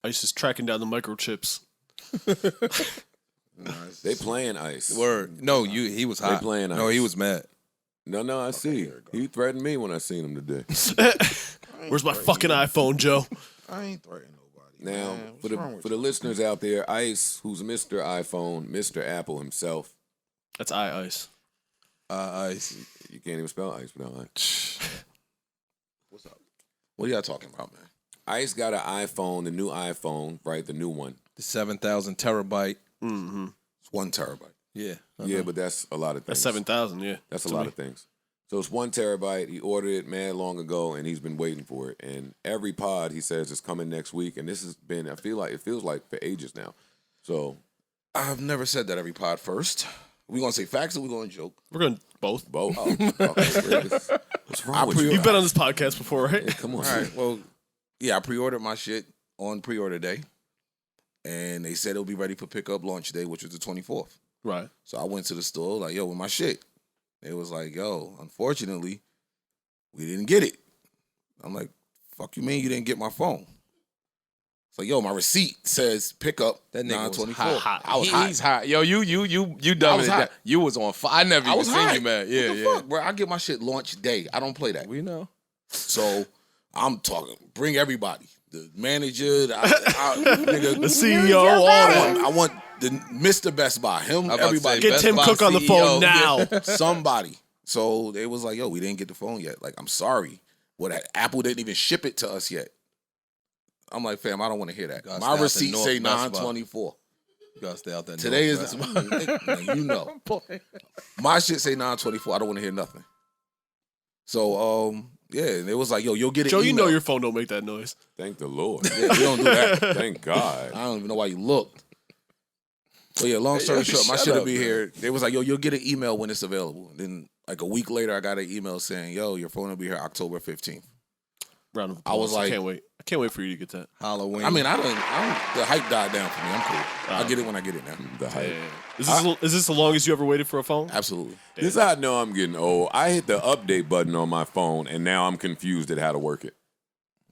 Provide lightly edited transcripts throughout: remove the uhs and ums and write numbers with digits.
Ice is tracking down the microchips. They playing Ice. Word. No, he was hot. They playing Ice. No, he was mad. No, I see. He threatened me when I seen him today. Where's my fucking iPhone, Joe? I ain't threatening nobody. Now, man. for the listeners out there, Ice, who's Mr. iPhone, Mr. Apple himself. That's Ice. Ice. You can't even spell Ice without Ice. What's up? What are y'all talking about, man? Ice got an iPhone, the new iPhone, right? The new one. The 7,000 terabyte. Mm-hmm. It's 1 terabyte. Yeah. Yeah, but that's a lot of things. That's 7,000, yeah. That's a lot of things. So it's 1 terabyte. He ordered it mad long ago, and he's been waiting for it. And every pod, he says, is coming next week. And this has been, it feels like for ages now. So I've never said that every pod first. We gonna say facts or we gonna joke? We're going to both. both. What's wrong with you? You've been on this podcast before, right? Yeah, come on. All right. Well, yeah, I pre-ordered my shit on pre-order day, and they said it'll be ready for pickup launch day, which was the 24th. Right. So I went to the store like, yo, with my shit. It was like, yo, unfortunately, we didn't get it. I'm like, fuck you mean you didn't get my phone? It's like, yo, my receipt says pickup That nigga was 9/24. hot. I was hot. He's hot. Yo, you dumb I was it hot. down. You was on fire. I never I even was seen hot. you, man. Yeah, What the fuck, bro? I get my shit launch day. I don't play that. We know. So I'm talking, bring everybody. The manager, nigga, The CEO, all that. I want the Mr. Best Buy, him, about to everybody. say, Get Best Tim Buy Cook on the phone CEO. now. Somebody. So they was like, yo, we didn't get the phone yet. Like, I'm sorry. Apple didn't even ship it to us yet. I'm like, fam, I don't want to hear that. Gotta My stay out receipt the say North Best Buy. 9/24. You gotta stay out there. Today is, you know. My shit say 9/24. I don't want to hear nothing. So, yeah, and it was like, yo, you'll get it. Joe, you know your phone don't make that noise. Thank the Lord. Yeah, we don't do that. Thank God. I don't even know why you looked. So yeah, long story short, my shut shit will up, be man. here. They was like, yo, you'll get an email when it's available. And then like a week later, I got an email saying, yo, your phone will be here October 15th. Round of I applause. was like- I can't wait for you to get that. Halloween. I mean, the hype died down for me. I'm cool. I'll get it when I get it now. The hype. Is this the longest you ever waited for a phone? Absolutely. This is how I know I'm getting old. I hit the update button on my phone, and now I'm confused at how to work it.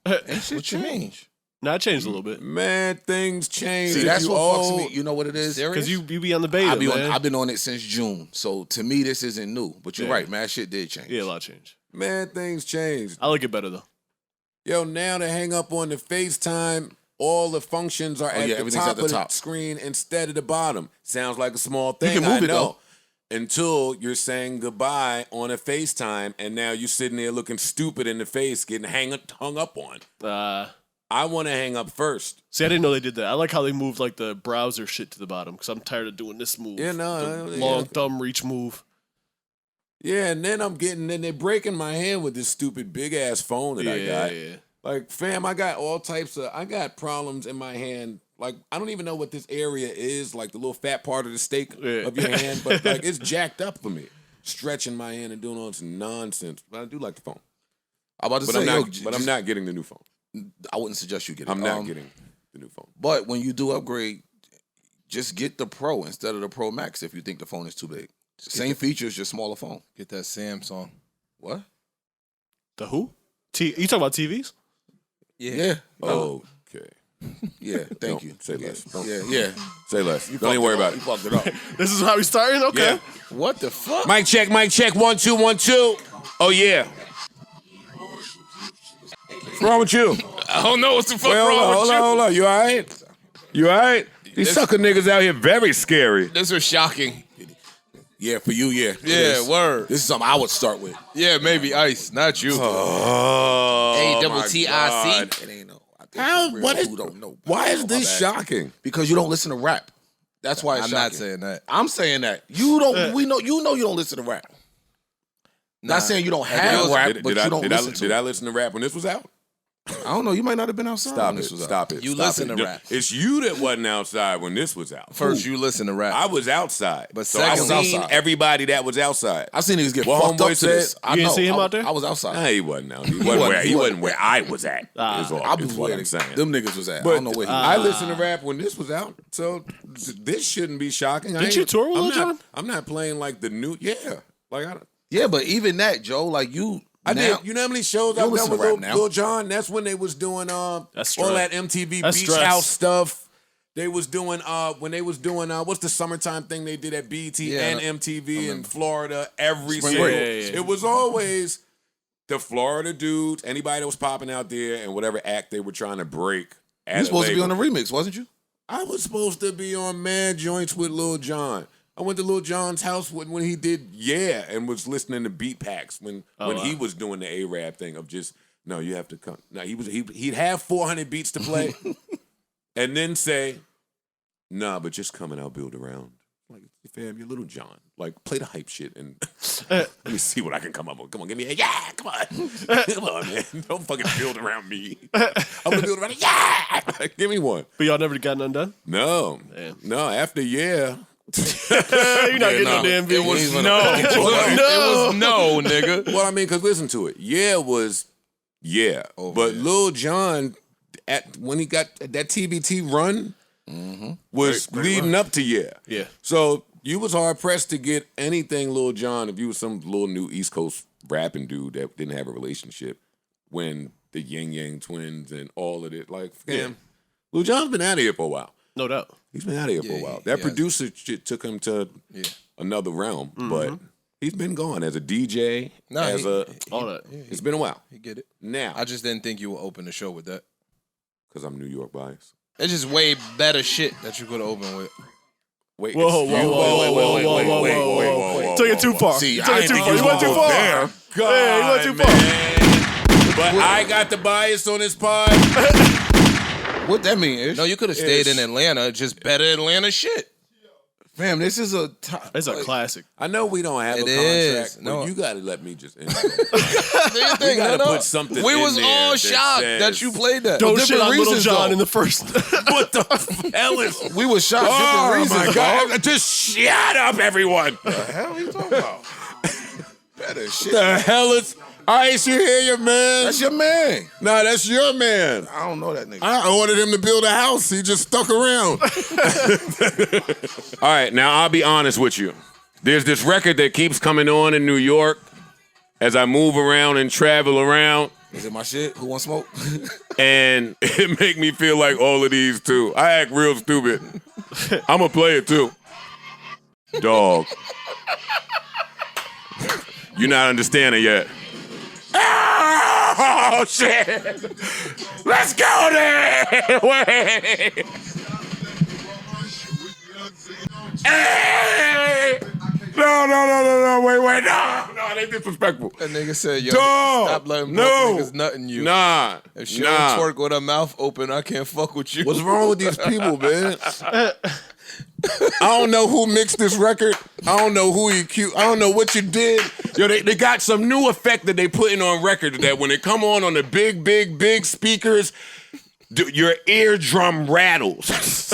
And shit change. Nah, it changed a little bit. Man, things change. See, If that's you what fucks old- me. You know what it is? Because you be on the beta, man. I've been on it since June. So to me, this isn't new. But you're Yeah. right, man. Shit did change. Yeah, a lot changed. Man, things change. I like it better, though. Yo, now to hang up on the FaceTime, all the functions are at, the everything's top at the of top. the screen instead of the bottom. Sounds like a small thing. can move I it, know. Until you're saying goodbye on a FaceTime, and now you're sitting there looking stupid in the face, getting hung up on. I want to hang up first. See, I didn't know they did that. I like how they moved like the browser shit to the bottom because I'm tired of doing this move. Yeah, no, The yeah. long thumb reach move. Yeah, and then they're breaking my hand with this stupid big ass phone that I got. Yeah. Like, fam, I got I got problems in my hand. Like, I don't even know what this area is, like the little fat part of the steak of your hand, but like it's jacked up for me. Stretching my hand and doing all this nonsense. But I do like the phone. I'm about to But say, I'm not getting the new phone. I wouldn't suggest you get it. I'm not getting the new phone. But when you do upgrade, just get the Pro instead of the Pro Max if you think the phone is too big. Same features, just smaller phone. Get that Samsung. What? The who? You talking about TVs? Yeah. Okay. Yeah. Thank you. Say less. Don't- Yeah. Say less. Don't even worry about You it. fucked it up. This is how we starting? Okay. Yeah. What the fuck? Mic check. 1 2 1 2. Oh yeah. What's wrong with you? I don't know what's the fuck Well, wrong with you. hold on. You all right? You all right? These sucker niggas out here very scary. This was shocking. Yeah, for you, yeah. It Yeah, is. word. This is something I would start with. Yeah, maybe Ice, not you. Oh, A-double-T-I-C. It ain't no. I think How? for real, What is? who don't know. Why is My this bad. shocking? Because you don't listen to rap. That's why it's I'm shocking. not saying that. I'm saying that. You don't. We know. You know you don't listen to rap. Nah. Not saying you don't have rap, but you don't listen to Did it. I listen to rap when this was out? I don't know. You might not have been outside. Stop when it. this was out. Stop it. You Stop listen it. to rap. It's you that wasn't outside when this was out. First, you listen to rap. I was outside. But so I secondly- seen everybody that was outside. I seen niggas get What fucked homeboy up to this. said? I You didn't know. see him I- out there? I was outside. Nah, he wasn't out. He wasn't where I was at. Is all- I is was what where I'm saying. them niggas was at. I But don't know where he was. I listened to rap when this was out, so this shouldn't be shocking. Didn't you tour with Lil Jon? I'm not playing like the new. Yeah, like I don't. Yeah, but even that, Joe, like you I did. You know how many shows I've done with Lil Jon? That's when they was doing all that MTV Beach House stuff. They was doing when they was doing what's the summertime thing they did at BET and MTV in Florida every single. It was always the Florida dudes, anybody that was popping out there, and whatever act they were trying to break. You were supposed to be on the remix, wasn't you? I was supposed to be on mad joints with Lil Jon. I went to Lil Jon's house when he did and was listening to beat packs when he was doing the A-Rap thing of just you have to come. No, he'd have 400 beats to play and then say, but just come and I'll build around. Like, fam, you're Lil Jon. Like, play the hype shit and let me see what I can come up with. Come on, give me come on. Come on, man. Don't fucking build around me. I'm gonna build around give me one. But y'all never got none done? No. Damn. No, after You're not getting no damn beat. It was no. It was no, nigga. Well, I mean, because listen to it. Was but Lil Jon, when he got that TBT run, was leading up to Yeah. So you was hard pressed to get anything Lil Jon if you was some little new East Coast rapping dude that didn't have a relationship when the Yin Yang Twins and all of it. Like, fam, Lil Jon's been out of here for a while. No doubt. He's been out of here for a while. That producer shit took him to another realm, but he's been gone as a DJ, all that. It's been a while. He get it. Now, I just didn't think you would open the show with that. Because I'm New York biased. It's just way better shit that you could have opened with. Wait, whoa. Took it too far. See, you went too far. There. Yeah, you went too far. But I got the bias on this pod. What that mean, Ish? No, you could have stayed in Atlanta. Just better Atlanta shit. Fam, this is a it's a classic. I know we don't have a contract, but you got to let me just. We got to put something. We in was there all that shocked says, that you played that. Don't shit on Lil Jon in the first. What the hell is? We was shocked. Oh my God! Just shut up, everyone. What the hell are you talking about? Better shit. The hell is? Ice, you hear your man? That's your man. Nah, that's your man. I don't know that nigga. I ordered him to build a house. He just stuck around. All right, now I'll be honest with you. There's this record that keeps coming on in New York as I move around and travel around. Is it my shit? Who wants smoke? And it make me feel like all of these too. I act real stupid. I'm gonna play it too. Dog. You're not understanding yet. Oh, shit. Let's go there. Wait. Hey. No. Wait. No, they disrespectful. That nigga said, yo, Dog. stop letting niggas nutting you. Nah. If she don't twerk with her mouth open, I can't fuck with you. What's wrong with these people, man? I don't know who mixed this record. I don't know who you cute. I don't know what you did. Yo, they got some new effect that they putting on record that when it come on the big speakers, your eardrum rattles.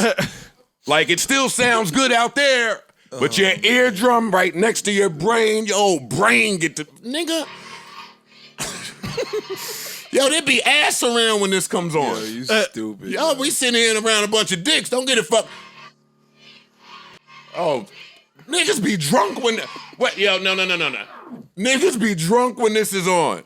Like, it still sounds good out there, but your eardrum right next to your brain, brain get to... Nigga. Yo, there be ass around when this comes on. Yo, you stupid. Yo, we sitting here around a bunch of dicks. Don't get it fucked. Oh, niggas be drunk when... What? Yo, no. Niggas be drunk when this is on.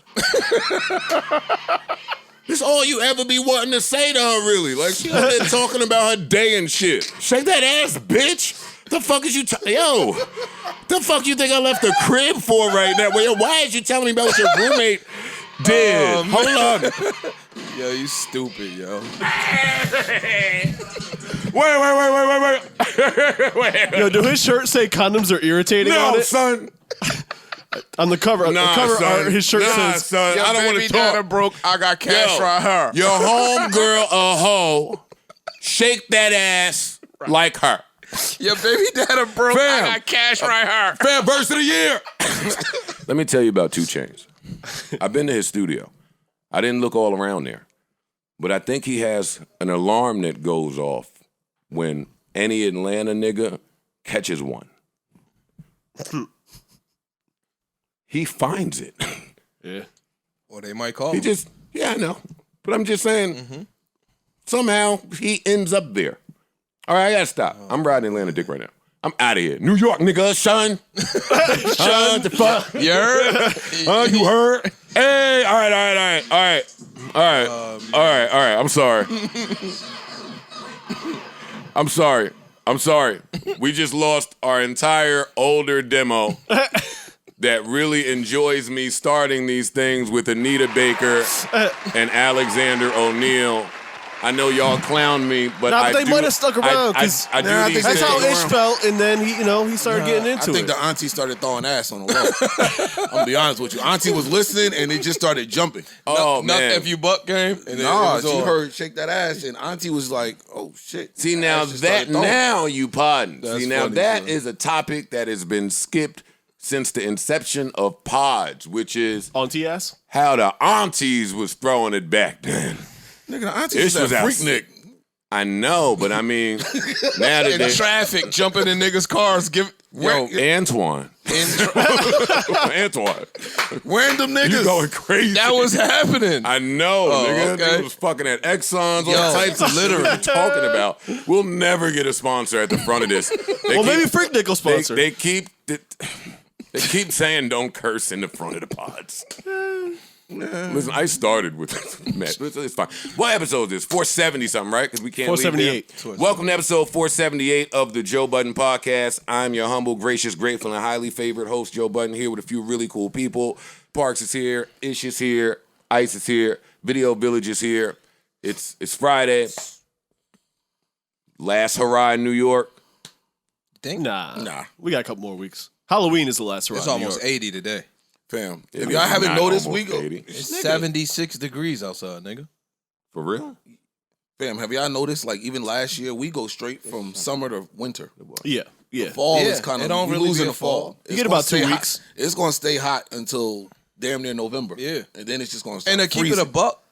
This all you ever be wanting to say to her, really. Like, she out there talking about her day and shit. Shake that ass, bitch. The fuck is you... Yo, the fuck you think I left the crib for right now? Well, yo, why is you telling me about what your roommate did? Hold on. Yo, you stupid, yo. Wait. Yo, do his shirt say condoms are irritating on it? Son. On the cover, son. art, his shirt says, son. I don't want to talk. Broke. I got cash right her. Your homegirl a hoe. Shake that ass like her. Your baby daddy broke. Fam. I got cash right her. Fan verse of the year. Let me tell you about 2 Chainz. I've been to his studio. I didn't look all around there. But I think he has an alarm that goes off when any Atlanta nigga catches one. He finds it. yeah. Or they might call He him. just, I know. But I'm just saying, somehow he ends up there. All right, I gotta stop. I'm riding Atlanta dick right now. I'm out of here. New York, nigga, son. Son, the fuck. You heard? You heard? Hey, all right. I'm sorry. I'm sorry. We just lost our entire older demo that really enjoys me starting these things with Anita Baker and Alexander O'Neal. I know y'all clown me, but they might have stuck around because I do these that's how things. Ish felt, and then he started getting into I think it. the auntie started throwing ass on the wall. I'm gonna be honest with you. Auntie was listening and it just started jumping. Oh, Not man. if you buck game. And Nah, then she heard shake that ass and auntie was like, oh shit. See, now Ass just started throwing. now you pardon. That's See, now funny, that son. is a topic that has been skipped since the inception of pods, which is Auntie ass? how the aunties was throwing it back then. Nigga, the auntie Ish was was that out. freak nick. I know, but I mean, now that in they... traffic, jumping in niggas' cars, Yo, Antoine. Antoine. Random niggas. You going crazy. that was happening. I know, nigga. okay. They was fucking at Exxons, all Yo. types of literally talking about. We'll never get a sponsor at the front of this. Maybe Freak Nick will sponsor. They keep saying don't curse in the front of the pods. Listen, I started with this. Man, it's fine. What episode is this? 470 something, right? Because we can't leave 478. Welcome to episode 478 of the Joe Budden Podcast. I'm your humble, gracious, grateful, and highly favored host, Joe Budden, here with a few really cool people. Parks is here. Ish is here. Ice is here. Video Village is here. It's Friday. Last hurrah in New York. Nah. We got a couple more weeks. Halloween is the last round. It's almost 80 today. Fam, Yeah, if y'all haven't not noticed, almost we go. 80. It's 76 degrees outside, nigga. For real? Fam, have y'all noticed? Like even last year, we go straight from summer to winter. Yeah. Fall Yeah, is kind it of don't we really losing be the a fall. fall. You It's get gonna about 2 stay hot. weeks. It's gonna stay hot until damn near November. Yeah. and then it's just gonna start And to keep it a freezing. buck,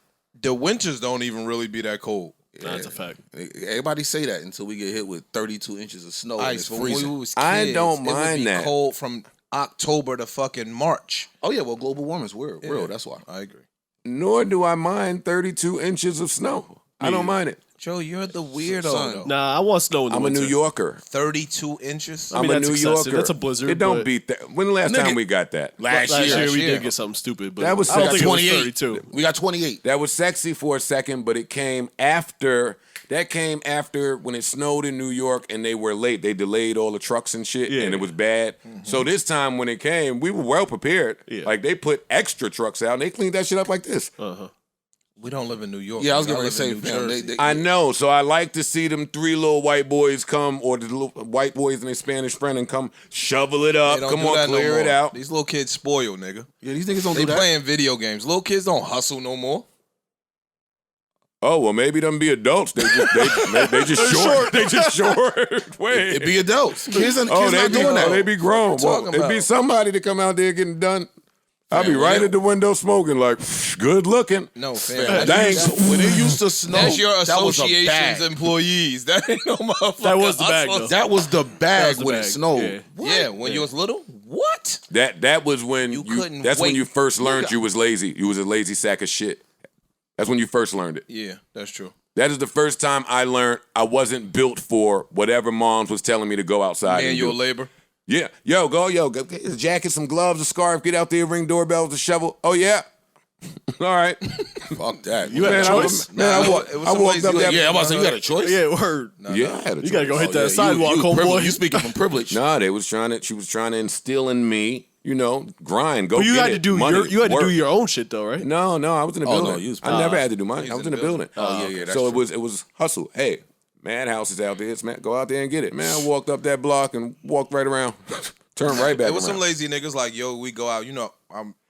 the winters don't even really be that cold. That's a fact. Everybody say that until we get hit with 32 inches of snow. And Ice, it's when we freezing. was kids, I don't it would mind be that. cold from October to fucking March. Oh yeah, well global warming's real. That's why. I agree. Nor do I mind 32 inches of snow. I don't mind it. Joe, you're the weirdo, Son. though. Nah, I want snow in the I'm a winter. New Yorker. 32 inches? I mean, I'm a that's New excessive. Yorker. That's a blizzard, It don't but- beat that. When the last Nigga, time we got that? Last Last year, year we year. did get something stupid, but That was I don't sexy. think it was 28. 32. We got 28. That was sexy for a second, but it came after. That came after when it snowed in New York and they were late. They delayed all the trucks and shit, Yeah. and it was bad. So this time when it came, we were well prepared. Yeah. Like they put extra trucks out and they cleaned that shit up like this. We don't live in New York. Yeah, I was nigga. getting ready to say, live in New fam, Jersey. I know, so I like to see them 3 little white boys come, or the little white boys and their Spanish friend, and come shovel it They up. don't Come do on, that no clear it more. out. These little kids spoiled, nigga. Yeah, these niggas don't They do that. playing video games. Little kids don't hustle no more. Oh well, maybe them be adults. They just short. They just short. Wait, It be adults. Kids, oh, kids they not be, doing that. they be grown. What you Well, talking it'd be about? somebody to come out there getting done. I'll be Man, right when at the window smoking, like good looking. No, Fam, fam. Thanks. when it used to snow, That's your that was a association's bag. employees. That ain't no motherfucker. That was the bag, hustle. though. That was the bag the when bag, it snowed. yeah. What? Yeah, when you was little? What? That was when You couldn't That's when wait. you first learned you was lazy. You was a lazy sack of shit. That's when you first learned it. Yeah, that's true. That is the first time I learned I wasn't built for whatever moms was telling me to go outside and Manual do. labor. Yeah, go get a jacket, some gloves, a scarf, get out there, ring doorbells, a shovel. Oh yeah, all right. Fuck that. You had a choice. I it was walked some up lazy- there. yeah, I'm about to say you got a choice. Yeah, word. Yeah, I had a You gotta choice. go hit Oh, that yeah, sidewalk, you homeboy. privileged. You speaking from privilege. Nah, she was trying to instill in me, grind, go But you get had it, to do money, you had to work. do your own shit though, right? No, I was in the Oh, building. no, you was I never had to do mine. I was in the building. Oh, yeah, that's so true. it was hustle. Hey, Madhouse is out there. It's go out there and get it. Man, I walked up that block and walked right around. Turned right back There was around. some lazy niggas like, yo, we go out,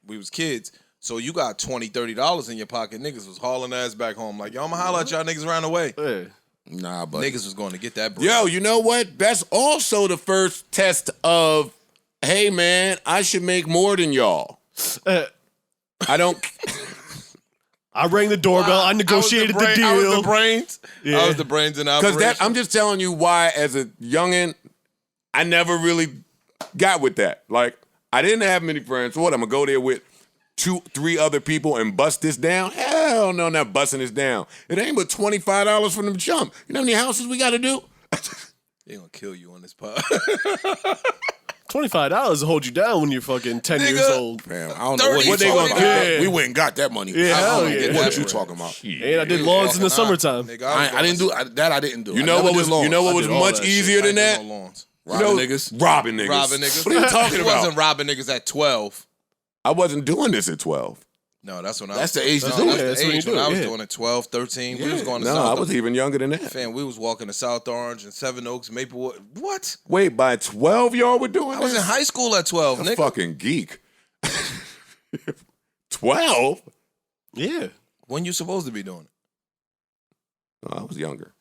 we was kids, so you got $20, $30 in your pocket. Niggas was hauling ass back home. Like, yo, I'm gonna holler at y'all niggas around the way. Yeah. Nah, but Niggas was going to get that bread. Yo, you know what? That's also the first test of, hey, man, I should make more than y'all. I don't... I rang the doorbell. I negotiated the deal. I was the brains. Yeah. I was the brains in Because operation. I'm just telling you why, as a youngin', I never really got with that. Like, I didn't have many friends. So what, I'm going to go there with 2-3 other people and bust this down? Hell no, not busting this down. It ain't but $25 from the jump. You know how many houses we got to do? They gonna kill you on this pod. $25 to hold you down when you're fucking 10 years old. Fam, I don't know what they gonna get. get. We went and got that money. Yeah, I hell don't know yeah. what you talking about. And I did lawns in the summertime. Nigga, I didn't do that. I didn't do. You know what was all much that easier than that? Robbing niggas. Robbing niggas. Robbing niggas. What are you talking He about? wasn't robbing niggas at 12. I wasn't doing this at 12. No, that's when I That's was. the age to no, do that's it. the That's when age you when do I it, was yeah. doing it. 12, 13. We was going to No, South I was even younger than that. Fam, we was walking to South Orange and Seven Oaks, Maplewood. What? Wait, by 12 y'all were doing I was in this? high school at 12, A nigga. fucking geek. 12? Yeah. When you supposed to be doing it? No, I was younger.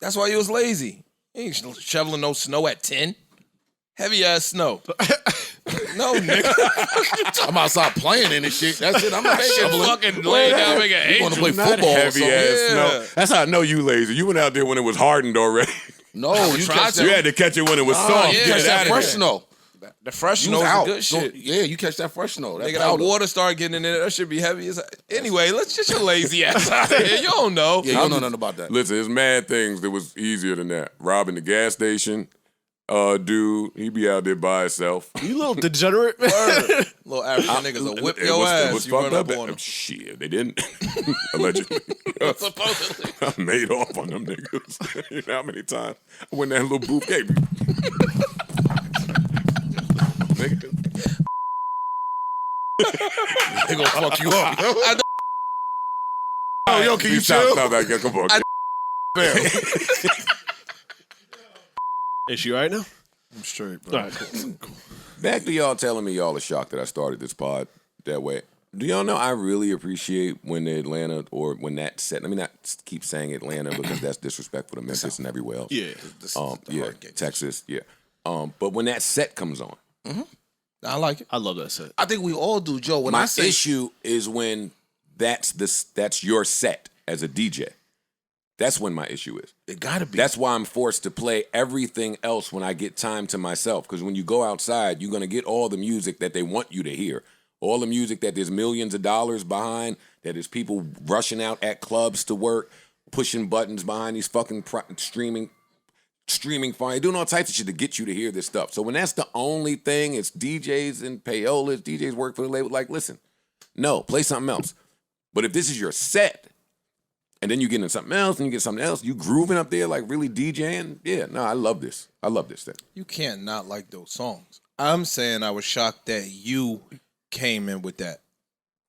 That's why you was lazy. You ain't shoveling no snow at 10. Heavy ass snow. No, nigga. I'm outside playing in this shit. That's it. I'm not shoveling. Fucking laying down, making You want to play angels. football? or Heavy something. ass Yeah. snow. That's how I know you lazy. You went out there when it was hardened already. No, you tried catch to. You that. had to catch it when it was soft. yeah, Get Catch it that out of fresh there. snow. The fresh You snow is out. good shit. Yeah, you catch that fresh snow. That Nigga, that powder. water start getting in there. That should be heavy as. Anyway, let's just your lazy ass out of here. You don't know. Yeah, you don't know nothing about that. Listen, there's mad things that was easier than that. Robbing the gas station. Dude, he be out there by himself. You little degenerate. Word. Little African niggas will whip your It ass. was You fucked run up. up on them. Shit, they didn't. Allegedly. Supposedly. I made off on them niggas. You know how many times I went in that little booth gave me. Nigga. They gonna fuck you up. Yo, can you Stop, chill? Stop, come on. Is she all right now? I'm straight, bro. All right, cool. Back to y'all telling me y'all are shocked that I started this pod that way. Do y'all know I really appreciate when the Atlanta or when that set? Let me not keep saying Atlanta because that's disrespectful to Memphis and everywhere else. Yeah. Yeah, Texas, yeah. But when that set comes on, I like it. I love that set. I think we all do, Joe. When my I say issue is when that's your set as a DJ. That's when my issue is. it gotta be. That's why I'm forced to play everything else when I get time to myself. Because when you go outside, you're gonna get all the music that they want you to hear. All the music that there's millions of dollars behind, that there's people rushing out at clubs to work, pushing buttons behind these fucking streaming fire, doing all types of shit to get you to hear this stuff. So when that's the only thing, it's DJs and payolas, DJs work for the label. Like, listen, no, play something else. But if this is your set, and then you get into something else, and you get something else, you grooving up there like really DJing. Yeah, no, I love this. I love this thing. You can't not like those songs. I'm saying I was shocked that you came in with that.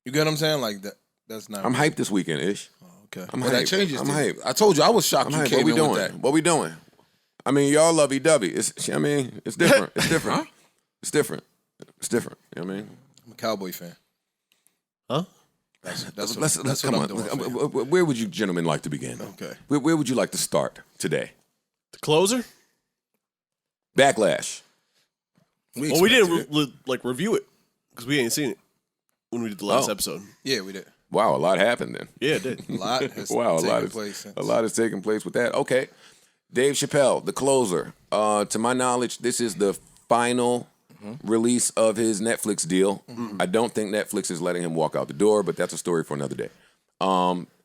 You get what I'm saying? Like that. That's not. I'm hyped this weekend, Ish. Okay. I'm Well, hyped. that changes. I'm things. hyped. I told you I was shocked I'm you hyped. came What we in doing? with that. What we doing? I mean, y'all lovey-dovey. It's different. It's different. It's different. It's different. You know what I mean? I'm a Cowboy fan. Huh? That's Let's what come I'm on. doing for you. Where would you gentlemen like to begin? Okay. Where would you like to start today? The closer? Backlash. Well, we didn't review it because we ain't seen it when we did the last Oh. episode. Yeah, we did. Wow, a lot happened then. Yeah, it did. A lot has Wow, taken place since. a lot has taken place with that. Okay, Dave Chappelle, the closer. To my knowledge, this is the final release of his Netflix deal. I don't think Netflix is letting him walk out the door, but that's a story for another day.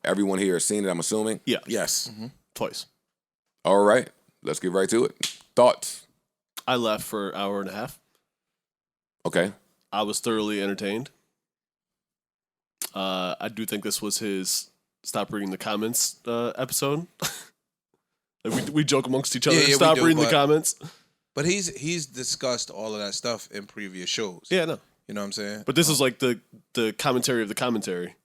Everyone here has seen it, I'm assuming. Yeah. Yes. Twice. All right, let's get right to it. Thoughts? I left for an hour and a half. Okay. I was thoroughly entertained. I do think this was his stop reading the comments episode. Like we joke amongst each other. Yeah, we stop do, reading the but- comments. But he's discussed all of that stuff in previous shows. Yeah, no. You know what I'm saying? But this is like the commentary of the commentary.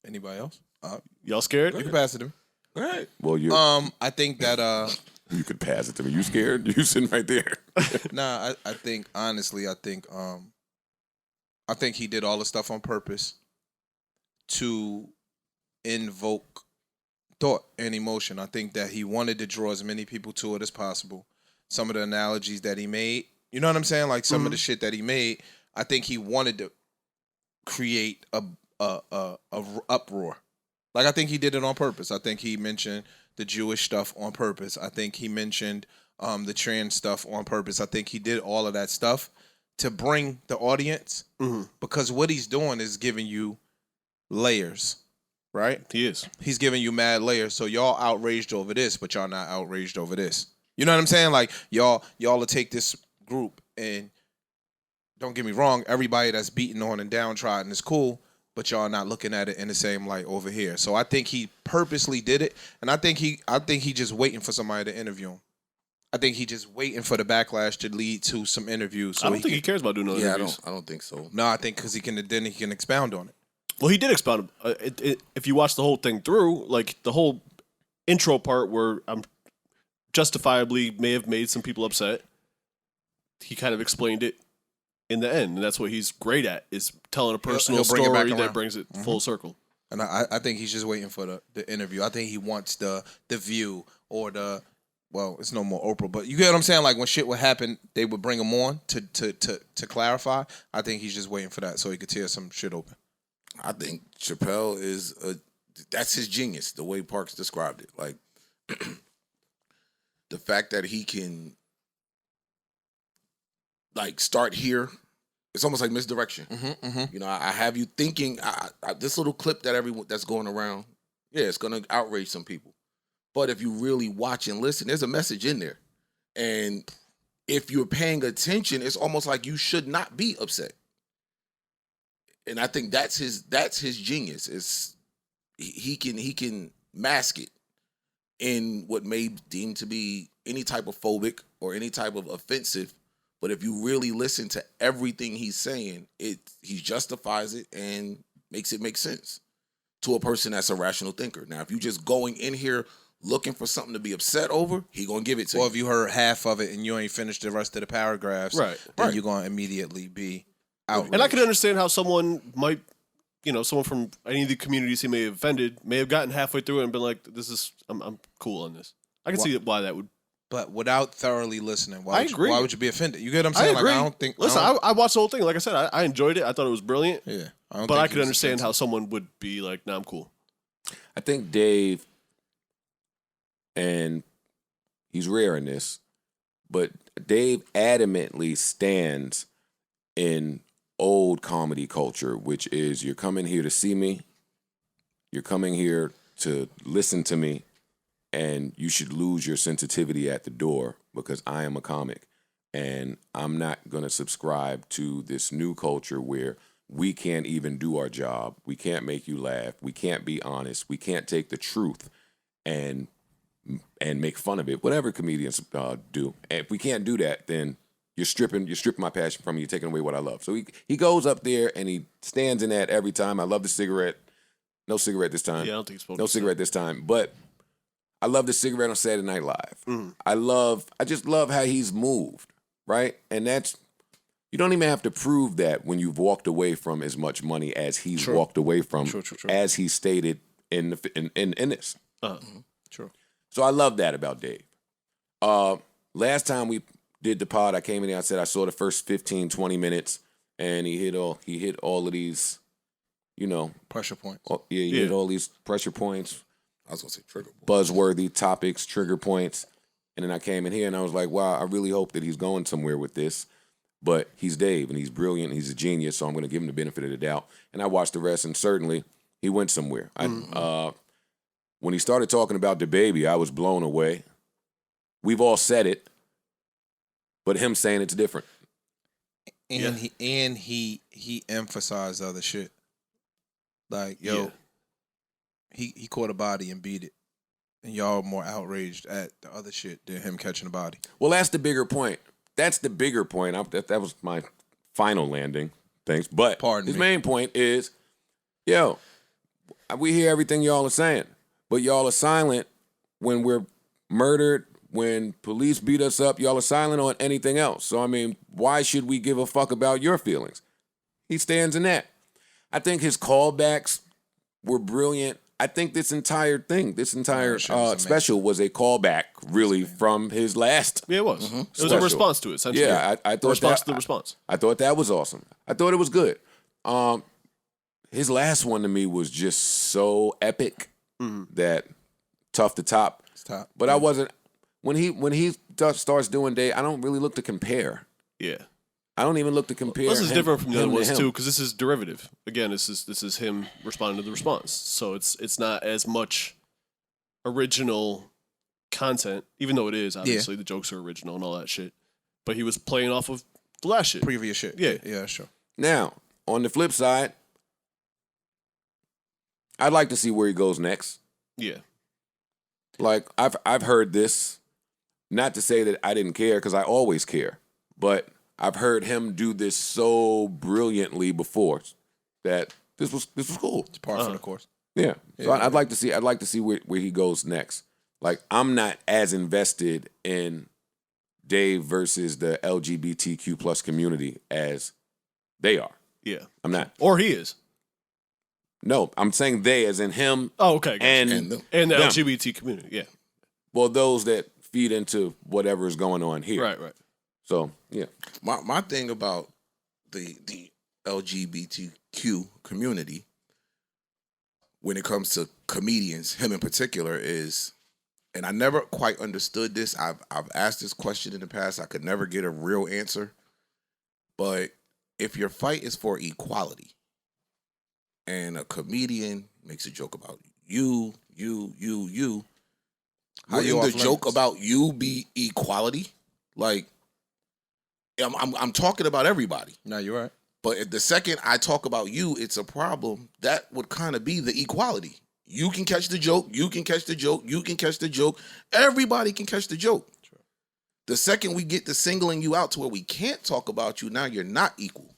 Anybody else? Y'all scared? You can pass it to me. All right. Well, you I think that you could pass it to me. You scared? You sitting right there. nah, I think honestly, I think he did all the stuff on purpose to invoke thought and emotion. I think that he wanted to draw as many people to it as possible. Some of the analogies that he made, you know what I'm saying? Like some of the shit that he made, I think he wanted to create a uproar. Like I think he did it on purpose. I think he mentioned the Jewish stuff on purpose. I think he mentioned the trans stuff on purpose. I think he did all of that stuff to bring the audience because what he's doing is giving you layers, right? He is. He's giving you mad layers. So y'all outraged over this, but y'all not outraged over this. You know what I'm saying? Like y'all will take this group, and don't get me wrong, everybody that's beaten on and downtrodden is cool, but y'all not looking at it in the same light over here. So I think he purposely did it, and I think he just waiting for somebody to interview him. I think he just waiting for the backlash to lead to some interviews. So I don't think he cares about doing those interviews. I don't think so. No, I think because he can expound on it. Well, he did expound. If you watch the whole thing through, like the whole intro part where I'm justifiably may have made some people upset, he kind of explained it in the end, and that's what he's great at, is telling a personal He'll bring it back story that around. brings it full circle. And I think he's just waiting for the interview. I think he wants the View or well, it's no more Oprah, but you get what I'm saying? Like when shit would happen, they would bring him on to clarify. I think he's just waiting for that so he could tear some shit open. I think Chappelle that's his genius, the way Parks described it. Like the fact that he can like start here, it's almost like misdirection. You know, I have you thinking this little clip that's going around, yeah, it's gonna outrage some people. But if you really watch and listen, there's a message in there. And if you're paying attention, it's almost like you should not be upset. And I think that's his genius. Is he can mask it in what may deem to be any type of phobic or any type of offensive. But if you really listen to everything he's saying, he justifies it and makes it make sense to a person that's a rational thinker. Now, if you just going in here looking for something to be upset over, he gonna give it to you. Or if you heard half of it and you ain't finished the rest of the paragraphs, then you're gonna immediately be outraged. And I can understand how someone might, someone from any of the communities he may have offended may have gotten halfway through it and been like, I'm cool on this. I can see why that would. But without thoroughly listening, I agree. Why would you be offended? You get what I'm saying? I agree. Like, I don't think. Listen, I watched the whole thing. Like I said, I enjoyed it. I thought it was brilliant. Yeah. But I could understand how someone would be like, nah, I'm cool. I think Dave, and he's rare in this, but Dave adamantly stands in old comedy culture, which is you're coming here to see me, you're coming here to listen to me, and you should lose your sensitivity at the door because I am a comic. And I'm not going to subscribe to this new culture where we can't even do our job. We can't make you laugh. We can't be honest. We can't take the truth and make fun of it. Whatever comedians do. And if we can't do that, then you're stripping my passion from me. You're taking away what I love. So he goes up there and he stands in that every time. I love the cigarette. No cigarette this time. Yeah, I don't think it's supposed No to cigarette this time. But I love the cigarette on Saturday Night Live. Mm. I just love how he's moved, right? And you don't even have to prove that when you've walked away from as much money as he's walked away from, True. as he stated in this. True. So I love that about Dave. Last time we did the pod, I came in here, I said I saw the first 15, 20 minutes, and he hit all of these, pressure points. He hit all these pressure points. I was gonna say trigger. Buzzworthy topics, trigger points. And then I came in here and I was like, wow, I really hope that he's going somewhere with this. But he's Dave and he's brilliant and he's a genius, so I'm going to give him the benefit of the doubt. And I watched the rest, and certainly he went somewhere. When he started talking about the baby, I was blown away. We've all said it, but him saying it's different. And he emphasized other shit. Like, he caught a body and beat it. And y'all more outraged at the other shit than him catching a body. Well, that's the bigger point. That's the bigger point. That was my final landing. Thanks. But his main point is, we hear everything y'all are saying, but y'all are silent when we're murdered, when police beat us up. Y'all are silent on anything else. So, I mean, why should we give a fuck about your feelings? He stands in that. I think his callbacks were brilliant. I think this entire special was a callback, really, from his last. Yeah, it was. Mm-hmm. It was a response to it, essentially. Yeah, I thought response to the response. I thought that was awesome. I thought it was good. His last one to me was just so epic that tough to top. It's top. But I wasn't when he starts doing Dave. I don't really look to compare. Yeah. I don't even look to compare. This is different from the other ones him. too, because this is derivative. Again, this is him responding to the response. So it's not as much original content, even though it is obviously the jokes are original and all that shit. But he was playing off of the last shit. Previous shit. Yeah. Yeah, sure. Now, on the flip side, I'd like to see where he goes next. Yeah. Like I've heard this, not to say that I didn't care because I always care, but I've heard him do this so brilliantly before that this was cool. It's par for the course. Yeah. So Yeah. I'd like to see where he goes next. Like I'm not as invested in Dave versus the LGBTQ plus community as they are. Yeah. I'm not. Or he is. No, I'm saying they as in him Oh, okay. Gotcha. and them. And the them. LGBT community. Yeah. well, those that feed into whatever is going on here. Right. So yeah. My thing about the LGBTQ community, when it comes to comedians, him in particular, is, and I never quite understood this. I've asked this question in the past. I could never get a real answer. But if your fight is for equality, and a comedian makes a joke about you, How you wouldn't off the joke limits? about you be equality? Like, I'm talking about everybody. No, you're right. But if the second I talk about you, it's a problem. That would kind of be the equality. You can catch the joke. You can catch the joke. You can catch the joke. Everybody can catch the joke. True. The second we get to singling you out to where we can't talk about you, now you're not equal.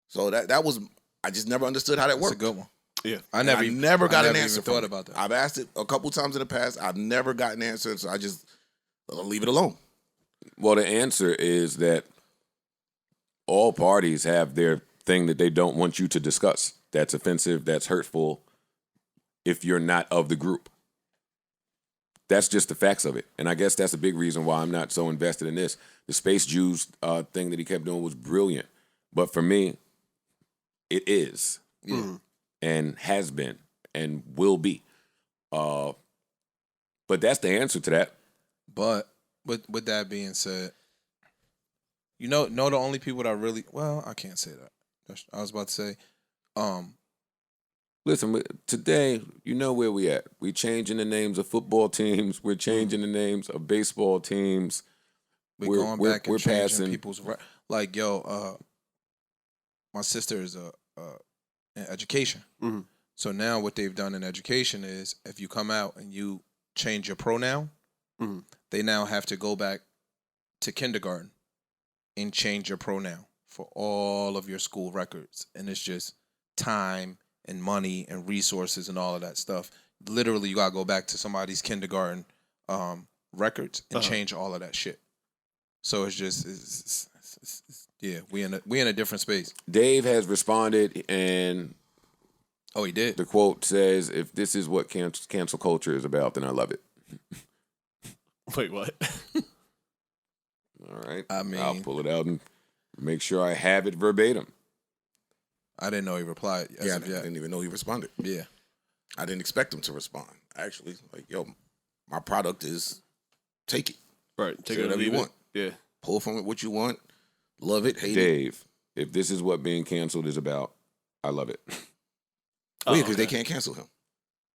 So that was, I just never understood how that That's worked. a good one. Yeah. I I never got an answer. Even thought from it. about that. I've asked it a couple times in the past. I've never gotten an answer, so I just leave it alone. Well, the answer is that all parties have their thing that they don't want you to discuss. That's offensive, that's hurtful if you're not of the group. That's just the facts of it. And I guess that's a big reason why I'm not so invested in this. The Space Jews thing that he kept doing was brilliant. But for me, it is and has been and will be. But that's the answer to that. But with that being said, you know the only people that really, well, I can't say that. I was about to say, Listen, today, you know where we at. We changing the names of football teams. We're changing the names of baseball teams. we're going back and we're changing passing. people's like, yo, my sister is in education. Mhm. So now what they've done in education is if you come out and you change your pronoun, Mhm. they now have to go back to kindergarten and change your pronoun for all of your school records. And it's just time and money and resources and all of that stuff. Literally, you gotta go back to somebody's kindergarten records and change all of that shit. So it's just, yeah, we in a different space. Dave has responded, and Oh, he did. the quote says, "If this is what cancel culture is about, then I love it." Wait, what? All right. I mean- I'll pull it out and make sure I have it verbatim. I didn't know he replied. as I of yet. didn't even know he responded. Yeah. I didn't expect him to respond. Actually, like, yo, my product is take it. Right. Take Say it or whatever you leave it. want. Yeah. Pull from it what you want. Love it, hate it. Dave, if this is what being canceled is about, I love it. Oh, yeah, because they okay. can't cancel him.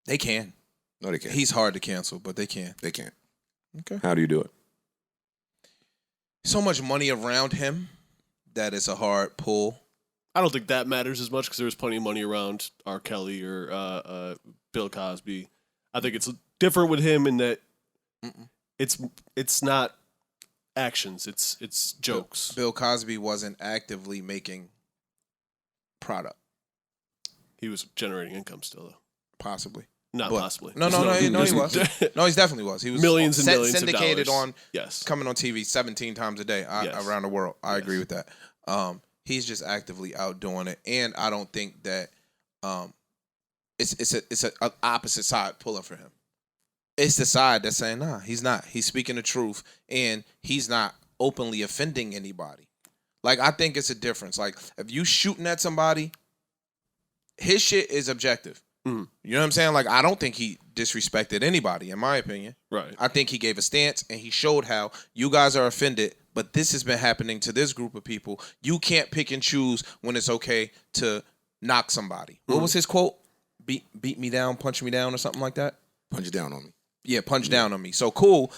They can. No, they can't. He's hard to cancel, but they can. They can't. How do you do it? So much money around him that it's a hard pull. I don't think that matters as much because there's plenty of money around R. Kelly or Bill Cosby. I think it's different with him in that it's not actions, it's jokes. Bill Cosby wasn't actively making product, He was generating income still, though. possibly. Not But- possibly. No, There's he was. No, he definitely was. He was Millions and millions of syndicated dollars. on Yes. coming on TV 17 times a day Yes. around the world. I Yes. agree with that. He's just actively out doing it, and I don't think that it's a opposite side pulling for him. It's the side that's saying, nah, he's not. He's speaking the truth, and he's not openly offending anybody. Like, I think it's a difference. Like, if you shooting at somebody, his shit is objective. Mhm. You know what I'm saying? Like, I don't think he disrespected anybody, in my opinion. Right. I think he gave a stance, and he showed how you guys are offended but this has been happening to this group of people. You can't pick and choose when it's okay to knock somebody. What was his quote? Beat me down, punch me down, or something like that? Punch it down on me. Yeah, punch down on me. So cool.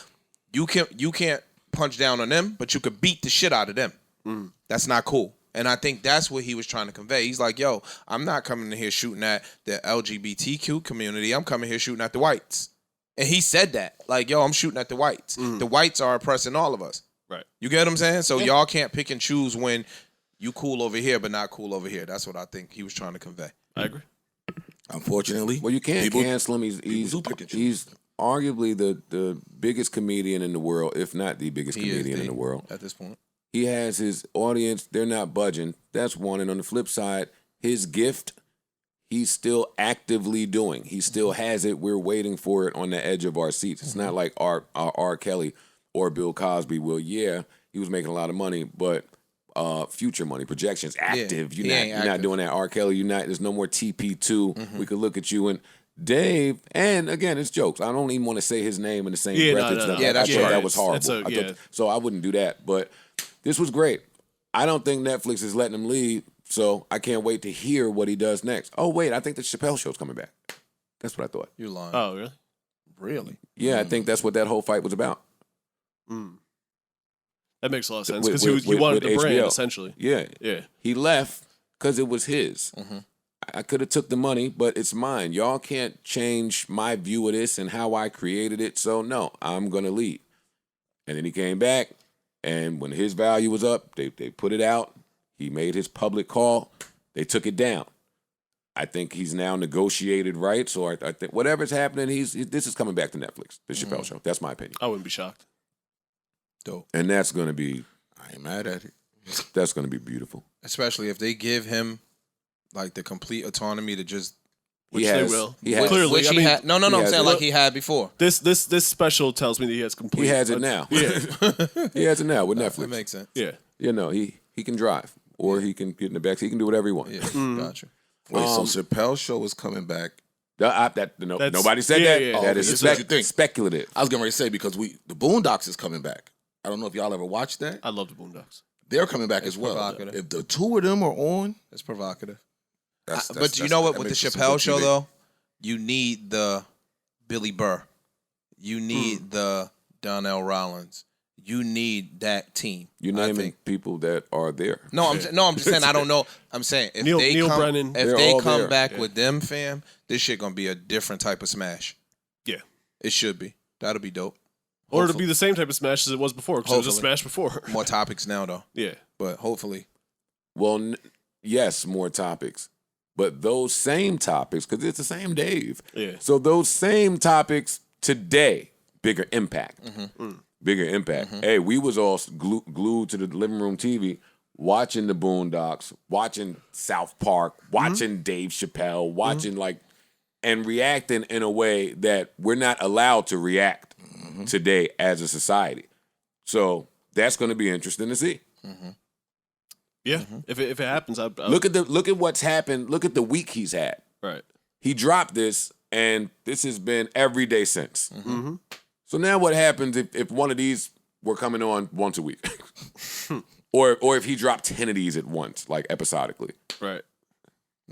You can't punch down on them, but you could beat the shit out of them. That's not cool. And I think that's what he was trying to convey. He's like, yo, I'm not coming in here shooting at the LGBTQ community. I'm coming here shooting at the whites. And he said that. Like, yo, I'm shooting at the whites. The whites are oppressing all of us. Right. You get what I'm saying? So y'all can't pick and choose when you cool over here but not cool over here. That's what I think he was trying to convey. I agree. Unfortunately. Well, you can't people- cancel him. He's do pick and choose. he's arguably the biggest comedian in the world, if not the biggest He is comedian in the world. at this point. He has his audience. They're not budging. That's one. And on the flip side, his gift, he's still actively doing. He still has it. We're waiting for it on the edge of our seats. It's not like R. Kelly or Bill Cosby. Well, yeah, he was making a lot of money, but future money, projections, active. he You're ain't not active. doing that. R. Kelly, you're not. There's no more TP2. We could look at you and Dave, and again, it's jokes. I don't even want to say his name in the same Yeah, breath. no, It's no, not- no. Yeah, that's I thought right. that was horrible. It's So I wouldn't do that. But this was great. I don't think Netflix is letting him leave, so I can't wait to hear what he does next. Oh, wait, I think the Chappelle Show's coming back. That's what I thought. You're lying. Oh, really? Really? Yeah, I think that's what that whole fight was about. That makes a lot of sense With- because he with- wanted with the brand HBO. essentially. Yeah. Yeah. He left because it was his. I could have took the money, but it's mine. Y'all can't change my view of this and how I created it, so no, I'm going to leave. And then he came back, and when his value was up, they put it out. He made his public call. They took it down. I think he's now negotiated rights, or I think whatever's happening, this is coming back to Netflix, the Chappelle Show. That's my opinion. I wouldn't be shocked. Dope. And that's going to be I ain't mad at it. that's going to be beautiful. Especially if they give him like the complete autonomy to just Which he they has, will. He has, Clearly. which I he mean, had. No, he I'm has saying it. like he had before. This special tells me that he has complete. He has it now. Yeah. He has it now with That Netflix. makes sense. Yeah. You know, he can drive, or he can get in the back. He can do whatever he wants. Yeah, gotcha. Wait, so Chappelle's show is coming back. That's- nobody said that. yeah. That Oh, is this is what you think. speculative. I was getting ready to say because the Boondocks is coming back. I don't know if y'all ever watched that. I love the Boondocks. They're coming back as well. provocative. If the two of them are on, It's provocative. that's You know what? that With the makes it some Chappelle good show, TV. though, you need the Billy Burr. You need the Donnell Rollins. You need that team. You're I naming think. people that are there. No, I'm just saying I don't know. I'm saying if Neil they Brennan. They're they all come there. back Yeah. with them, fam, this shit gonna be a different type of smash. Yeah. It should be. That'll be dope. Or it'll be the same type of smash as it was before, because it was a Hopefully. smash before. More topics now, though. Yeah. But hopefully, Well, yes, more topics, but those same topics, because it's the same Dave. Yeah. So those same topics today, bigger impact. Bigger impact. Hey, we was all glued to the living room TV, watching the Boondocks, watching South Park, watching Dave Chappelle, watching and reacting in a way that we're not allowed to react today as a society. So that's going to be interesting to see. Yeah. If it happens, I'll Look at what's happened. Look at the week he's had. right. He dropped this, and this has been every day since. So now what happens if one of these were coming on once a week? or if he dropped 10 of these at once, like episodically. Right.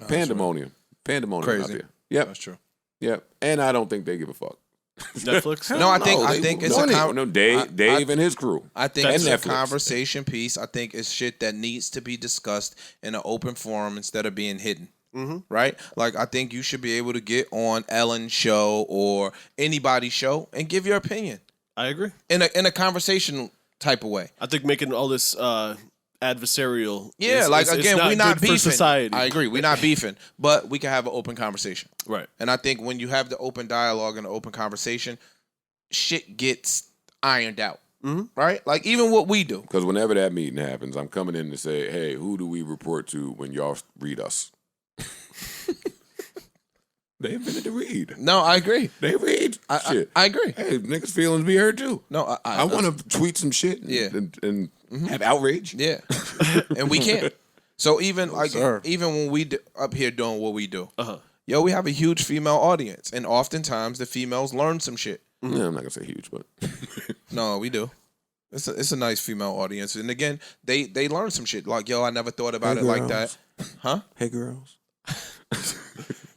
Pandemonium. Pandemonium out Crazy. there. Yep. that's true. Yep. And I don't think they give a fuck. Netflix. No, I no, think they it's want a it. No, Dave and his crew. I think And it's a Netflix. conversation piece. I think it's shit that needs to be discussed in an open forum instead of being hidden. Right? Like, I think you should be able to get on Ellen's show or anybody's show and give your opinion I agree. in a conversation type of way. I think making all this adversarial. Yeah, is again, we're not good beefing. for society. I agree. We're not beefing, but we can have an open conversation. Right. And I think when you have the open dialogue and the open conversation, shit gets ironed out. Right? Like, even what we do. Because whenever that meeting happens, I'm coming in to say, hey, who do we report to when y'all read us? They invented to read. No, I agree. They read shit. I agree. Hey, niggas' feelings be heard too. No, I want to tweet some shit and have outrage. Yeah, and we can't. So even sir. even when we up here doing what we do, yo, we have a huge female audience, and oftentimes the females learn some shit. Yeah, I'm not gonna say huge, but No, we do. It's a nice female audience, and again, they learn some shit. Like, yo, I never thought about it like that, huh? Hey, girls.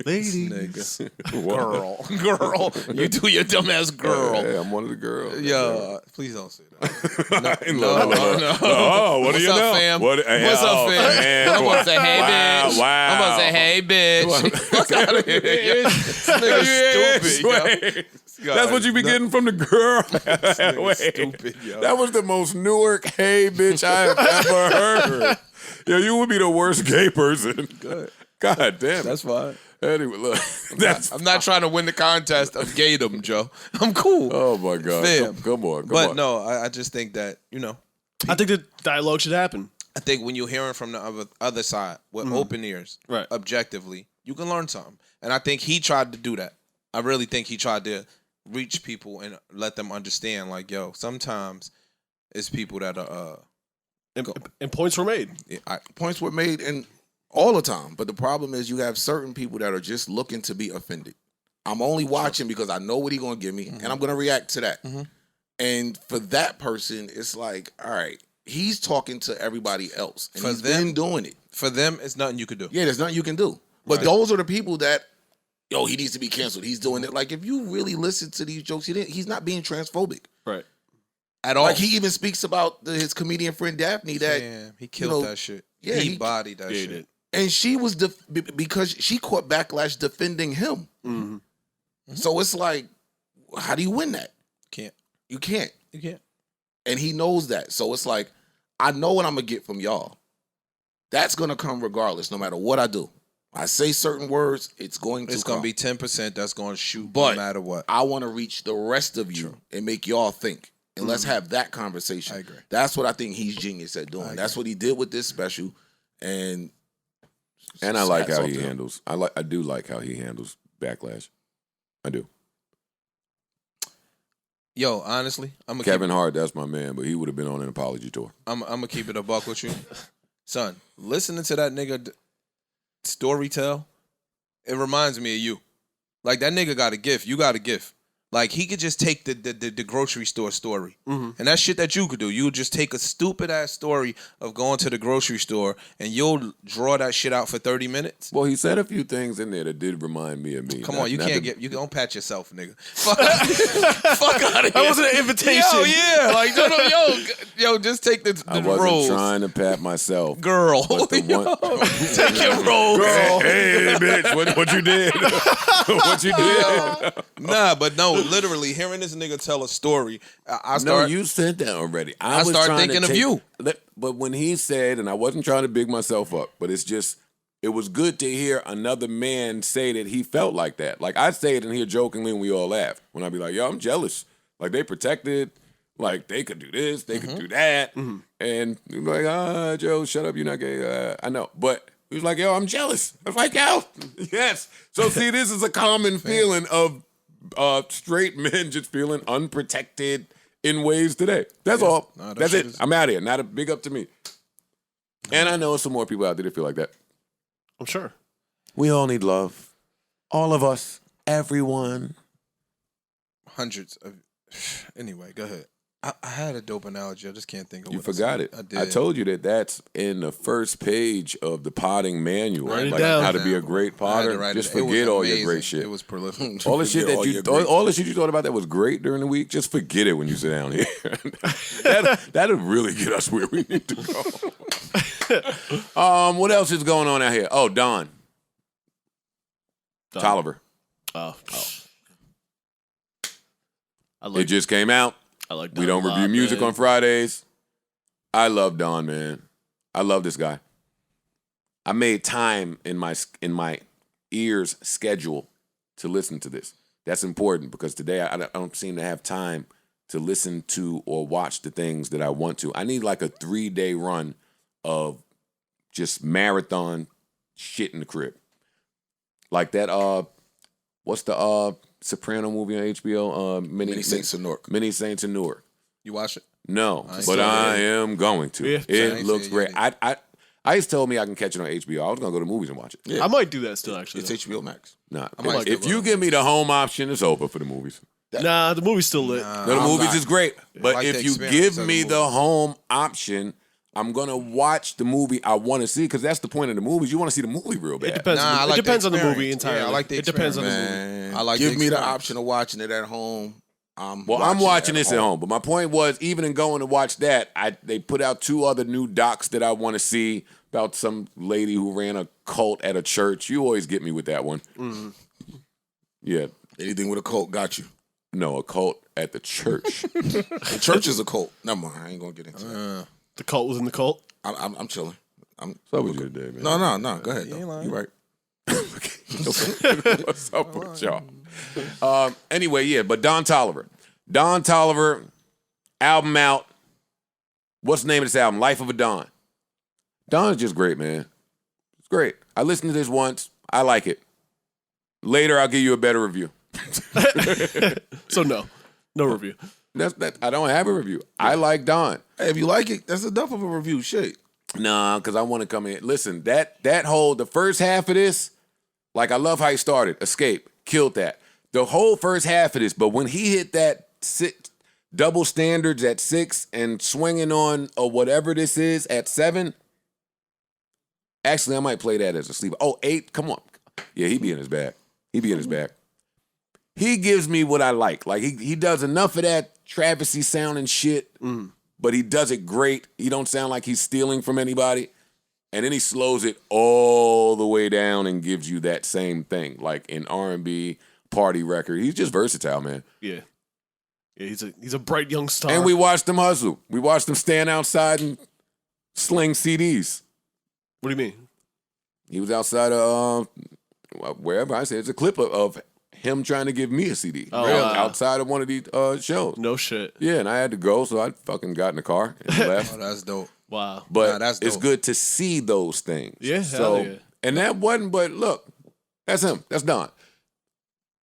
Ladies. Girl, you do your dumbass girl. Hey, I'm one of the girls. Yeah, please don't say that. No. Oh, what do you What's up, know? fam? What's up, fam? Man, I'm gonna say, hey, bitch. Wow. I'm gonna say, hey, bitch. Fuck out of here. This nigga's stupid, yo. That's what you be getting from the girl. Wait, stupid, yo. That was the most Newark hey bitch I have ever heard. Yo, you would be the worst gay person. God damn it. That's fine. Anyway, look. I'm not trying to win the contest of gaydom, Joe. I'm cool. Oh my God. Fam. Come on. But no, I just think that, I think the dialogue should happen. I think when you're hearing from the other side with open ears, Right. objectively, you can learn something. And I think he tried to do that. I really think he tried to reach people and let them understand, like, yo, sometimes it's people that are... And points were made. Points were made and all the time. But the problem is you have certain people that are just looking to be offended. I'm only watching because I know what he's going to give me, and I'm going to react to that. And for that person, it's like, all right, he's talking to everybody else, and he's been doing it. For them, it's nothing you could do. Yeah, there's nothing you can do. But those are the people that, yo, he needs to be canceled. He's doing it. Like, if you really listen to these jokes, he's not being transphobic. Right. At all. Like, he even speaks about his comedian friend Daphne that... Damn, he killed that shit. Yeah, he bodied that shit. Did. And she was because she caught backlash defending him. So it's like, how do you win that? Can't. You can't. You can't. And he knows that. So it's like, I know what I'm going to get from y'all. That's going to come regardless, no matter what I do. I say certain words, it's going to It's come. going to be 10% that's going to shoot But no matter what. I want to reach the rest of you and make y'all think. And let's have that conversation. I agree. That's what I think he's genius at doing. That's what he did with this special. And I like hats how off he to him. handles. I do like how he handles backlash. I do. Yo, honestly, Kevin Hart, that's my man, but he would have been on an apology tour. I'm gonna keep it a buck with you, son. Listening to that nigga story tell, it reminds me of you. Like, that nigga got a gift. You got a gift. Like, he could just take the grocery store story. And that's shit that you could do. You would just take a stupid-ass story of going to the grocery store, and you'll draw that shit out for 30 minutes. Well, he said a few things in there that did remind me of me. Come on, you don't pat yourself, nigga. Fuck out of here. That wasn't an invitation. Yo, yeah. Like, yo, just take the I wasn't roles. trying to pat myself. Girl. But the one, Take your role, girl. hey, bitch, what you did? What you did? Nah, but no, literally, hearing this nigga tell a story, I No, start... you said that already. I was start trying to thinking of you. But when he said, and I wasn't trying to big myself up, but it's just, it was good to hear another man say that he felt like that. Like, I say it in here jokingly and we all laugh. When I be like, yo, I'm jealous. Like, they protected. Like, they could do this, they could do that. And you're like, Joe, shut up, you're not gay. I know. But he was like, yo, I'm jealous. I was like, yo, yes. So, see, this is a common feeling of straight men just feeling unprotected in ways today. That's all. Nah, that's it. I'm out of here. Not a big up to me. And I know some more people out there that feel like that. I'm sure. We all need love. All of us. Everyone. Hundreds of... Anyway, go ahead. I had a dope analogy. I just can't think of You what forgot it. I did. I told you that's in the first page of the potting manual. Write it like down. how to be a great I had to potter. write Just it. It was forget all your amazing. great shit. It was prolific. All the shit Forget all your great all the shit you thought about that was great during the week, just forget it when you sit down here. That'll really get us where we need to go. What else is going on out here? Oh, Don Toliver. Oh. It just came out. I like. We don't review music on Fridays. I love Don, man. I love this guy. I made time in my ears schedule to listen to this. That's important because today I don't seem to have time to listen to or watch the things that I want to. I need like a 3-day run of just marathon shit in the crib. Like that, what's the Soprano movie on HBO? Many Saints of Newark. Many Saints of Newark. You watch it? No, ain't but seen I it. am going to. Yeah. I It ain't looks seen it great. I just told me I can catch it on HBO. I was gonna go to the movies and watch it. Yeah. I might do that still. Actually, It's HBO Max. Nah, might if give you up. give me the home option, it's over for the movies. Nah, the movie's still lit. No, the movies is great. But like if the you experience give of the me movie. the home option, I'm gonna watch the movie I want to see because that's the point of the movies. You want to see the movie real bad. It depends. Nah, I it like the depends on the movie experience. entirely. Yeah, I like the it depends on the movie. Man, I like give the me the experience. option of watching it at home. I'm watching this at home. But my point was, even in going to watch that, they put out 2 other new docs that I want to see about some lady who ran a cult at a church. You always get me with that one. Mm-hmm. Yeah. Anything with a cult got you. No, a cult at the church. The church is a cult. Never mind. I ain't gonna get into that. The cult within the cult. I'm chilling. So was you today, man? No. Go ahead. Though. You right. What's up with y'all? Anyway, yeah, but Don Toliver. Don Toliver, album out. What's the name of this album? Life of a Don. Don is just great, man. It's great. I listened to this once. I like it. Later, I'll give you a better review. So no review. That's that. I don't have a review. I like Don. Hey, if you like it, that's enough of a review. Shit. Nah, because I want to come in. Listen, the first half of this, like I love how he started. Escape, killed that. The whole first half of this, but when he hit that double standards at 6 and swinging on or whatever this is at 7, actually I might play that as a sleeper. Oh, 8, come on. Yeah, he be in his bag. He gives me what I like. Like he does enough of that Travisy sounding shit, but he does it great. He don't sound like he's stealing from anybody. And then he slows it all the way down and gives you that same thing, like in R&B party record. He's just versatile, man. Yeah, he's a bright young star. And we watched him hustle. We watched him stand outside and sling CDs. What do you mean? He was outside of wherever. I say it's a clip of him trying to give me a CD. Oh, wow. Outside of one of these shows. No shit. Yeah, and I had to go, so I fucking got in the car and left. Oh, that's dope. Wow. But Nah, that's it's dope. good to see those things. Yeah, So, hell yeah. and that wasn't but look, that's him. That's Don.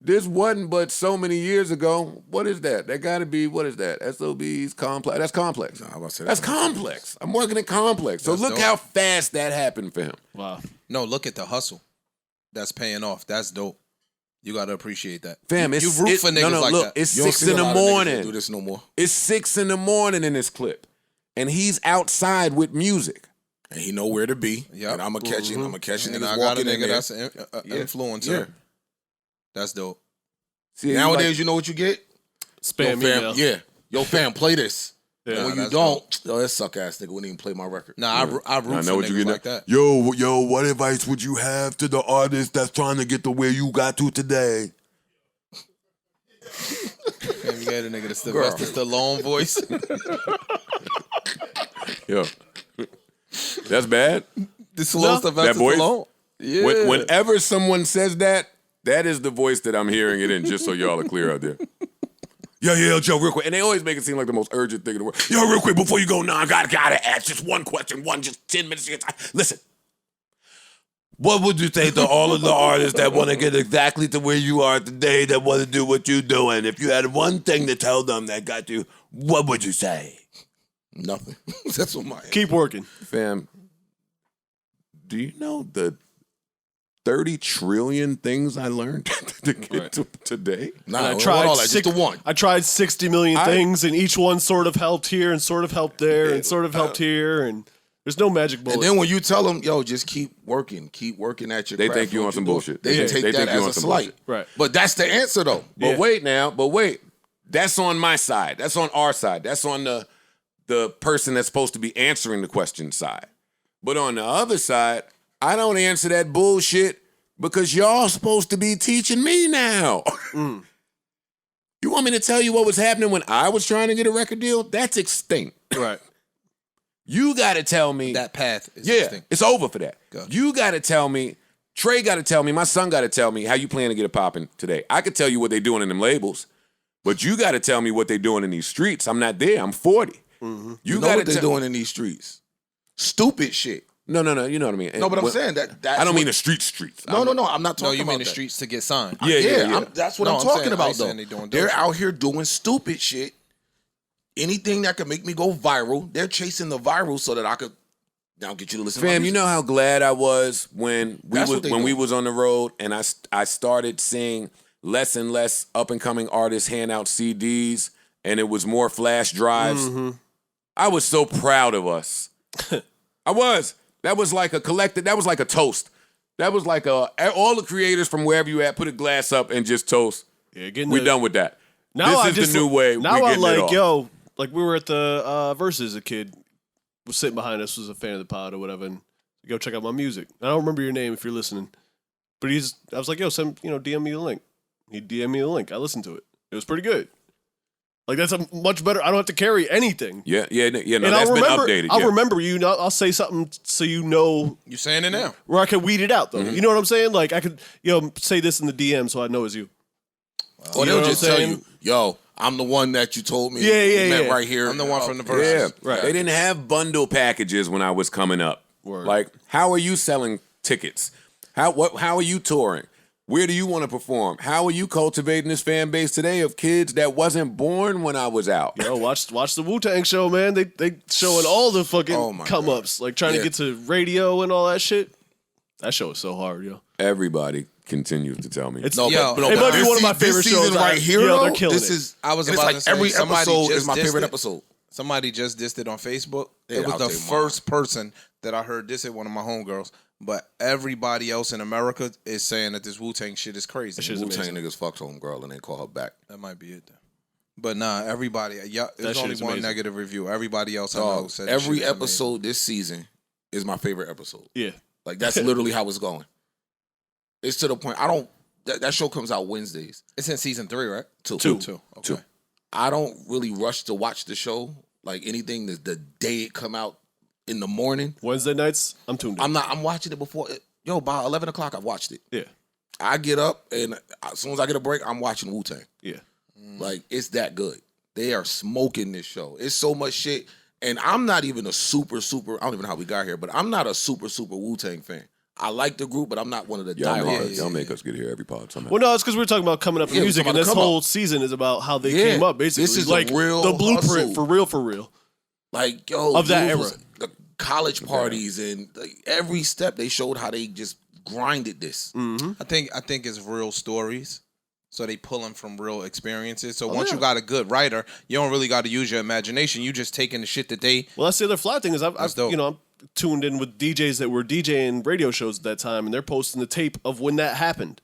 This wasn't but so many years ago. What is that? That gotta be, what is that? SOB's complex. That's complex. Nah, I'm about to say That's complex. I'm working at complex. So That's look dope. how fast that happened for him. Wow. No, look at the hustle. That's paying off. That's dope. You gotta appreciate that. Fam, you root for niggas like that. It's You don't 6 see in a the lot of niggas that morning. do this no more. It's 6 in the morning in this clip. And he's outside with music. And he know where to be. Yep. And I'm gonna catch him. I'm gonna catch him. And Niggas I got a walking in nigga there. that's an influencer. Yeah. That's dope. See, Nowadays, you know what you get? Spam Yo, fam, email. yeah. Yo, fam, play this. Yeah. And when Nah, you that's don't, yo, that suck ass nigga wouldn't even play my record. Nah, I root I for know what niggas you get like that. Yo, what advice would you have to the artist that's trying to get to where you got to today? Fam, you got a nigga the Sylvester Stallone voice. Yo. That's bad. This little Sylvester That voice? Stallone. Yeah. Whenever someone says that is the voice that I'm hearing it in, just so y'all are clear out there. Yeah, Joe, real quick. And they always make it seem like the most urgent thing in the world. Yo, real quick, before you go, I gotta ask just one question, just 10 minutes of your time. Listen. What would you say to all of the artists that want to get exactly to where you are today, that want to do what you're doing? If you had one thing to tell them that got you, what would you say? Nothing. That's what my Keep working. Fam, do you know the 30 trillion things I learned to get to today? Nah, I I tried all that. Just the one. I tried 60 million things, and each one sort of helped here, and sort of helped there, and sort of helped here, and there's no magic bullet. And then when you tell them, yo, just keep working at your They craft, think you what on some doing, bullshit. They Yeah, take they that think you as on a some slight. bullshit. Right. But that's the answer, though. But wait. That's on my side. That's on our side. That's on the person that's supposed to be answering the question side. But on the other side, I don't answer that bullshit because y'all supposed to be teaching me now. You want me to tell you what was happening when I was trying to get a record deal? That's extinct. Right. You got to tell me. That path is Yeah, extinct. it's over for that. Gotcha. You got to tell me, Trey got to tell me, my son got to tell me how you plan to get it popping today. I could tell you what they doing in them labels, but you got to tell me what they doing in these streets. I'm not there. I'm 40. You know gotta what they doing in these streets? Stupid shit. No, you know what I mean. No, but I'm Well, saying that. That's I don't what- mean the streets. No, I'm not talking No, you about mean the that. streets to get signed. Yeah. That's what No, I'm I'm talking saying- about, I'm though. saying they doing dope They're shit. out here doing stupid shit. Anything that could make me go viral, they're chasing the viral so that I could now get you to listen to my Fam, you music. know how glad I was when That's what they we doing. was on the road and I started seeing less and less up and coming artists hand out CDs, and it was more flash drives. I was so proud of us. I was. That was like a collective. That was like a toast. That was like all the creators from wherever you at, put a glass up and just toast. Yeah, we're done with that. Now this is the new way. Now we're I'm like, it yo, like we were at the Versus, a kid was sitting behind us, was a fan of the pod or whatever, and go check out my music. I don't remember your name if you're listening, but I was like, yo, DM me the link. He DM'd me the link. I listened to it. It was pretty good. Like that's a much better. I don't have to carry anything. Yeah. No, and that's been updated. I'll remember you. I'll say something so you know. You saying it now? Where I can weed it out though. You know what I'm saying? Like I could, say this in the DM so I know it's you. Or they'll just tell you, yo, I'm the one that you told me. Yeah. Right here. I'm the one from the Versus. Yeah, right. They didn't have bundle packages when I was coming up. Word. Like, how are you selling tickets? How are you touring? Where do you want to perform? How are you cultivating this fan base today of kids that wasn't born when I was out? Yo, watch the Wu-Tang show, man. They showing all the fucking come-ups, like trying to get to radio and all that shit. That show is so hard, yo. Everybody continues to tell me. It but might be one of my favorite shows right here. Though, they're killing this it. is. I was and about it's to like say, every somebody episode just is my dissed favorite it. episode. Somebody just dissed it on Facebook. Yeah, It was I'll the take mine. first person that I heard diss it, one of my homegirls. But everybody else in America is saying that this Wu-Tang shit is crazy. That shit is Wu-Tang amazing. niggas fucked homegirl and they call her back. That might be it. Then. But nah, everybody. Yeah, there's shit only is one amazing. negative review. Everybody else I know Dog, said this every shit is amazing. episode this season is my favorite episode. Yeah. Like that's literally how it's going. It's to the point that show comes out Wednesdays. It's in season 3, right? Two. Okay. I don't really rush to watch the show. Like anything the day it come out in the morning. Wednesday nights, I'm tuned in. I'm watching it before. By 11 o'clock, I've watched it. Yeah. I get up and as soon as I get a break, I'm watching Wu-Tang. Yeah. Like it's that good. They are smoking this show. It's so much shit. And I'm not even a super. I don't even know how we got here, but I'm not a super Wu-Tang fan. I like the group, but I'm not one of the diehards. Y'all make us get here every pod somehow. Well, no, it's because we're talking about coming up in Yeah, music, we're and talking this about come whole up. season is about how they Yeah. came up. Basically, This is like a real the blueprint hustle. for real. Like, yo, Of that dude era. was- the college parties and like, every step they showed how they just grinded this. I think it's real stories. So they pull them from real experiences. So once yeah. you got a good writer, you don't really got to use your imagination. You just taking the shit that they. Well, that's the other fly thing is I've dope. I'm tuned in with DJs that were DJing radio shows at that time, and they're posting the tape of when that happened.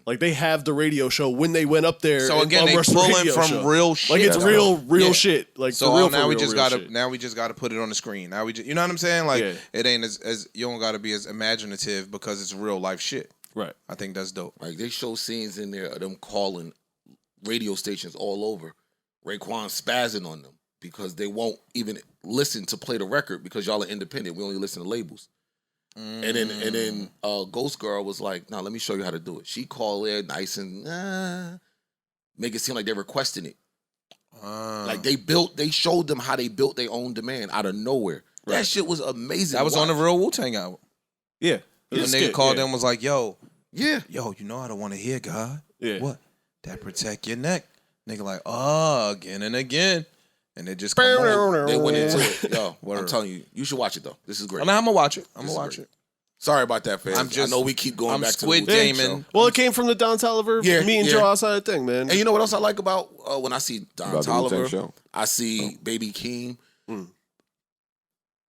Like they have the radio show when they went up there. So again, on they Rush pulling radio from show. real shit. Like it's real Yeah. shit. Like So for real, now we real, just real gotta shit. now we just gotta put it on the screen. Now we just, you know what I'm saying? Like Yeah. it ain't as you don't gotta be as imaginative because it's real life shit. Right. I think that's dope. Like they show scenes in there of them calling radio stations all over, Raekwon spazzing on them because they won't even listen to play the record because y'all are independent. We only listen to labels. And then Ghost Girl was like, "Nah, let me show you how to do it." She called there nice and make it seem like they're requesting it. Like they showed them how they built their own demand out of nowhere. Right. That shit was amazing. that to was on the watch. real Wu-Tang album. Yeah. The It's nigga skit, called yeah. them was like, yo, Yeah. you know I don't want to hear God. Yeah. What? That protect your neck. Nigga like, again and again. And it just come on. They went into it. Yo, I'm Word. telling you, you should watch it though. This is great. I'm gonna watch it. I'm This gonna is watch great. it. Sorry about that, fans. I'm just- I know we keep going I'm back squid to the Wu-Tang gaming. show. Well, it came from the Don Toliver, Yeah, me and yeah. Joe outside thing, man. And you know what else I like about when I see Don About the Wu-Tang Toliver? show? I see Baby Keem. Mm.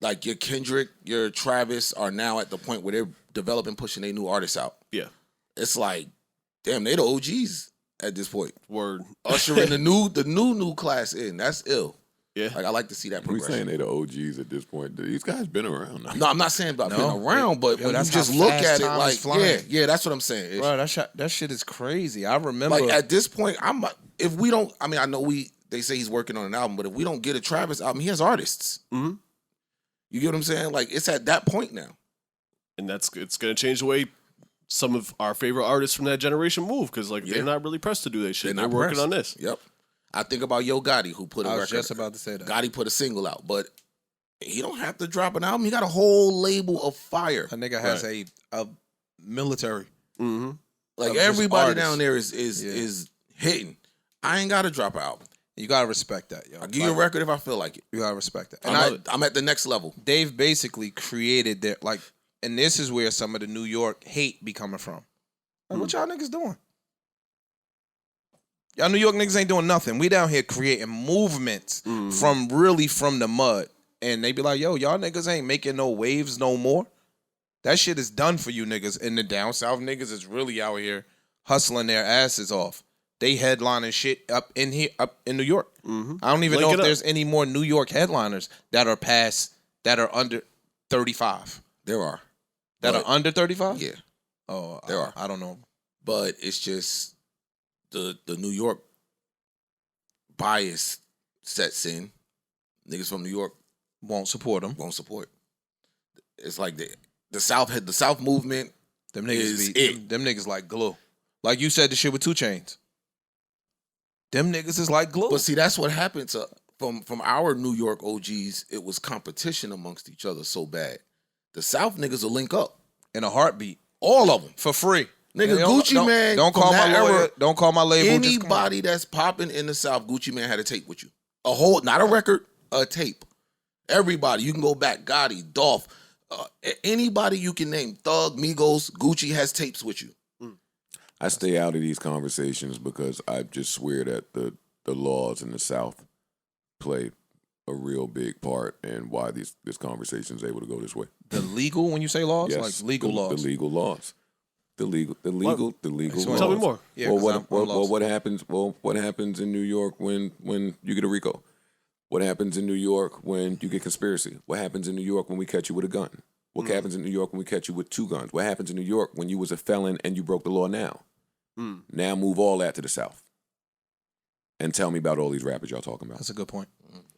Like your Kendrick, your Travis are now at the point where they're developing, pushing their new artists out. Yeah. It's like, damn, they the OGs at this point. Word. Ushering the new class in. That's ill. Yeah. Like I like to see that We progression. saying they the OGs at this point. These guys been around now. No, I'm not saying about No. being around, but Yo, when you that's just how look fast at it, time like, is flying. yeah, that's what I'm saying. Ish. Bro, that shit is crazy. I remember. Like at this point, if we don't, I mean, I know they say he's working on an album, but if we don't get a Travis album, he has artists. Mhm. You get what I'm saying? Like it's at that point now. And it's going to change the way some of our favorite artists from that generation move because like Yeah. they're not really pressed to do that shit. They're not working pressed. on this. Yep. I think about Yo Gotti, who put a I was record. just about to say that. Gotti put a single out, but he don't have to drop an album. He got a whole label of fire. A nigga has a military. Mm-hmm. Like of just everybody artists. down there is hitting. I ain't got to drop an album. You gotta respect that, yo. I'll give you a record if I feel like it. You gotta respect that. And And I'm at the next level. Dave basically created their and this is where some of the New York hate be coming from. Like, what y'all niggas doing? Y'all New York niggas ain't doing nothing. We down here creating movements from the mud. And they be like, yo, y'all niggas ain't making no waves no more. That shit is done for you niggas. In the down south, niggas is really out here hustling their asses off. They headlining shit up in New York. I don't even know if there's any more New York headliners that are under 35. There are. That are under 35? Yeah. Oh, There are. I don't know. But it's just the New York bias sets in. Niggas from New York Won't support them. won't support. It's like the South movement. Them Is niggas it. them niggas like glue. Like you said the shit with 2 Chainz. Them niggas is like glue. But see, that's what happened to from our New York OGs. It was competition amongst each other so bad. The South niggas will link up, in a heartbeat. all of them. For free. Nigga, Don't- Gucci don't- Man. Don't from call my that lawyer. era, Don't call my label. just come on. Anybody that's popping in the South, Gucci Man had a tape with you. A whole, not a record, a tape. Everybody, you can go back. Gotti, Dolph, anybody you can name. Thug, Migos, Gucci has tapes with you. I stay out of these conversations because I just swear that the laws in the South play a real big part in why this conversation is able to go this way. The legal, when you say laws? Yes, Like legal laws. The legal laws. The legal laws. Tell me more. Yeah, Well, 'cause I'm lost. what happens? Well, what happens in New York when you get a RICO? What happens in New York when you get conspiracy? What happens in New York when we catch you with a gun? What happens in New York when we catch you with 2 guns? What happens in New York when you was a felon and you broke the law now? Now move all that to the South. And tell me about all these rappers y'all talking about. That's a good point.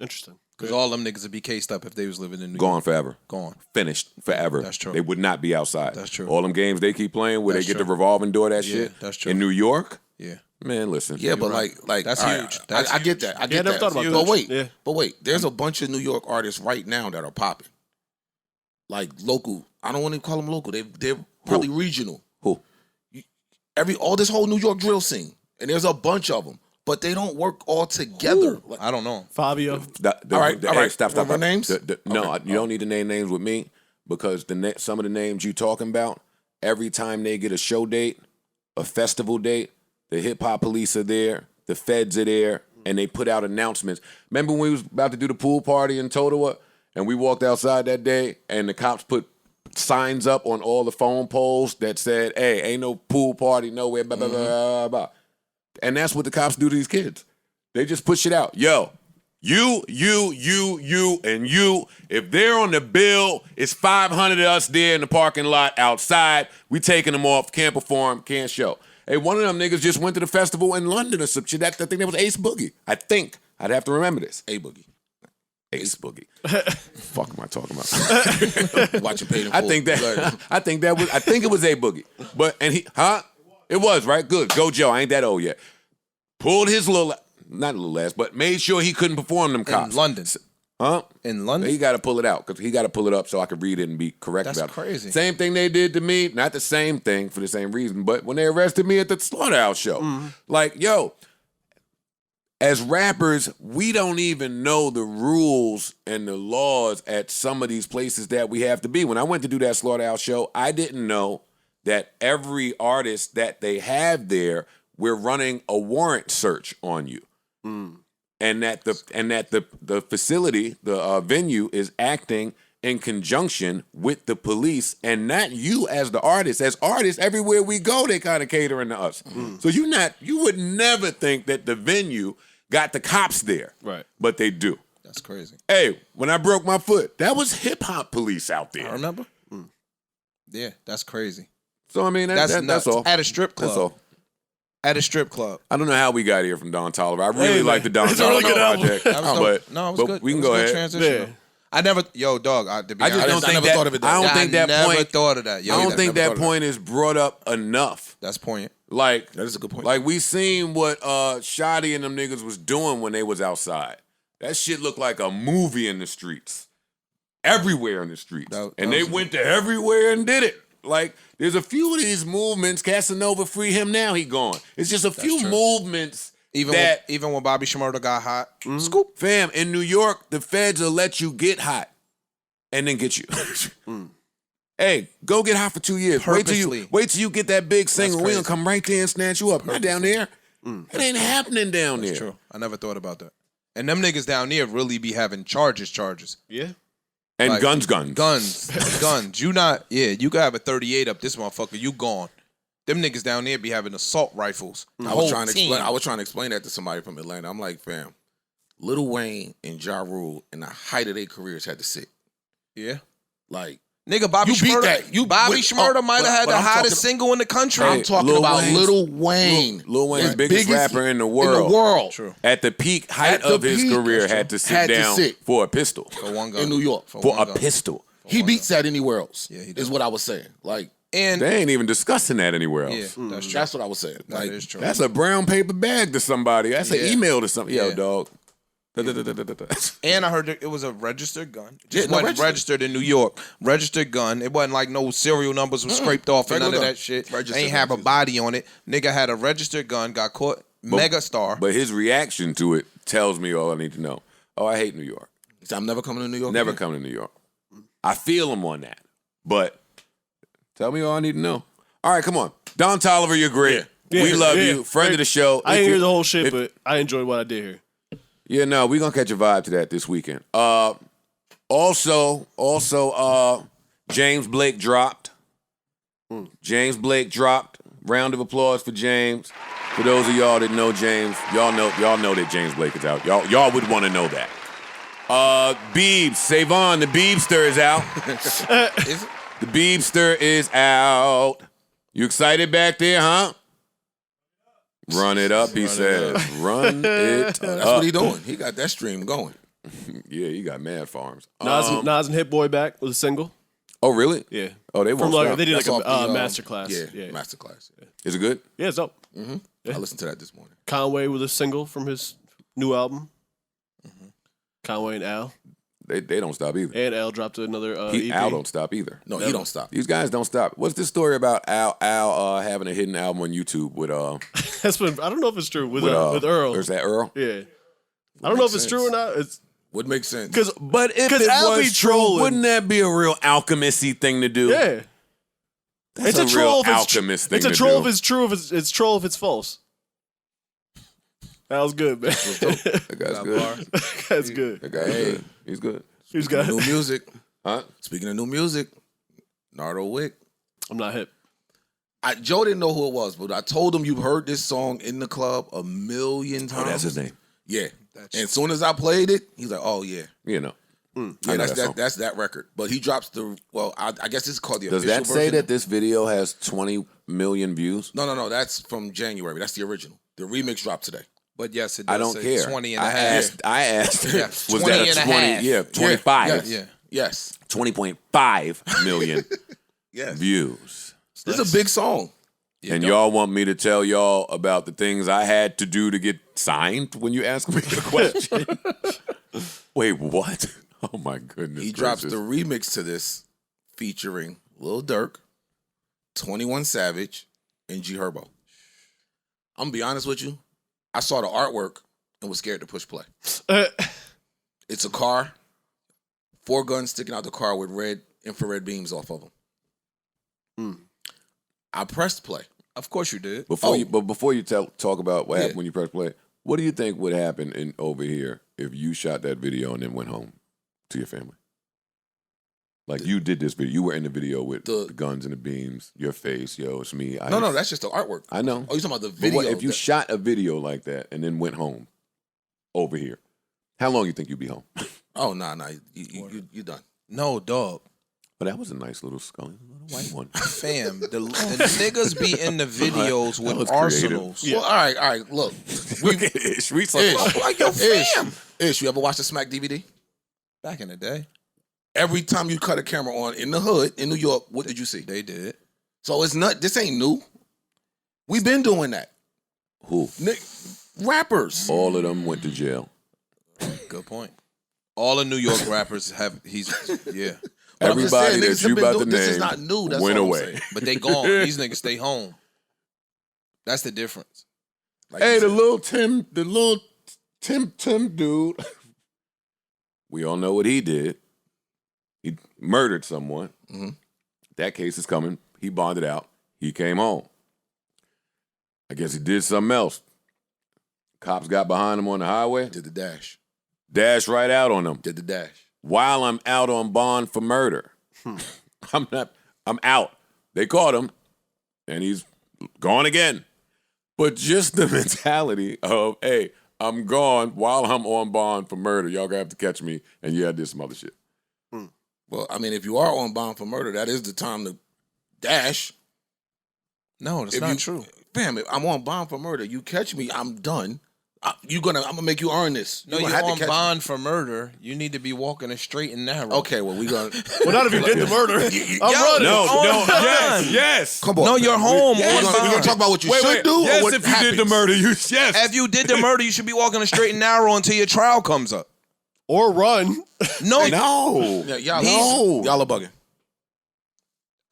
Interesting. Because all them niggas would be cased up if they was living in New Gone York. forever. Gone. Finished forever. That's true. They would not be outside. That's true. All them games they keep playing where That's they get true. the revolving door, that Yeah, shit. that's true. In New York, Yeah. man, listen. Yeah, but right. like That's all right, huge. That's I get that. I get I never that. thought about but that. wait, there's a bunch of New York artists right now that are popping. Like local. I don't want to call them local. They're probably regional. Who? All this whole New York drill scene, and there's a bunch of them, but they don't work all together. Like, I don't know. Fabio. All right. Stop. Remember names? No, Okay. you don't need to name names with me because some of the names you talking about, every time they get a show date, a festival date, the hip hop police are there, the feds are there, and they put out announcements. Remember when we was about to do the pool party in Totowa, and we walked outside that day, and the cops put signs up on all the phone poles that said, "Hey, ain't no pool party nowhere." Blah blah blah blah blah. And that's what the cops do to these kids. They just push it out. Yo, you, and you. If they're on the bill, it's 500 of us there in the parking lot outside. We taking them off. Can't perform. Can't show. Hey, one of them niggas just went to the festival in London or some shit. I think that was Ace Boogie. I think. I'd have to remember this. A Boogie. Ace Boogie. Fuck am I talking about? Watching Paid in I Full. think it was A Boogie. It was, right? Good. Go Joe. I ain't that old yet. Pulled his not little ass, but made sure he couldn't perform them cops. In London. Huh? In London? He got to pull it out because he got to pull it up so I could read it and be correct That's about it. crazy. Same thing they did to me. Not the same thing for the same reason, but when they arrested me at the Slaughterhouse show. Like, yo, as rappers, we don't even know the rules and the laws at some of these places that we have to be. When I went to do that Slaughterhouse show, I didn't know that every artist that they have there, we're running a warrant search on you. And that the facility, the venue, is acting in conjunction with the police and not you as the artist. As artists, everywhere we go, they kind of catering to us. So you would never think that the venue got the cops there. Right. But they do. That's crazy. Hey, when I broke my foot, that was hip hop police out there. I remember? Yeah, that's crazy. So I mean, that's nuts. all. At a strip club. That's all. At a strip club. I don't know how we got here from Don Toliver. I really Hey, like the Don it's a really Toliver good album. project. That was dope. but No, it was but good. we can It was go a good ahead. transition, Yeah. though. I never, yo, dog, to be I just honest, don't think never that. thought of it that I way. don't think that never point. thought of that. Yo, I don't either. think Never that thought of that. point is brought up enough. That's poignant. Like That is a good point. Like we seen what Shotty and them niggas was doing when they was outside. That shit looked like a movie in the streets. Everywhere in the streets. That and they was- went to everywhere and did it. Like, there's a few of these movements. Casanova, free him now, he gone. It's just a few true. movements Even when Bobby Shmurda got hot. Scoop. Fam, in New York, the feds will let you get hot and then get you. Hey, go get hot for 2 years. Purposely. Wait till you get that big single. We crazy. gonna come right there and snatch you up. Not down there. It ain't happening down there. That's true. I never thought about that. And them niggas down there really be having charges. Yeah. And Like, guns. Guns. You can have a 38 up this motherfucker, you gone. Them niggas down there be having assault rifles. I was trying to explain that to somebody from Atlanta. I'm like, fam, Lil Wayne and Ja Rule in the height of their careers had to sit. Yeah. Like, Nigga, Bobby You beat Shmurda. that. Bobby Shmurda might have had the hottest single in the country. I'm talking Lil about Wayne's- Lil Wayne. Lil Wayne's The biggest rapper in the world. True. At the peak height At the of his peak. career, That's had to true. sit down for a pistol. For one gun. In New York. For one a gun. pistol. He beats that anywhere else. Yeah, he is does. what I was saying. Like, And They ain't even discussing that anywhere else. yeah, that's true. that's what I was saying. That Like, is true. That's a brown paper bag to somebody. That's an Yeah. email to somebody. Yo, Yeah. dog. And I heard it was a registered gun. It Yeah, just no, wasn't registered in New York. Registered gun. It wasn't like no serial numbers were scraped off and none Regular of gun. that shit. Registered Ain't have a gun. body on it. Nigga had a registered gun, got caught. Mega star. But his reaction to it tells me all I need to know. Oh, I hate New York. I'm never coming to New York. Never again. come to New York. I feel him on that. But tell me all I need to know. All right, come on. Don Toliver, you're great. Yeah. We love Yeah. you. Friend of the show. I If didn't you- hear the whole shit, if- but I enjoyed what I did here. Yeah, no, we're gonna catch a vibe to that this weekend. Also, James Blake dropped. James Blake dropped. Round of applause for James. For those of y'all that know James, y'all know that James Blake is out. Y'all would want to know that. Biebs, Savon, the Biebster is out. Is it? The Biebster is out. You excited back there, huh? Run it up, he says. Run it That's up. what he doing. He got that stream going. Yeah, you got mad farms. Nas and Hit Boy back with a single. Oh, really? Yeah. Oh, they From won't like stop. they did like That's a off the, master class. Yeah, master class. Yeah. Is it good? Yeah, it's dope. I listened to that this morning. Conway with a single from his new album. Conway and Al. They don't stop either. And Al dropped another EP. Al don't stop either. No, he don't stop. These guys don't stop. What's this story about Al having a hidden album on YouTube with That's been, I don't know if it's true with Earl. Or is that Earl? Yeah. I don't know if it's true or not. It's Would make sense. But if it Al be was true, trolling. wouldn't that be a real alchemisty thing to do? yeah. That's It's a a real troll if it's alchemist thing It's a to troll do. if it's true. If it's troll if it's false. That was good, man. That guy's good. That's good. That guy's good. He's good. He's got. New music. Huh? Speaking of new music, Nardo Wick. I'm not hip. Joe didn't know who it was, but I told him you've heard this song in the club a million times. Oh, that's his name. Yeah. And as soon as I played it, he's like, "Oh yeah, You know. yeah, I know that song. that's that record." But he drops the I guess it's called the Does official that say version. that this video has 20 million views? No, that's from January. That's the original. The remix dropped today. But yes, it does I don't say care. 20 and a half. I asked. Yeah, Was 20 that and a a 20? half. Yeah, 25. Yes. Yeah. Yes. 20.5 million Yes. views. This is a big song. And y'all want me to tell y'all about the things I had to do to get signed when you ask me the question? Wait, what? Oh my goodness. He drops gracious. the remix to this featuring Lil Durk, 21 Savage, and G Herbo. I'm gonna be honest with you. I saw the artwork and was scared to push play. It's a car, 4 guns sticking out the car with red infrared beams off of them. I pressed play. Of course you did. Before Oh. you talk about what happened Yeah. when you press play, what do you think would happen over here if you shot that video and then went home to your family? Like you did this video, you were in the video with the guns and the beams, your face, yo, it's me. No, that's just the artwork. I know. Oh, you talking about the But video? what, if you shot a video like that and then went home over here, how long you think you'd be home? Oh, nah, you done. No, dog. But that was a nice little scully, little white one. Fam, the niggas be in the videos That was with creative. arsenals. Well, all right, look. Look at Ish. We Like your fam. Ish, you ever watch the Smack DVD? Back in the day, Every time you cut a camera on in the hood in New York, what did you see? they did. So it's not. This ain't new. We've been doing that. Who? Rappers. All of them went to jail. Good point. All the New York rappers have. Yeah, But I'm just Everybody saying, that niggas you have been about to doing- This name is not new. That's went all I'm away. saying. but they gone. These niggas stay home. That's the difference. Like Hey, you the said. little Tim dude. We all know what he did. He murdered someone. Mhm. That case is coming. He bonded out. He came home. I guess he did something else. Cops got behind him on the highway. Did the dash. Dashed right out on him. Did the dash. While I'm out on bond for murder. I'm out. They caught him, and he's gone again. But just the mentality of, hey, I'm gone while I'm on bond for murder. Y'all gonna have to catch me, and yeah, I did some other shit. Well, I mean, if you are on bond for murder, that is the time to dash. No, that's not true. Fam, if I'm on bond for murder, you catch me, I'm done. I'm gonna make you earn this. No, you're on bond for murder. You need to be walking a straight and narrow. Okay, well, we gonna. Well, not if you did the murder. I'm running. No, yes. Come on. No, you're home. We're gonna talk about what you should do. Yes, or what if you happens. did the murder, yes. If you did the murder, you should be walking a straight and narrow until your trial comes up. Or run. No, Yeah, y'all are bugging.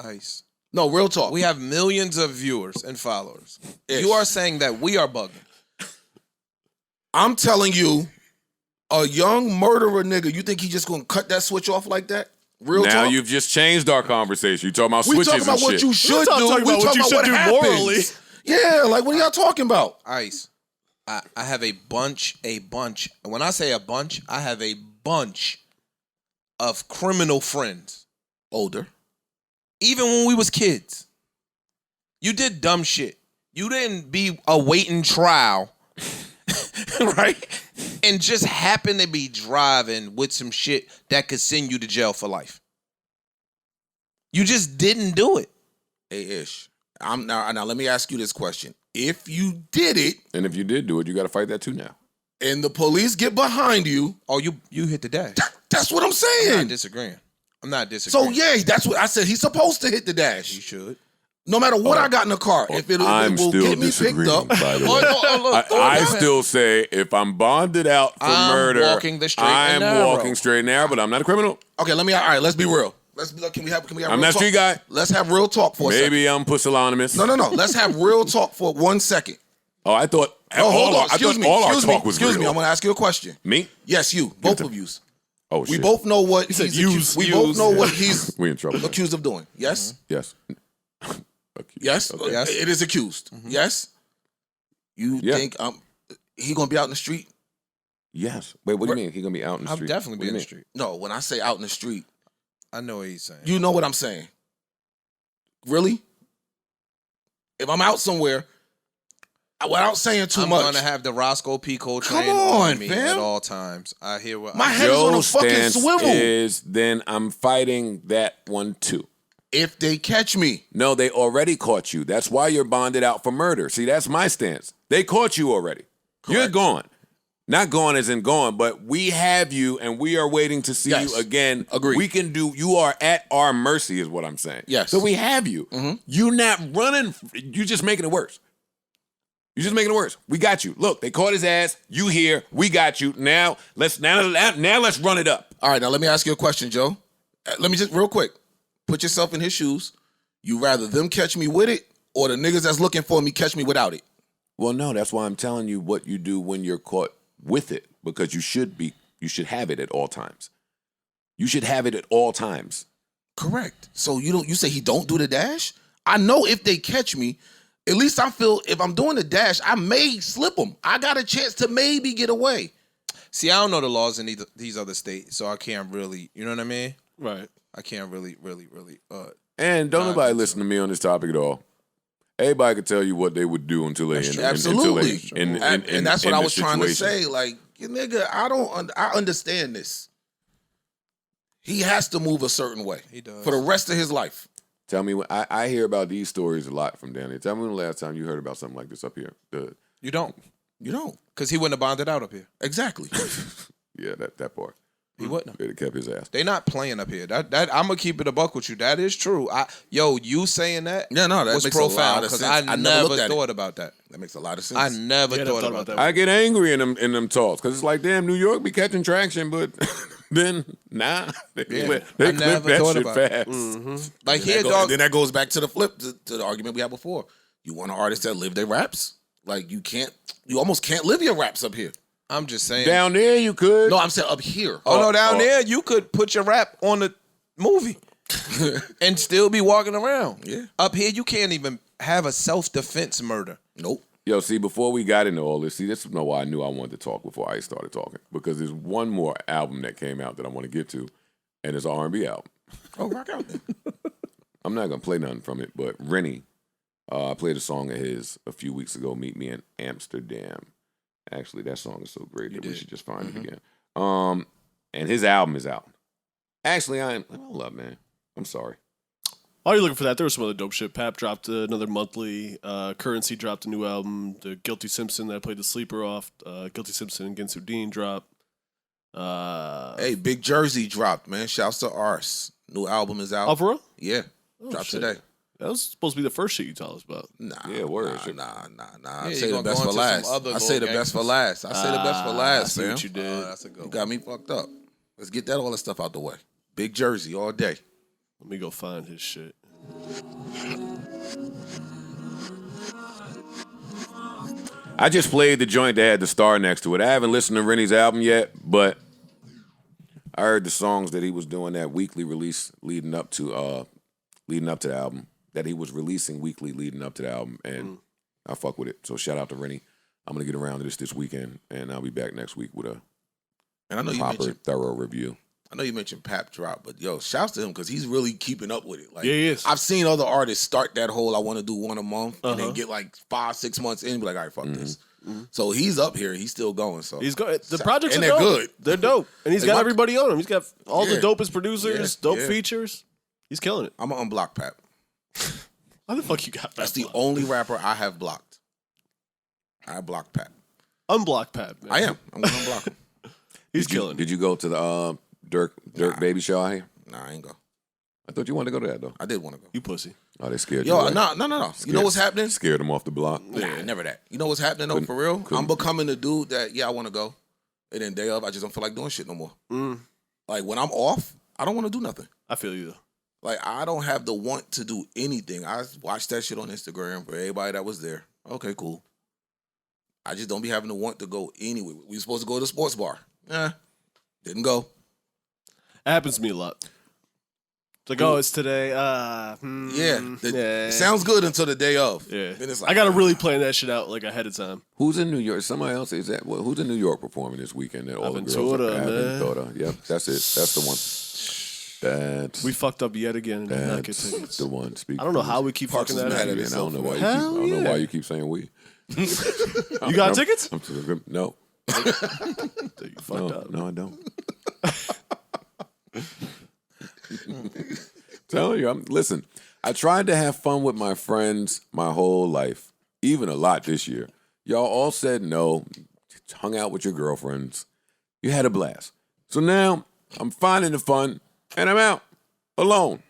Ice. No, real talk. We have millions of viewers and followers. Ish. You are saying that we are bugging. I'm telling you, a young murderer nigga, you think he just gonna cut that switch off like that? Real Now talk. you've just changed our conversation. You talking about We switches talking about and what shit. you should not do. talking We about what talking you about what should do happens. morally. Yeah, like what are y'all talking about? Ice. I have a bunch. And when I say a bunch, I have a bunch of criminal friends. Older. Even when we was kids. You did dumb shit. You didn't be awaiting trial. Right? And just happen to be driving with some shit that could send you to jail for life. You just didn't do it. Hey, Ish. Now let me ask you this question. If you did it And if you did do it, you got to fight that too now. and the police get behind you, Oh, you hit the dash. that's what I'm I'm not saying. disagreeing. So yeah, that's what I said. He's supposed to hit the You dash. should. No matter what I got in the car. If it I'm will still get me picked disagreeing, up. by the way. look, I still say if I'm bonded out for I'm murder, walking the straight and I'm narrow. walking straight and narrow, but I'm not a criminal. Okay, all right, let's be real. Can we have I'm real not talk? street guy. Let's have real talk for a second. Maybe I'm pusillanimous. No. Let's have real talk for 1 second. Oh, I thought Oh, hold on. I thought all our talk was Excuse real. me. I'm going to ask you a question. Me? Yes, you. Both of you. Oh, We shit. both know what said he's use, accused. We use. both know what he's We in trouble. accused of doing. Yes? Yes. Yes? Okay. Yes. It is accused. Yes? You Yeah. think he going to be out in the street? Yes. Wait, what do you mean? He gonna be out in the I'm street? definitely What be do in you the mean? street. No, when I say out in the street, I know what he's saying. you know what I'm saying. Really? If I'm out somewhere, without saying too I'm much, gonna have the Roscoe P. Coltrane Come on, me fam. at all times. I hear what My head is on a Joe's fucking stance swivel. is then I'm fighting that one too. if they catch me, No, they already caught you. That's why you're bonded out for murder. See, that's my stance. They caught you already. You're gone. Not gone as in gone, but we have you and we are waiting to see Yes. you again. Agreed. We can do, you are at our mercy is what I'm saying. Yes. So we have you. You're not running. You're just making it worse. You're just making it worse. We got you. Look, they caught his ass. You here. We got you. Now let's run it up. all right, now let me ask you a question, Joe. Let me just real quick. Put yourself in his shoes. You rather them catch me with it or the niggas that's looking for me catch me without it? Well, no, that's why I'm telling you what you do when you're caught with it, because you should have it at all times. You should have it at all times. Correct. So you say he don't do the dash? I know if they catch me, at least I feel if I'm doing the dash, I may slip them. I got a chance to maybe get away. See, I don't know the laws in these other states, so I can't really, you know what I mean? Right. I can't really. And don't nobody listen to me on this topic at all. Everybody could tell you what they would do until they Absolutely. and that's what in I the was trying to situation. say. Like, nigga, I understand this. He has to move a certain way. He does. For the rest of his life. Tell me when I hear about these stories a lot from down here. Tell me when the last time you heard about something like this up here. You don't, You don't. because he wouldn't have bonded out up here. Exactly. Yeah, that part. He wouldn't have. They'd have kept his ass. They not playing up here. That I'm gonna keep it a buck with you. That is true. You saying that? Yeah, no, that was makes a lot profound of because sense. I I never never looked at it. thought about that. That makes a lot of sense. I never thought about that. I get angry in them talks because it's like, damn, New York be catching traction, but then they clip I never that thought shit about fast. it. Like And here, that dog. then that goes back to the flip to the argument we had before. You want an artist that live their raps? Like you almost can't live your raps up here. I'm just saying. Down there, you could. No, I'm saying up here. Oh no, down there you could put your rap on the movie and still be walking around. Yeah. Up here you can't even have a self-defense murder. Nope. Yo, see, before we got into all this, this is why I knew I wanted to talk before I started talking. Because there's one more album that came out that I want to get to, and it's an R&B album. Oh, rock out then. I'm not going to play nothing from it, but Rennie, I played a song of his a few weeks ago, Meet Me in Amsterdam. Actually, that song is so great that we should just find it again. And his album is out. Actually, hold up, man. I'm sorry. While you're looking for that, there was some other dope shit. Pap dropped another monthly. Currency dropped a new album. The Guilty Simpson that I played the sleeper off. Guilty Simpson and Ginsu Dean dropped. Hey, Big Jersey dropped, man. Shouts to Ars. New album is out. Oh, for real? Yeah. Oh, dropped shit. today. That was supposed to be the first shit you tell us about. Nah. Yeah, word. Nah. I Yeah, say you the gonna best go for into some last. other I say the little best for gangsters. last. I say the best for I last, see man. what you did. That's a good You one. got me fucked up. Let's get that all the stuff out the way. Big Jersey all day. Let me go find his shit. I just played the joint that had the star next to it. I haven't listened to Rennie's album yet, but I heard the songs that he was doing that weekly release leading up to the album, that he was releasing weekly leading up to the album, and I fuck with it. So shout out to Rennie. I'm gonna get around to this weekend, and I'll be back next week with a And I know you proper, mentioned thorough review. Pap drop, but yo, shouts to him because he's really keeping up with it. Like, Yeah, he is. I've seen other artists start that whole I want to do one a month and then Uh-huh. get like 5-6 months in and be like, all right, fuck this. So he's up here. He's still going. So He's got the projects and are they're dope. good. They're dope, and he's Like got my- everybody on him. He's got all the Yeah. dopest producers, Yeah, dope yeah. features. He's killing it. I'm gonna unblock Pap. How the fuck you got That's that? the only rapper I have blocked. I blocked Pap. Unblock Pap, man. I am. I'm gonna unblock him. He's Did you- killing it. Did you go to the Dirk baby show out here? Nah, I ain't go. I thought you wanted to go to that though. I did want to go. You pussy. Oh, they scared you. Yo, away. no. You know what's happening? Scared him off the block. Nah, never that. You know what's happening though, for real? I'm becoming the dude that, I want to go. And then day of, I just don't feel like doing shit no more. Like when I'm off, I don't want to do nothing. I feel you though. Like I don't have the want to do anything. I watched that shit on Instagram for everybody that was there. Okay, cool. I just don't be having the want to go anywhere. We were supposed to go to the sports bar. Didn't go. It happens to me a lot. It's like, oh, it's today. It sounds good until the day of. Yeah. Then it's like, I gotta really plan that shit out like ahead of time. Who's in New York? Somebody else is that? Who's in New York performing this weekend? That all the girls Aventura, are man. Aventura. Yep, that's it. That's the one. That's We fucked up yet again and did not get that's tickets. the one. Speak I don't know for how you. we keep Parks fucking is that mad up. at Man, I don't know why you keep. Hell I don't know yeah. why you keep saying we. You got tickets? No, You fucked up. no, I don't. Telling you, listen. I tried to have fun with my friends my whole life, even a lot this year. Y'all all said no, hung out with your girlfriends. You had a blast. So now I'm finding the fun, and I'm out alone.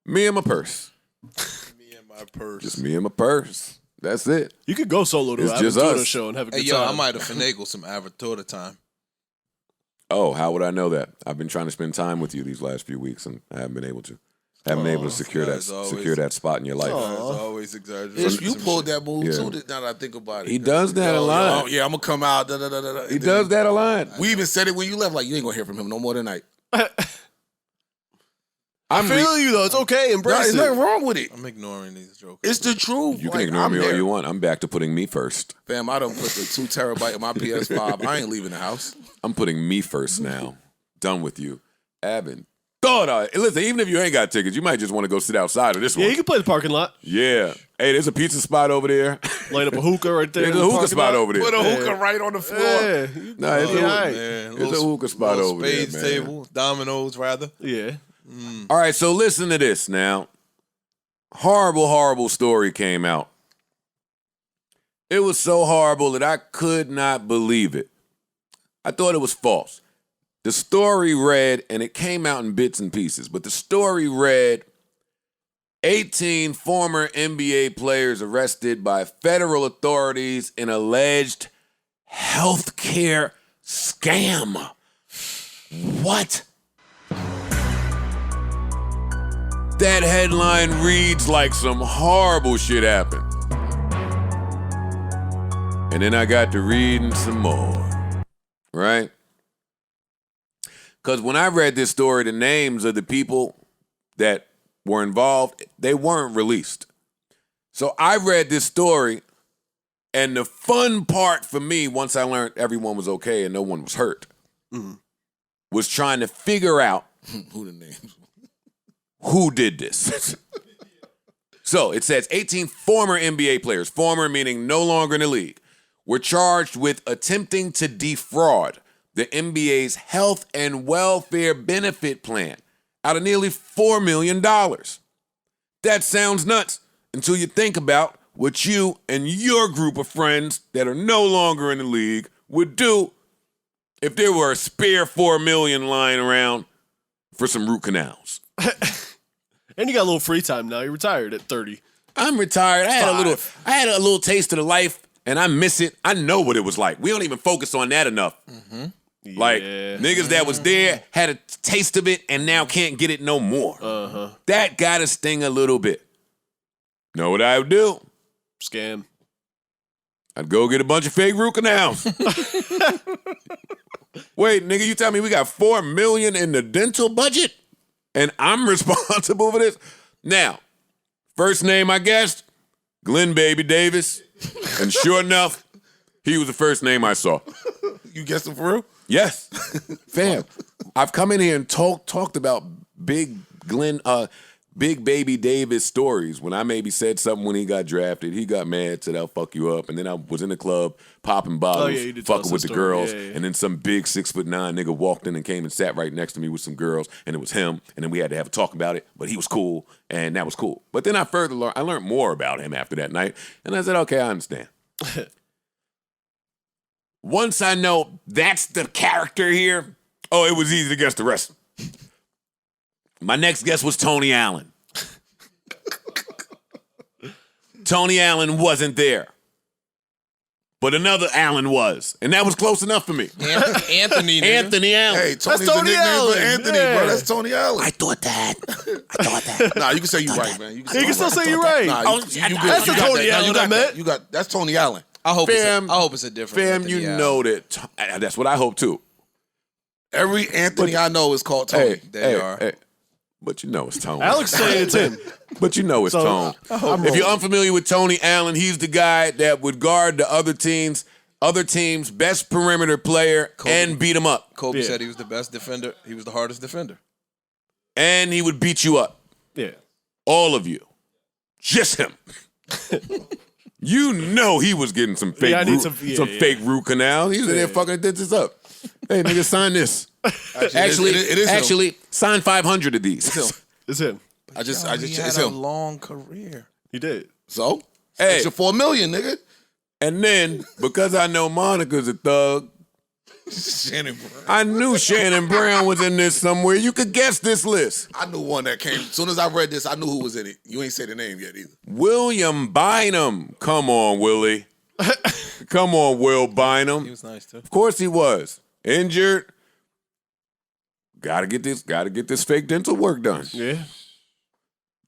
Me and my purse. Me and my purse. Just me and my purse. That's it. You could go solo to It's an just Aventura us. show and have a Hey, good yo, time. I might have finagled some Avatar time. Oh, how would I know that? I've been trying to spend time with you these last few weeks, and I haven't been able to. Haven't been able to secure guys always- secure that spot in your life. Guys always exaggerating. Ish, you some pulled shit. that move Yeah. too. Now that I think about it, He does that a lot. Oh, yeah, I'm gonna come out. Da, da, da, da, da. He does that a lot. We even said it when you left. Like you ain't gonna hear from him no more tonight. I feel you though. It's okay. No, Embrace there's it. nothing wrong with it. I'm ignoring these jokes. It's the truth. You can Like, ignore I'm me all there. you want. I'm back to putting me first. Fam, I done put the 2 terabyte in my PS5. I ain't leaving the house. I'm putting me first now. Done with you. Abin. Listen, even if you ain't got tickets, you might just want to go sit outside of this Yeah, one. you can play the parking lot. Yeah. Hey, there's a pizza spot over there. Light up a hookah right there. There's in a the hookah parking spot lot. over there. Put a hookah right on the floor. Yeah. Nah, it's Yeah, a, alright. Man, There's a hookah spot little over there, spades man. table, dominoes rather. Yeah. All right, so listen to this now. Horrible, horrible story came out. It was so horrible that I could not believe it. I thought it was false. The story read, and it came out in bits and pieces, but the story read, 18 former NBA players arrested by federal authorities in alleged healthcare scam. What? That headline reads like some horrible shit happened. And then I got to reading some more, right? Because when I read this story, the names of the people that were involved, they weren't released. So I read this story, And the fun part for me, once I learned everyone was okay and no one was hurt, was trying to figure out Who the names? who did this. So it says 18 former NBA players, former meaning no longer in the league, were charged with attempting to defraud the NBA's health and welfare benefit plan out of nearly $4 million. That sounds nuts until you think about what you and your group of friends that are no longer in the league would do if there were a spare $4 million lying around for some root canals. And you got a little free time now. You're retired at 30. I'm retired. I had a little taste of the life, and I miss it. I know what it was like. We don't even focus on that enough. Like, niggas that was there had a taste of it and now can't get it no more. That gotta sting a little bit. Know what I would do? Scam. I'd go get a bunch of fake root canals. Wait, nigga, you tell me we got $4 million in the dental budget? And I'm responsible for this? Now, first name I guessed, Glenn Baby Davis. And sure enough, he was the first name I saw. You guessed him for real? Yes. Fam, I've come in here and talked about Big Baby Davis stories. When I maybe said something when he got drafted, he got mad, said I'll fuck you up. And then I was in the club popping bottles, fucking with the girls. And then some big 6'9" nigga walked in and came and sat right next to me with some girls. And it was him. And then we had to have a talk about it. But he was cool. And that was cool. But then I learned more about him after that night. And I said, okay, I understand. Once I know that's the character here, it was easy to guess the rest. My next guess was Tony Allen. Tony Allen wasn't there. But another Allen was. And that was close enough for me. Anthony. Anthony Allen. Hey, Tony's That's Tony the nickname Allen. for Anthony, Yeah. bro. That's Tony Allen. I thought that. Nah, you can say you right, man. You can still say you're right. Nah, That's the Tony Allen I meant. That's Tony Allen. I hope Fam, it's a different Fam, Anthony you Allen. know that. That's what I hope too. Every Anthony I know is called Tony. They are. Hey. But you know it's Tone. Alex saying it's him. But you know it's So, Tone. I'm If you're rolling. unfamiliar with Tony Allen, he's the guy that would guard the other team's best perimeter player and beat him up. Kobe Yeah. said he was the best defender. He was the hardest defender. And he would beat you up. Yeah. All of you. Just him. You know he was getting some fake fake root canal. He was in there fucking did this up. Hey, nigga, sign this. Actually, it is him. sign 500 of these. It's him. I just He had it's a him. long career. He did. So, Hey. extra $4 million, nigga. And then, because I know Monica's a thug, Shannon Brown. I knew Shannon Brown was in this somewhere. You could guess this list. I knew one that came. As soon as I read this, I knew who was in it. You ain't say the name yet either. William Bynum. Come on, Willie. Come on, Will Bynum. He was nice too. Of course he was. Injured. Gotta get this fake dental work done. Yeah.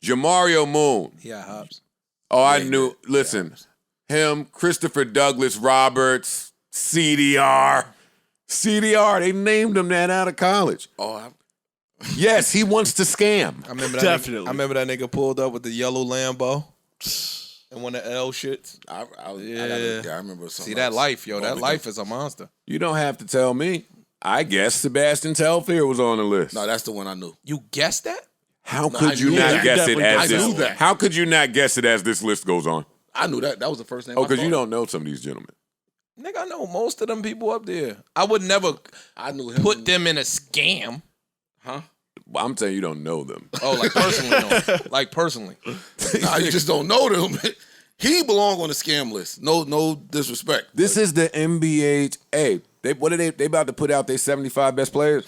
Jamario Moon. Yeah, Hobbs. Oh, I knew. Listen, him, Christopher Douglas Roberts, CDR. CDR, they named him that out of college. Oh, Yes, he wants to scam. I remember that. Definitely. I remember that nigga pulled up with the yellow Lambo and one of the L shits. I Yeah. remember something. See that else. life, yo. That Going life is a monster. You don't have to tell me. I guess Sebastian Telfair was on the list. No, that's the one I knew. You guessed that? How No, could I you knew not that. guess it Definitely as I this? knew that. How could you not guess it as this list goes on? I knew that. That was the first name. Oh, I because you thought. don't know some of these gentlemen. Nigga, I know most of them people up there. I would never I knew him. put them in a scam. Huh? Well, I'm saying you don't know them. Oh, like personally, no. Like personally. Nah, you just don't know them. He belonged on the scam list. No disrespect. This is the NBA. Hey, they about to put out their 75 best players?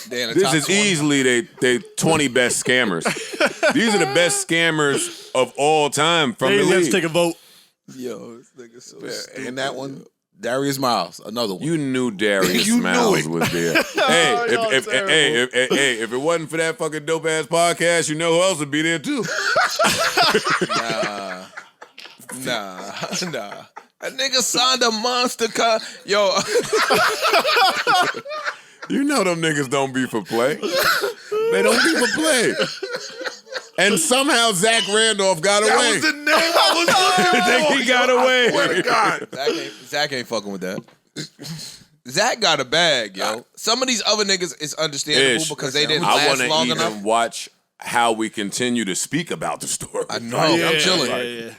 They in the This top is 20. easily they 20 best scammers. These are the best scammers of all time from Hey, the let's league. take a vote. Yo, this nigga so stupid. And that one, Darius Miles, another one. You knew Darius You knew Miles it. was there. y'all If it wasn't for that fucking dope ass podcast, you know who else would be there too? Nah. That nigga signed a monster car. Yo, You know them niggas don't be for play. They don't be for play. And somehow Zach Randolph got away. That was the name I was looking for. I think he got away. I swear to God. Zach ain't fucking with that. Zach got a bag, yo. Some of these other niggas is understandable Ish. because they didn't I last want to long even enough. watch how we continue to speak about the story. I know. I'm chilling. Yeah.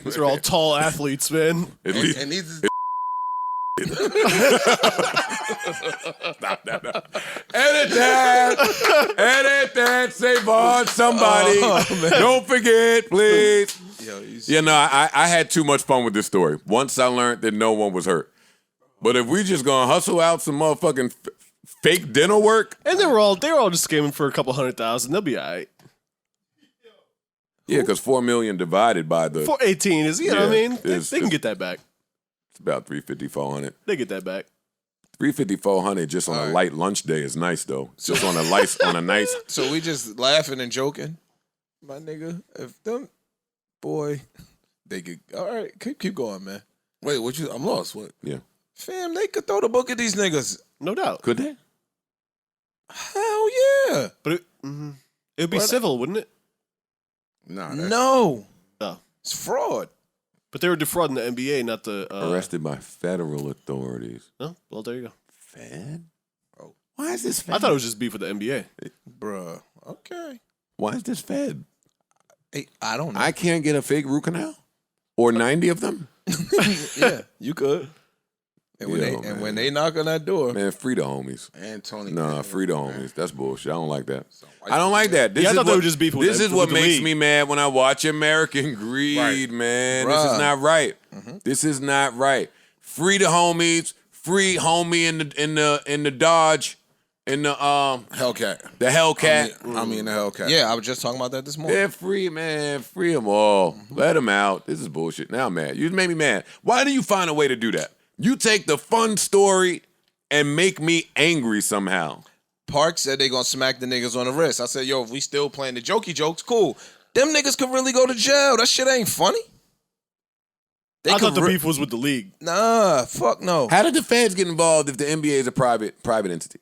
These are all tall athletes, man. At least, And these Stop that. Edit that. Save on somebody. Don't forget, please. Yo, Yeah, no, I had too much fun with this story. Once I learned that no one was hurt. But if we just gonna hustle out some motherfucking fake dental work, And they were all just scamming for a couple 100,000. They'll be all right. yeah, because 4 million divided by the 418 is, you know what I mean? it's- They can get that back. it's about 350, 400. They get that back. 350, 400 just on a light lunch day is nice though. Just on a nice So we just laughing and joking, my nigga. If them boy, they could. All right, keep going, man. wait, what you? I'm lost. What? Yeah. Fam, they could throw the book at these niggas. No doubt. Could they? Hell yeah. But it'd be civil, wouldn't it? Nah. No, No. it's fraud. But they were defrauding the NBA, not the... Arrested by federal authorities. No? Well, there you go. Fed? Oh. Why is this fed? I thought it was just beef with the NBA. Bruh. Okay. Why is this fed? Hey, I don't know. I can't get a fake root canal? Or 90 of them? Yeah, you could. And when, Yo, when man. they knock on that door, Man, free the homies. And Tony. Nah, free the homies. That's bullshit. I don't like that. white I don't like that. This Yeah, I is thought they what, were just beefing with This the- is what with the makes league. me mad when I watch American Greed, Right. man. This Bruh. is not right. This is not right. Free the homies. Free homie in the Dodge, in the Hellcat. Hellcat. I mean the Hellcat. yeah, I was just talking about that this morning. They're free, man. Free them all. Let them out. This is bullshit. Now I'm mad. You made me mad. Why do you find a way to do that? You take the fun story and make me angry somehow. Park said they gonna smack the niggas on the wrist. I said, yo, if we still playing the jokey jokes, cool. Them niggas could really go to jail. That shit ain't funny. They I could thought the beef was with the league. Nah, fuck no. How did the feds get involved if the NBA is a private entity?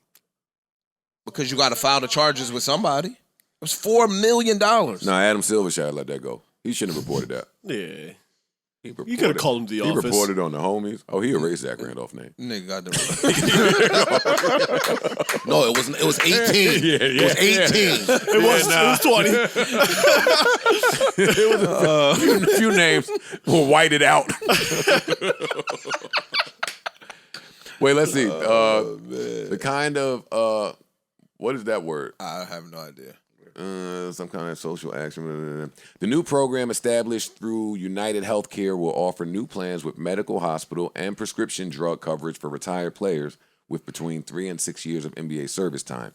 Because you gotta file the charges with somebody. It was $4 million. No, Adam Silver should have let that go. He shouldn't have reported that. Yeah. He You could have called him to the He office. reported on the homies. Oh, he erased Zach Randolph's name. Nigga got the No, it wasn't. It was 18. It was 18. It was 20. A few names were whited out. Wait, let's see. The kind of what is that word? I have no idea. Some kind of social action. The new program established through United Healthcare will offer new plans with medical, hospital, and prescription drug coverage for retired players with between 3 and 6 years of NBA service time.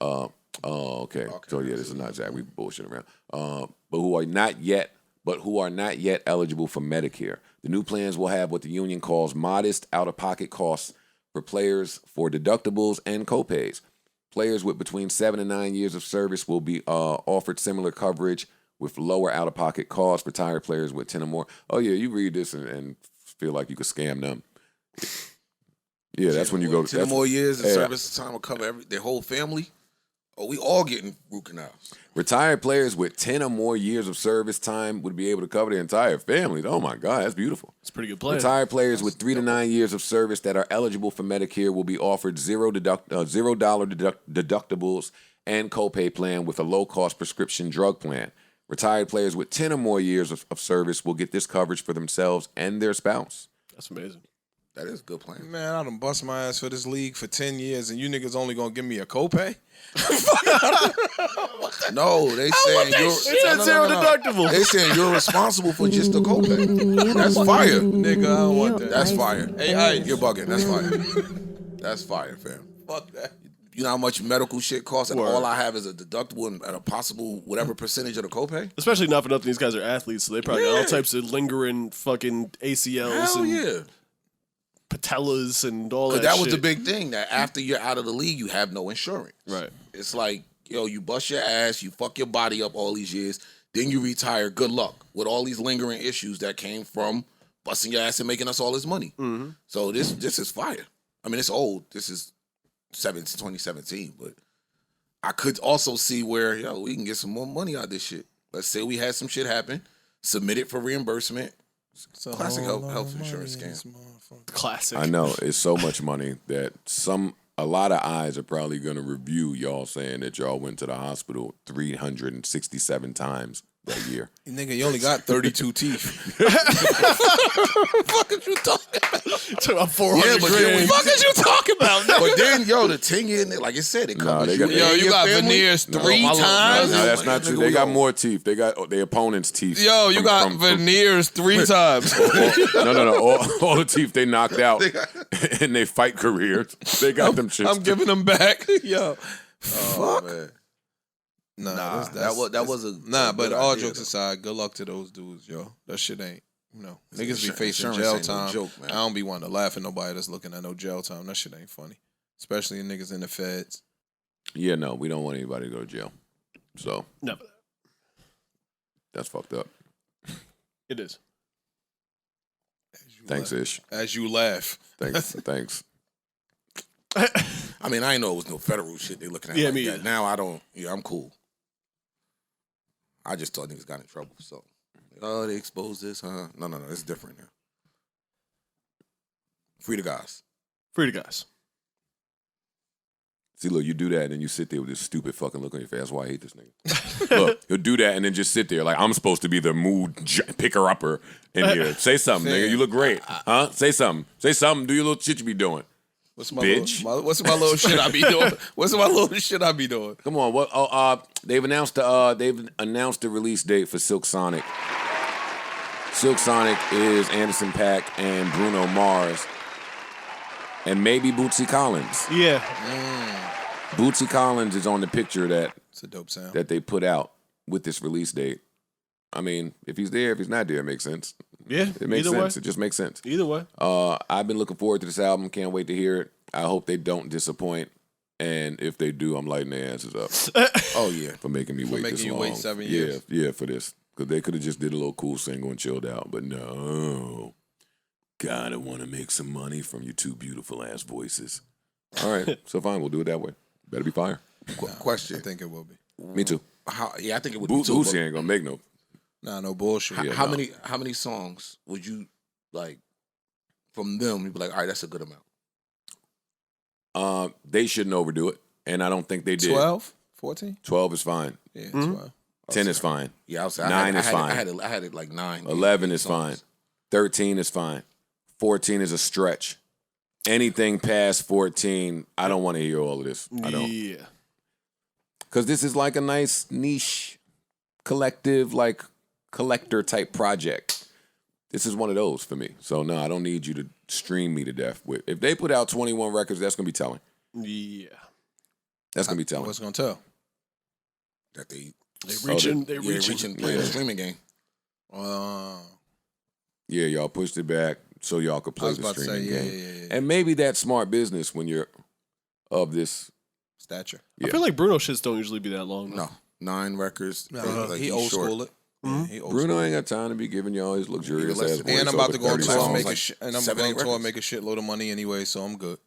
Okay. So yeah, this is not Zach. We bullshitting around. But who are not yet eligible for Medicare. The new plans will have what the union calls modest out-of-pocket costs for players for deductibles and copays. Players with between 7 and 9 years of service will be offered similar coverage with lower out-of-pocket costs. Retired players with 10 or more. Oh, yeah, you read this and feel like you could scam them. Yeah, that's when you go to 10 more years of Yeah. service time will cover their whole family. Oh, we all getting root canals. Retired players with 10 or more years of service time would be able to cover their entire families. Oh, my God, that's beautiful. It's a pretty good plan. Retired players with 3 to 9 years of service that are eligible for Medicare will be offered $0 deductibles and copay plan with a low-cost prescription drug plan. Retired players with 10 or more years of service will get this coverage for themselves and their spouse. That's amazing. That is a good plan. Man, I done bust my ass for this league for 10 years and you niggas only gonna give me a copay? No, they saying you're. It's at zero deductible. They saying you're responsible for just the copay. That's fire. Nigga, I don't want that. That's fire. Hey, You're bugging. That's fire. That's fire, fam. fuck that. You know how much medical shit costs, and Word. all I have is a deductible and a possible whatever percentage of the copay. Especially not for nothing. These guys are athletes, so they probably got all types of lingering fucking ACLs Hell and yeah. patellas and all that. Because that was the shit. big thing, that after you're out of the league, you have no insurance. Right. It's like, yo, you bust your ass, you fuck your body up all these years, then you retire. Good luck with all these lingering issues that came from busting your ass and making us all this money. Mm-hmm. So this is fire. I mean, it's old. This is 2017, but I could also see where, we can get some more money out of this shit. Let's say we had some shit happen, submit it for reimbursement. Classic health insurance scam. Classic. I know it's so much money that a lot of eyes are probably going to review y'all saying that y'all went to the hospital 367 times that year. Nigga, you only got 32 teeth. Fuck is you talking about? Took about 400 grand. Fuck is you talking about? But then, the thing is, like I said, it covers they you. got- You got family. veneers 3 times? No, that's not true. They got more teeth. They got their opponent's teeth. Yo, you got veneers 3 times. No. All the teeth they knocked out in their fight careers. They got them shits. I'm giving them back. Yo. Fuck. Man. Nah, that was a But good all idea, jokes though. aside, good luck to those dudes, yo. That shit ain't, niggas be Insurance facing ain't jail no time. joke, man. I don't be wanting to laugh at nobody that's looking at no jail time. That shit ain't funny. Especially niggas in the feds. Yeah, no, we don't want anybody to go to jail. So No, that's fucked up. it is. Thanks, Ish. As you laugh. Thanks. I mean, I ain't know it was no federal shit they looking at. Yeah, like me that. either. Now I don't. Yeah, I'm cool. I just thought niggas got in trouble. So, they exposed this, huh? No, it's different now. Free the guys. Free the guys. See, look, you do that and then you sit there with this stupid fucking look on your face. That's why I hate this nigga. Look, he'll do that and then just sit there like I'm supposed to be the mood picker-upper in here. Say something, nigga. You look great. Huh? Say something. Say something. Do your little shit you be doing. What's my Bitch. what's my little shit I be doing? What's my little shit I be doing? Come on. What? They've announced the release date for Silk Sonic. Silk Sonic is Anderson .Paak and Bruno Mars, and maybe Bootsy Collins. Yeah. Bootsy Collins is on the picture It's a dope sound. that they put out with this release date. I mean, if he's there, if he's not there, it makes sense. Yeah. It makes Either sense. way. It just makes sense. Either way. I've been looking forward to this album. Can't wait to hear it. I hope they don't disappoint. And if they do, I'm lighting their asses up Oh yeah. for making me wait making this you long. wait 7 years. Yeah, for this. Because they could have just did a little cool single and chilled out. But no. Gotta want to make some money from your two beautiful ass voices. All right. So fine. We'll do it that way. Better be fire. Question. I think it will be. Me too. I think it would be too. Bootsy ain't going to make no. Nah, no bullshit. Yeah, How no. many songs would you like from them? You'd be like, all right, that's a good amount. They shouldn't overdo it. And I don't think they did. 12? 14? 12 is fine. Yeah, 12. 10 is fine. Yeah, I was 9 is fine. I had it like 9. 11 is fine. songs. 13 is fine. 14 is a stretch. Anything past 14, I don't want to hear all of this. I don't. Yeah. Because this is like a nice niche, collective, like collector type project. This is one of those for me. So no, I don't need you to stream me to death. If they put out 21 records, that's going to be telling. Yeah. That's going to be telling. What's going to tell? That they Reaching. They yeah, reaching. playing the streaming game. Yeah, y'all pushed it back so y'all could I play was the about to say, streaming game. yeah. And maybe that's smart business when you're of this. Stature. Yeah. I feel like Bruno shits don't usually be that long. though. No, 9 records. He he's old short. school it. Yeah, he old Bruno ain't got time to be giving y'all his luxurious less ass than- voice. And I'm about over to go on 30 tour and songs. make like and I'm 7, going 8 on tour and records. make a shitload of money anyway, so I'm good.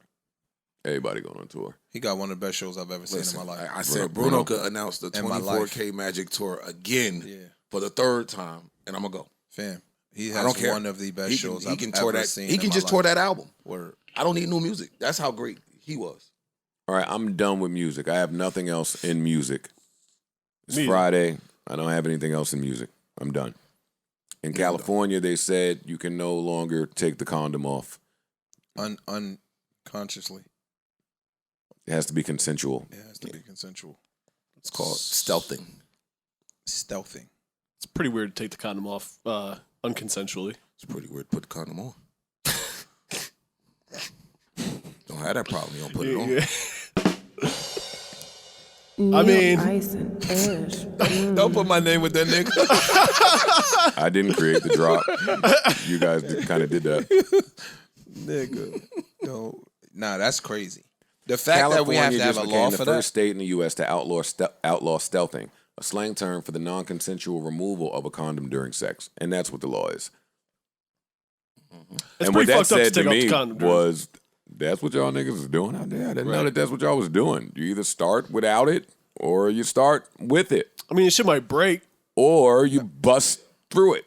Everybody going on tour. He got one of the best shows I've ever seen Listen, in my life. I said Bruno Bruno could announce the In my life. 24K Magic Tour again Yeah. for the 3rd time, and I'm gonna go. Fam, he I has don't care. one of the best shows he I've can ever tour that. seen. He in can my just life. tour that album. Word. I don't need new music. That's how great he was. All right, I'm done with music. I have nothing else in music. It's Me either. Friday. I don't have anything else in music. I'm done. In California, they said you can no longer take the condom off. Unconsciously. It has to be consensual. It has to be consensual. It's called stealthing. Stealthing. It's pretty weird to take the condom off unconsensually. It's pretty weird to put the condom on. Don't have that problem. You don't put it on. I mean- Tyson, Ish. Don't put my name with that nigga. I didn't create the drop. You guys kind of did that. Nigga. No. Nah, that's crazy. The fact that we California have to have just a became law the for first that. state in the U.S. to outlaw stealthing, a slang term for the non-consensual removal of a condom during sex, and that's what the law is. It's And what pretty that fucked up to said take to off me the condom. dude. was, that's what y'all niggas was doing out there. I didn't know that that's what y'all was doing. You either start without it or you start with it, I mean, shit might break. or you bust through it.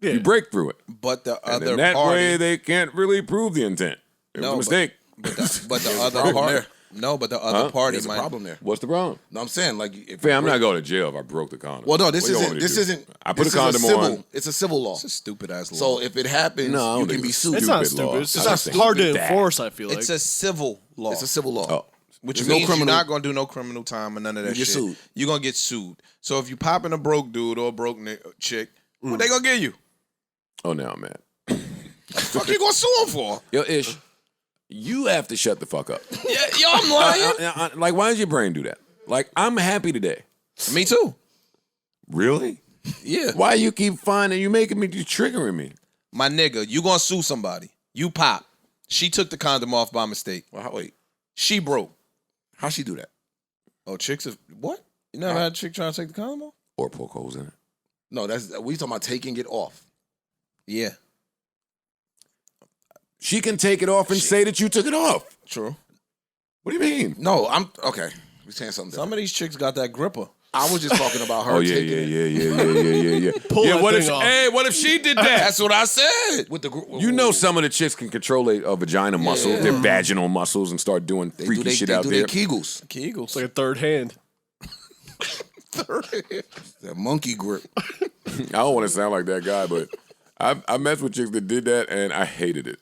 Yeah. You break through it. But the And other in that party, way, they can't really prove the intent. It was a mistake. but the other problem party, there. no, but the other party There's a might. problem there. What's the problem? No, I'm saying like if Fam, I'm not going to jail if I broke the condom. Well, no, this What do you want isn't. me to This do? isn't. I put this a condom is civil, on. It's a civil law. It's a stupid ass law. So if it happens, No, I don't you think can be it's sued. It's not Stupid law. stupid. It's I just think hard to it's bad. enforce, I feel like. it's a civil law. It's a civil law. Oh. Which There's means no criminal. you're not gonna do no criminal time or none of that You shit. get sued. You're gonna get sued. So if you popping a broke dude or a broke chick, what they gonna give you? Oh, now, man. Fuck you gonna sue him for? Yo, Ish, you have to shut the fuck up. Yeah, yo, I'm lying. Like, why does your brain do that? Like, I'm happy today. Me too. Really? Yeah, Why you keep finding you making me, you triggering me? my nigga, you gonna sue somebody? You pop. She took the condom off by mistake. Well, wait, She broke. how she do that? Oh, chicks have what? You never had a chick trying to take the condom off? Or poke holes in it. No, that's we talking about taking it off. Yeah, She can take it off and say that you took it off. True. What do you mean? No, I'm okay. We're saying something. some Different. of these chicks got that gripper. I was just talking about her Oh yeah, taking yeah, it. yeah. Pull Yeah, that what thing if? off. Hey, what if she did that? That's what I said. with the group. You know, some of the chicks can control a vagina muscles, their vaginal muscles, and start doing they freaky do they, shit they out do there. their Kegels. Kegels. It's like a third hand. That monkey grip. I don't want to sound like that guy, but I messed with chicks that did that, and I hated it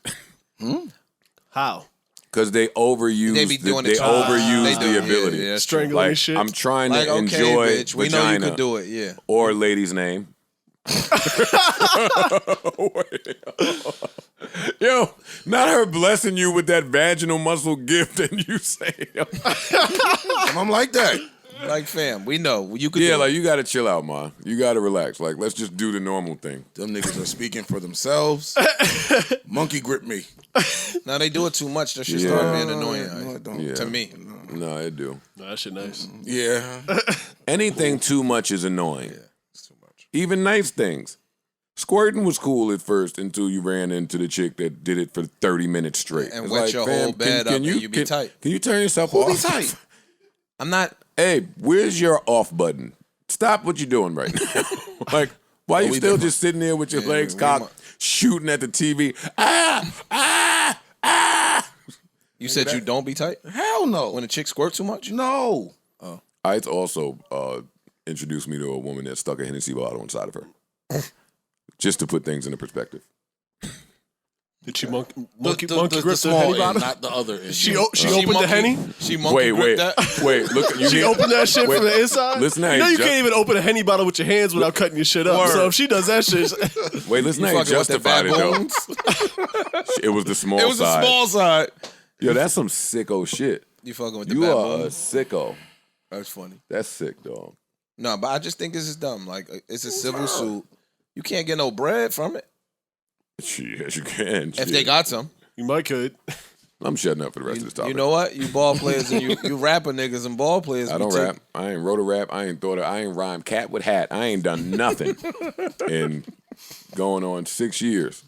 How? because they overuse. They be doing it they too overuse much. They do, the ability. yeah, that's true. Strangling Like and shit. I'm trying Like, to okay, enjoy bitch, we know you vagina could do it. Yeah. or lady's name. Yo, not her blessing you with that vaginal muscle gift, and you say, I'm like that. Like, fam, we know you could. yeah, do like it. you gotta chill out, ma. You gotta relax. Like, let's just do the normal thing. Them niggas are speaking for themselves. Monkey grip me. Now they do it too much. That shit Yeah. start being annoying No, it don't. Yeah. to me. No, it do. No, that shit nice. Yeah. Anything too much is annoying. It's too much. Even nice things. Squirting was cool at first until you ran into the chick that did it for 30 minutes straight. And It's wet like, your fam, whole bed up and you be tight. Can you turn yourself Who off? be tight? I'm not. Hey, where's your off button? Stop what you're doing right now. Like, why you we still different. just sitting there with your Yeah, legs we cocked, shooting at the TV? You said you don't be tight Hell no. when a chick squirt too much. No. It's also introduced me to a woman that stuck a Hennessy bottle inside of her. Just to put things into perspective. Did she monkey The grip the small Henny end, bottle? not the other end. She opened the Henny? She monkey Wait, grip that. look. You She hear- opened that shit Wait, from the inside? listen now, you know you Ju- can't even open a Henny bottle with your hands without cutting your shit up. Word. So if she does that shit, Wait, listen, You I ain't fucking with the justified it though. baboons? It was the small It was the side. small side. Yo, that's some sicko shit. You fucking with the You are a baboons? sicko. That's funny. That's sick, dog. No, but I just think this is dumb. Like, it's a civil suit. You can't get no bread from it Yes, you can. if Shit. they got some. you might could. I'm shutting up for the rest of this topic. You know what? You ball players and you rapper niggas and ball players. I we don't take- rap. I ain't wrote a rap. I ain't rhymed cat with hat. I ain't done nothing in going on 6 years.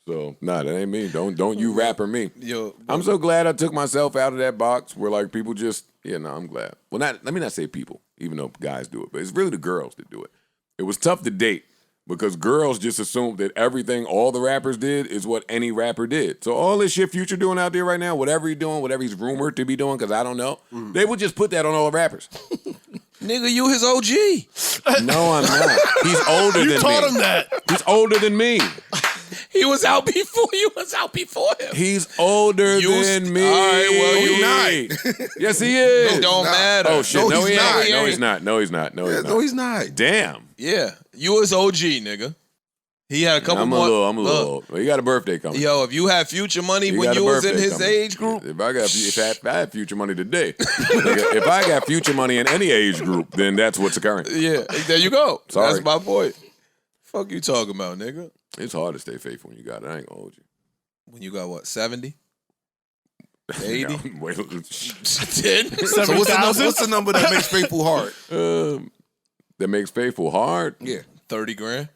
So nah, that ain't me. Don't you rapper me. Yo, I'm so glad I took myself out of that box where like people just I'm glad. Well, let me not say people, even though guys do it, but it's really the girls that do it. It was tough to date because girls just assumed that everything all the rappers did is what any rapper did. So all this shit Future doing out there right now, whatever he's doing, whatever he's rumored to be doing, because I don't know, they would just put that on all the rappers. nigga, you his OG. No, I'm not. He's older than me. You taught him that. He's older than me. He was out before you was out before him. He's older than me. All right, well, you not. Yes, he is. It don't matter. Oh shit! No, No, he's he not. ain't. No, he's not. No, he's not. No, Yeah, he's no, not. he's not. Damn. Yeah, you was OG, nigga. He had a couple I'm more. a little Look, old. Well, you got a birthday coming. Yo, if you had Future money You when got a you was in birthday his coming. age group, If I had future money today, nigga, if I got future money in any age group, then that's what's occurring. yeah, there you go. Sorry. That's my point. Fuck you talking about, nigga? It's hard to stay faithful when you got it. I ain't gonna hold you. When you got what, 70? 80? No, wait, 10? So what's the number that makes faithful hard? that makes faithful hard. Yeah. 30 grand?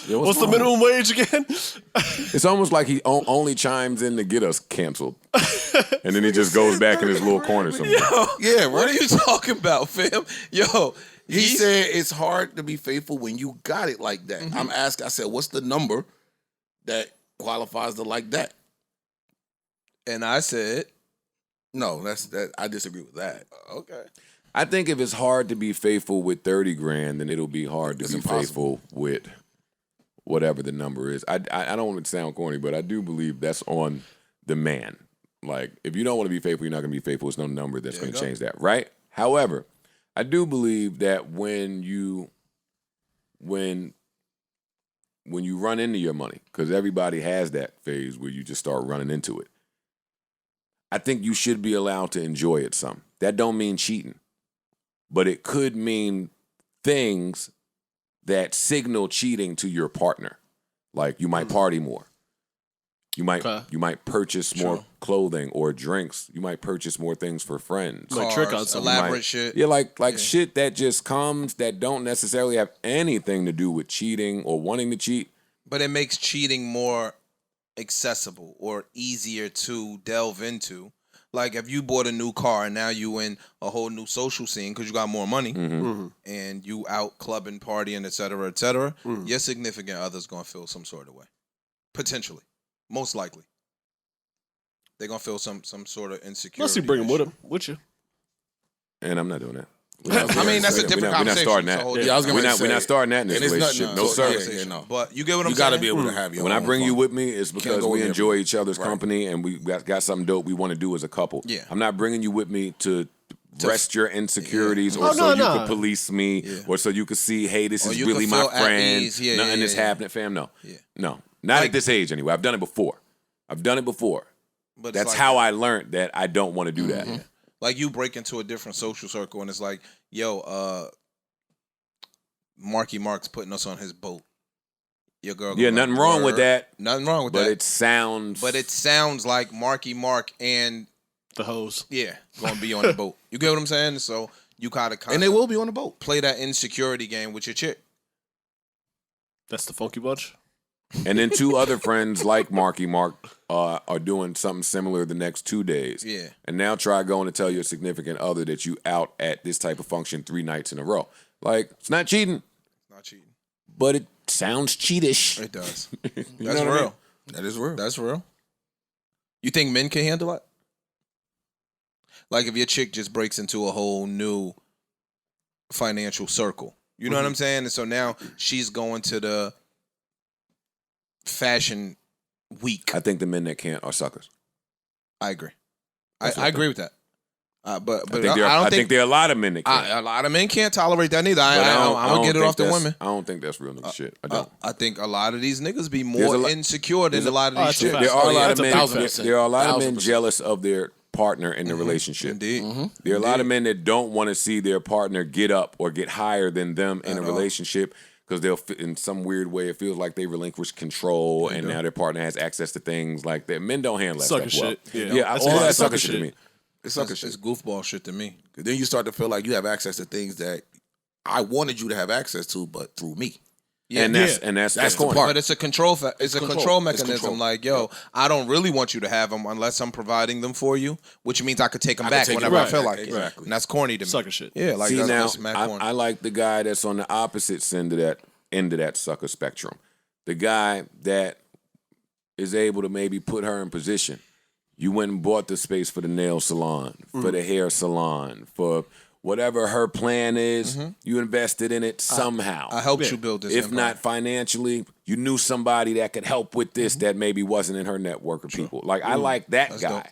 Yo, What's the minimum wage again? It's almost like he only chimes in to get us canceled, and then he just goes back in his little corner somewhere. Yeah, what are you talking about, fam? Yo, He said it's hard to be faithful when you got it like that. Mm-hmm. I'm asking, I said, what's the number that qualifies to like that? and I said, No, that. I disagree with that. okay. I think if it's hard to be faithful with 30 grand, then it'll be hard to It's be impossible. faithful with whatever the number is. I don't want to sound corny, but I do believe that's on the man. Like, if you don't want to be faithful, you're not going to be faithful. There's no number that's going to change that, right? However, I do believe that when you run into your money, because everybody has that phase where you just start running into it, I think you should be allowed to enjoy it some. That don't mean cheating, but it could mean things that signal cheating to your partner. Like you might party more. You might purchase more clothing or drinks. You might purchase more things for friends. Like trick on Cars, something. elaborate shit. Yeah, like shit that just comes that don't necessarily have anything to do with cheating or wanting to cheat. But it makes cheating more accessible or easier to delve into. Like if you bought a new car and now you in a whole new social scene because you got more money and you out clubbing, partying, et cetera, your significant other's gonna feel some sort of way. Potentially. Most likely. They're gonna feel some sort of insecurity. Unless you bring him with you. And I'm not doing that. I mean, that's a different We're not conversation. starting that. It's a whole Yeah, I was gonna We're say, not starting that in this and it's relationship. nothing- No, so- sir. yeah, no. But you get what I'm You saying? got to be able to have your When I own bring fun. you with me, it's because go we with enjoy everyone. each other's Right. company and we got something dope we want to do as a couple. Yeah. I'm not bringing you with me to rest your insecurities or Oh, so no, you no. could police me or so you could see, hey, this Or is you really could my feel at friend. ease. Yeah, Nothing yeah, is yeah. happening, fam. No. Yeah. No. Not Like- at this age anyway. I've done it before. But it's That's like- how I learned that I don't want to do that. Like you break into a different social circle and it's like, yo, Marky Mark's putting us on his boat. Your girl. Yeah, gonna nothing like, wrong with "Word." that. Nothing wrong with But that. it sounds. But it sounds like Marky Mark and The hose. gonna be on the boat. You get what I'm saying? So you gotta And they will be on the boat. play that insecurity game with your chick. That's the funky bunch. And then two other friends like Marky Mark are doing something similar the next 2 days. Yeah. And now try going to tell your significant other that you out at this type of function 3 nights in a row. Like, it's not cheating, Not cheating. but it sounds cheatish. It does. You That's know what I real. mean? That is real. That's real. You think men can handle it? Like if your chick just breaks into a whole new financial circle. You know what I'm saying? And so now she's going to the fashion week. I think the men that can't are suckers. I agree. That's what I I agree with that. But I think there are a lot of men that can't. a lot of men can't tolerate that neither. But I'm don't gonna get it think off the that's- women. I don't think that's real nigga shit. I don't. I think a lot of these niggas be There's more a lot- insecure than a lot of these that's a chicks. fact. There are a lot that's of a men. 1,000%. There are a lot of men 1,000%. jealous of their partner in the relationship. Indeed. There are a lot of men that don't want to see their partner get up or get higher than them in a relationship because they'll, in some weird way, it feels like they relinquish control and now their partner has access to things like that. Men don't handle that Sucker stuff shit. well. Yeah. All That's that sucker sucker shit to shit. me. It's sucker It's shit. goofball shit to me. 'Cause then you start to feel like you have access to things that I wanted you to have access to, but through me. And that's That's the corny. part. But it's a control. It's a control It's mechanism. control. Like, yo, I don't really want you to have them unless I'm providing them for you, which means I could take them I could back take it whenever I back. feel like it. Exactly. And that's corny to me. Sucker shit. Yeah, like See that's, now, that's mad corny. I like the guy that's on the opposite end of that sucker spectrum. The guy that is able to maybe put her in position. You went and bought the space for the nail salon, for the hair salon, for whatever her plan is. You invested in it somehow. I helped you build this. If empire. not financially, you knew somebody that could help with this that maybe wasn't in her network of people. Like, I like that That's guy. dope.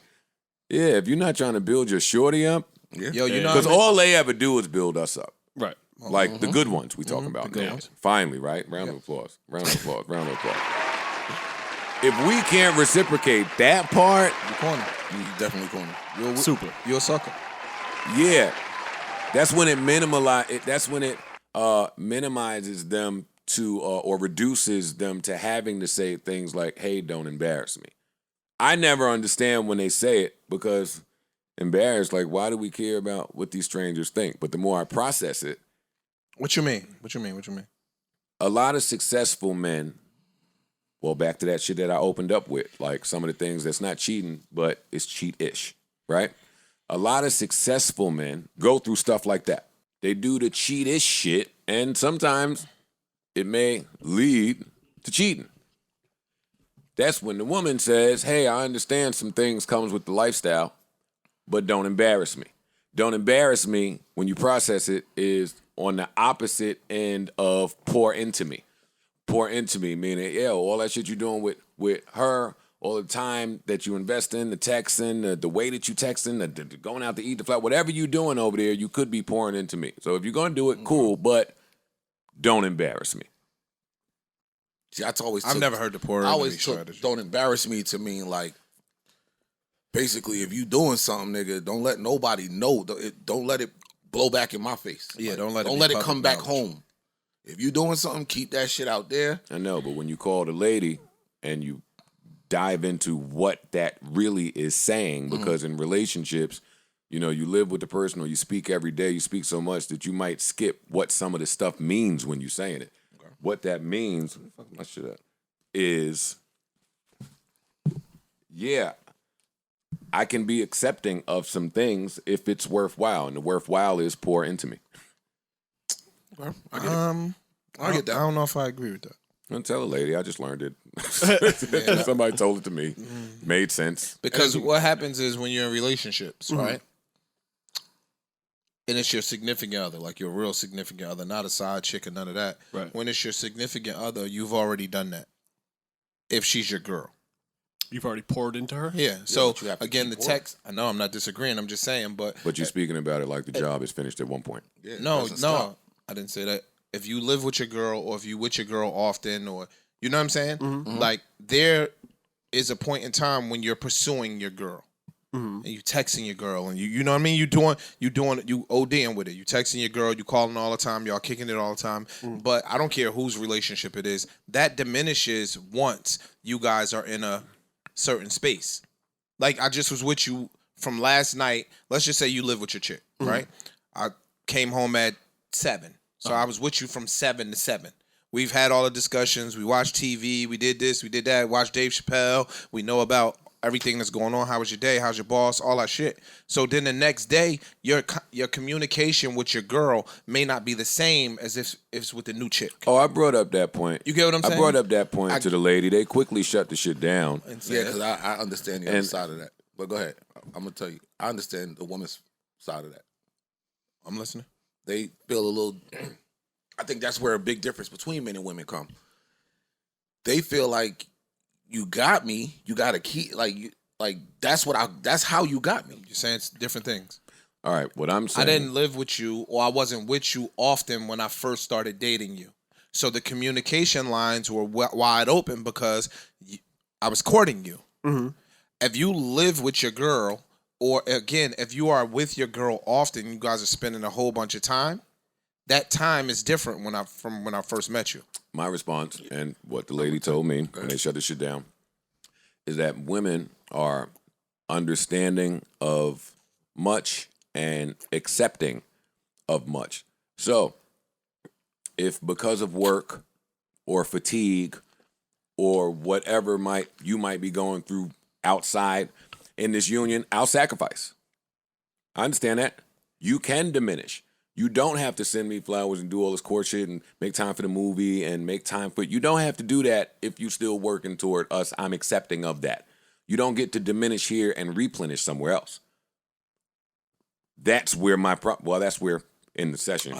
Yeah, if you're not trying to build your shorty up, yo, you know, because what I mean? all they ever do is build us up. Right. Like the good ones we talking about. good now. ones. Finally, right? Round of applause. Round of applause. Round of applause. If we can't reciprocate that part, you corny. You definitely corny. You're, Super. You're a sucker. yeah, that's when it minimizes them to or reduces them to having to say things like, "Hey, don't embarrass me." I never understand when they say it because embarrassed. Like, why do we care about what these strangers think? But the more I process it, What you mean? What you mean? a lot of successful men, well, back to that shit that I opened up with, like some of the things that's not cheating, but it's cheat-ish, right? A lot of successful men go through stuff like that. They do the cheat-ish shit, and sometimes it may lead to cheating. That's when the woman says, hey, I understand some things comes with the lifestyle, but don't embarrass me. Don't embarrass me when you process it is on the opposite end of pour into me. Pour into me, meaning, yeah, all that shit you're doing with her, all the time that you invest in, the texting, the way that you texting, the going out to eat, the flight, whatever you're doing over there, you could be pouring into me. So if you're going to do it, cool, but don't embarrass me. See, I've never heard the pour I into always me took strategy. don't embarrass me to mean like, basically, if you doing something, nigga, don't let nobody know. Don't let it blow back in my face. Yeah, Like, don't let don't it let be it come public back knowledge. home. If you doing something, keep that shit out there. I know, but when you call the lady and you dive into what that really is saying, because in relationships, you know, you live with the person or you speak every day, you speak so much that you might skip what some of the stuff means when you're saying it. Okay. What that means, fuck my shit up, is, yeah, I can be accepting of some things if it's worthwhile, and the worthwhile is pour into me. I get that. I don't know if I agree with that. Don't tell a lady. I just learned it. Somebody told it to me. Made sense. Because what happens is when you're in relationships, right? And it's your significant other, like your real significant other, not a side chick or none of that. Right. When it's your significant other, you've already done that. If she's your girl. You've already poured into her? Yeah. So, but you have to again, keep the text, I know I'm not disagreeing. I'm just saying, but But you're speaking about it like the job is finished at one point. Yeah, no, doesn't stop. I didn't say that. If you live with your girl or if you with your girl often or, you know what I'm saying? Like, there is a point in time when you're pursuing your girl. And you texting your girl and you know what I mean? You ODing with it. You texting your girl, you calling all the time, y'all kicking it all the time. But I don't care whose relationship it is. That diminishes once you guys are in a certain space. Like, I just was with you from last night. Let's just say you live with your chick, right? I came home at 7. So I was with you from 7 to 7. We've had all the discussions. We watched TV. We did this. We did that. Watched Dave Chappelle. We know about everything that's going on. How was your day? How's your boss? All that shit. So then the next day, your communication with your girl may not be the same as if it's with the new chick. Oh, I brought up that point. You get what I'm saying? I brought up that point to the lady. They quickly shut the shit down. Yeah, because I understand the other side of that. But go ahead. I'm going to tell you. I understand the woman's side of that. I'm listening. They feel a little... I think that's where a big difference between men and women come. They feel like you got me. You got to keep... That's how you got me. You're saying it's different things. All right, what I'm saying... I didn't live with you or I wasn't with you often when I first started dating you. So the communication lines were wide open because I was courting you. If you live with your girl, or again, if you are with your girl often, you guys are spending a whole bunch of time, that time is different from when I first met you. My response, and what the lady told me when they shut the shit down, is that women are understanding of much and accepting of much. So, if because of work or fatigue or whatever you might be going through outside in this union, I'll sacrifice. I understand that. You can diminish. You don't have to send me flowers and do all this court shit and make time for the movie and make time for... You don't have to do that if you're still working toward us. I'm accepting of that. You don't get to diminish here and replenish somewhere else. That's where that's where, in the session,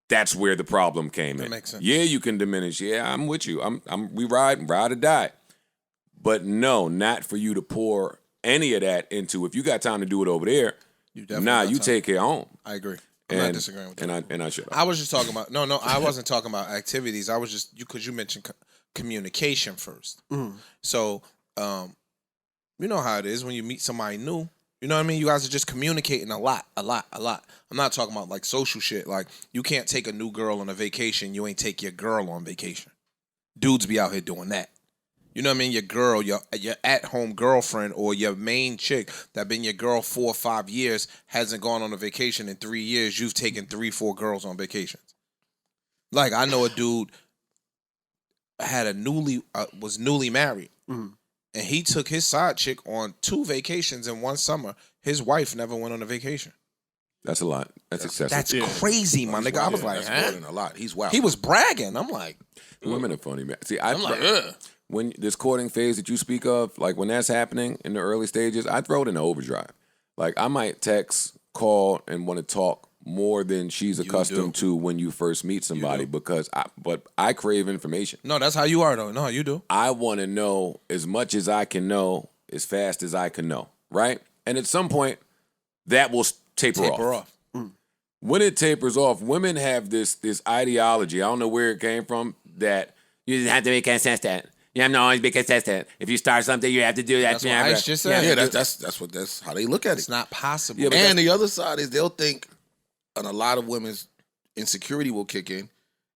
that's where the problem came in. That makes sense. Yeah, you can diminish. Yeah, I'm with you. We ride or die. But no, not for you to pour any of that into... If you got time to do it over there, you take it home. I agree. I'm not disagreeing with you. And I should. I was just talking about I wasn't talking about activities. I was just because you mentioned communication first. So, you know how it is when you meet somebody new. You know what I mean? You guys are just communicating a lot. I'm not talking about like social shit. Like you can't take a new girl on a vacation. You ain't take your girl on vacation. Dudes be out here doing that. You know what I mean? Your girl, your at-home girlfriend or your main chick that been your girl 4 or 5 years hasn't gone on a vacation in 3 years. You've taken 3, 4 girls on vacations. Like, I know a dude had was newly married, and he took his side chick on 2 vacations in one summer. His wife never went on a vacation. That's a lot. That's excessive. That's crazy, my nigga. I was like, that's more than a lot. He's wild. He was bragging. I'm like, Women are funny, man. See, I'm like, ugh. when this courting phase that you speak of, like when that's happening in the early stages, I throw it in the overdrive. Like I might text, call, and want to talk more than she's accustomed to when you first meet somebody because I crave information. No, that's how you are though. No, you do. I want to know as much as I can know as fast as I can know, right? And at some point, that will taper off. When it tapers off, women have this ideology. I don't know where it came from that you have to be consistent. You have to always be consistent. If you start something, you have to do that. That's what Ice just said. Yeah, that's how they look at it. It's not possible. Yeah, And the other side is they'll think, and a lot of women's insecurity will kick in.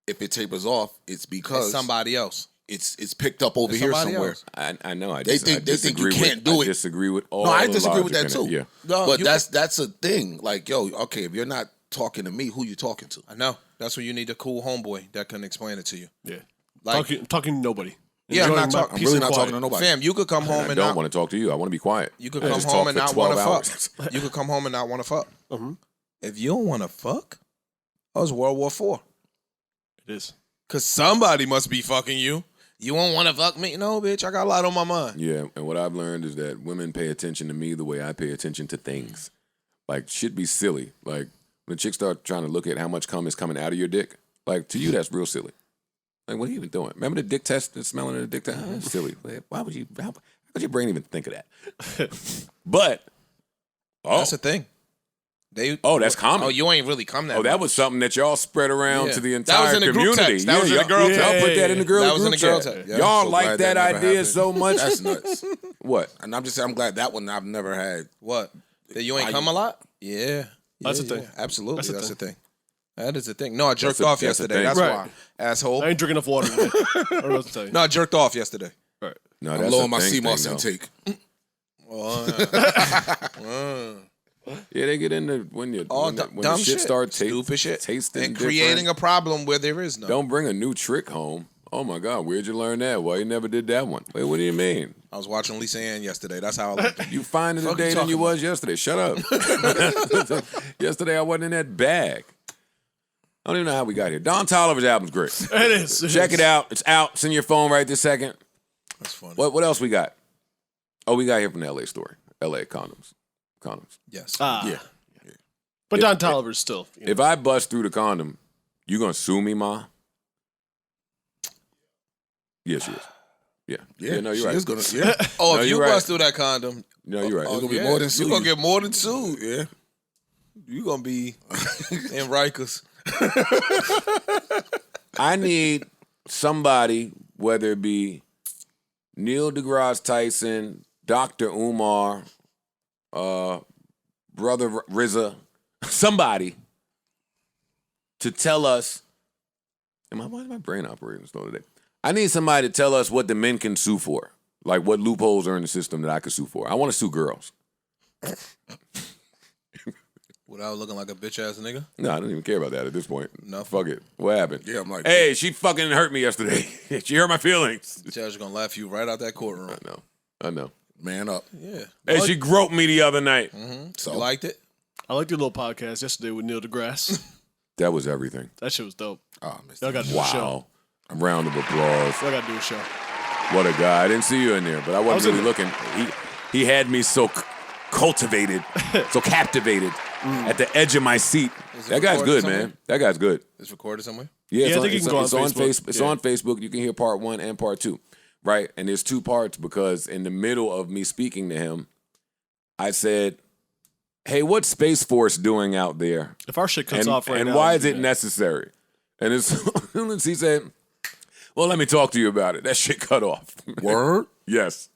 If it tapers off, it's because It's somebody else. it's picked up over It's here somebody somewhere. else. I know. I They think you can't do it. I disagree with all. No, I the disagree with logic that in too. it. Yeah. No, But you that's a thing. Like, yo, okay, if you're not talking to me, who you talking to? I know. That's when you need a cool homeboy that can explain it to you. Yeah. Like, talking to nobody. Yeah, I'm Enjoying not my talking. I'm peace really and not quiet. talking to nobody. Fam, you could come home I and don't not. want to talk to you. I want to be quiet. You could I come just home talk and for not 12 want to fuck. hours. You could come home and not want to fuck. Mhm. If you don't want to fuck, that was World War IV. It is. Cause somebody must be fucking you. You won't want to fuck me? No, bitch. I got a lot on my mind. Yeah, and what I've learned is that women pay attention to me the way I pay attention to things. Like, shit be silly. Like, when chicks start trying to look at how much cum is coming out of your dick, like, to you, that's real silly. Like, what are you even doing? Remember the dick test, the smelling of the dick test? That's silly. Like, how would your brain even think of that? But, That's the thing. that's common. Oh, you ain't really come that. that much. was something that y'all spread around Yeah. to the That entire was in the group community. text. That was in the y'all- girl y'all text. put that in the girl That was in group the girl chat. text. Yeah. Y'all So like glad that that never idea happened. so much. That's nuts. What? And I'm just saying, I'm glad that one I've never had. What? That you ain't come a lot? Yeah. That's Yeah, the thing. yeah. Absolutely. That's the That's thing. the thing. That is the thing. No, I jerked That's off the yesterday. thing. That's Right. why. Asshole. I ain't drinking enough water today. I don't know what to tell you. No, I jerked off yesterday. Right. No, I'm that's low a on my thing CMOS thing, though. intake. Yeah, they get into when you All when the dumb shit shit. starts Stupid shit. tasting And different. creating a problem where there is none. Don't bring a new trick home. Oh my God, where'd you learn that? Why you never did that one? Wait, what do you mean? I was watching Lisa Ann yesterday. That's how I looked at it. You finer Fuck you today than talking you about? was yesterday. Shut up. Yesterday I wasn't in that bag. I don't even know how we got here. Don Toliver's album's great. It is. Check it out. It's out. It's in your phone right this second. That's funny. What else we got? Oh, we got here from the LA story. LA condoms. Yes. Yeah. But Don Toliver's still. You know. If I bust through the condom, you gonna sue me, Ma? Yes, she is. Yeah. No, you're she right. is gonna. Yeah, Oh, No, if you you're right. bust through that condom, No, you're right. it's gonna be more than you're gonna sued. get more than sued. Yeah. You're gonna be in Rikers. I need somebody, whether it be Neil deGrasse Tyson, Dr. Umar, Brother RZA, somebody to tell us. Why is my brain operating slow today? I need somebody to tell us what the men can sue for. Like what loopholes are in the system that I could sue for. I want to sue girls. Without looking like a bitch ass nigga. No, I don't even care about that at this point. No. Fuck it. What happened? Yeah, I'm like, Hey, she fucking hurt me yesterday. She hurt my feelings. The judge gonna laugh you right out that courtroom. I know. man up. Yeah. Hey, she groped me the other night. So You liked it? I liked your little podcast yesterday with Neil deGrasse. That was everything. That shit was dope. oh, Mr. Y'all got to do a show. Wow. Round of applause. Y'all got to do a show. What a guy. I didn't see you in there, but I wasn't in really looking. He had me so cultivated, so captivated at the edge of my seat. Is it That guy's recorded good, somewhere? man. That guy's good. It's recorded somewhere? Yeah, Yeah, I think you can go on Facebook. It's Yeah. on Facebook. You can hear part 1 and part 2, right? And there's 2 parts because in the middle of me speaking to him, I said, "Hey, what's Space Force doing out there? If our shit cuts off right and now. why it'd is be it bad. necessary?" And as soon as he said, "Well, let me talk to you about it," that shit cut off. Word. Yes.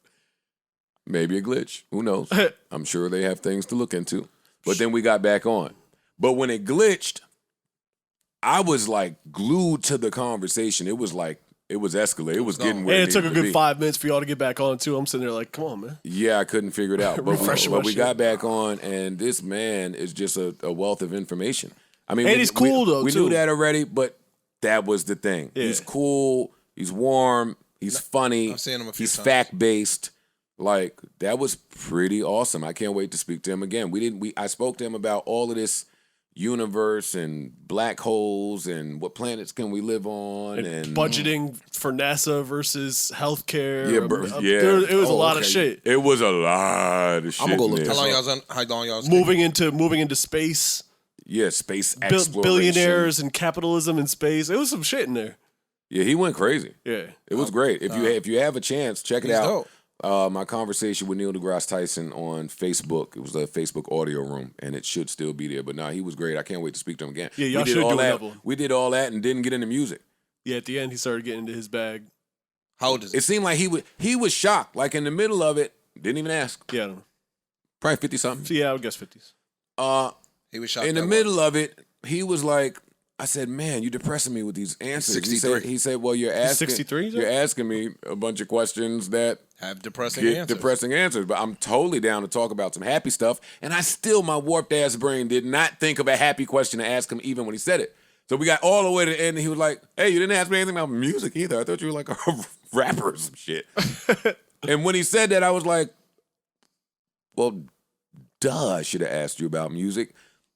Maybe a glitch. Who knows? I'm sure they have things to look into. But then we got back on. But when it glitched, I was like glued to the conversation. It was escalating. It was getting where And it it took a needed to good be. 5 minutes for y'all to get back on, too. I'm sitting there like, come on, man. Yeah, I couldn't figure it out. But Refreshing my we shit. got back on, and this man is just a wealth of information. I mean, And he's cool, though, We too. knew that already, but that was the thing. Yeah. He's cool. He's warm. He's funny. I've seen him a few He's times. fact-based. Like, that was pretty awesome. I can't wait to speak to him again. I spoke to him about all of this universe and black holes and what planets can we live on and budgeting for NASA versus healthcare. Yeah, It was a lot of shit. It was a lot of shit. I'ma go look in this there. How long y'all was Moving into space, Yeah, space exploration. billionaires and capitalism in space. It was some shit in there. Yeah, he went crazy. Yeah, It was great. If you have a chance, check it He's out. dope. My conversation with Neil deGrasse Tyson on Facebook. It was a Facebook audio room, and it should still be there. But he was great. I can't wait to speak to him again. Yeah, y'all we did should all do that. another one. We did all that and didn't get into music. yeah. At the end, he started getting into his bag. How old is It seemed like he was shocked. Like in the middle of it, didn't even ask. Yeah, I don't know. Probably 50 something. So, yeah, I would guess 50s. He was shocked. In the middle of it, he was like, I said, "Man, you're depressing me with these answers." 63. He said, "Well, you're asking 63, You're asking me a bunch of questions that have depressing get answers. depressing answers, but I'm totally down to talk about some happy stuff." And my warped ass brain did not think of a happy question to ask him even when he said it. So we got all the way to the end, and he was like, "Hey, you didn't ask me anything about music either. I thought you were like a rapper or some shit." And when he said that, I was like, "Well, duh, I should have asked you about music.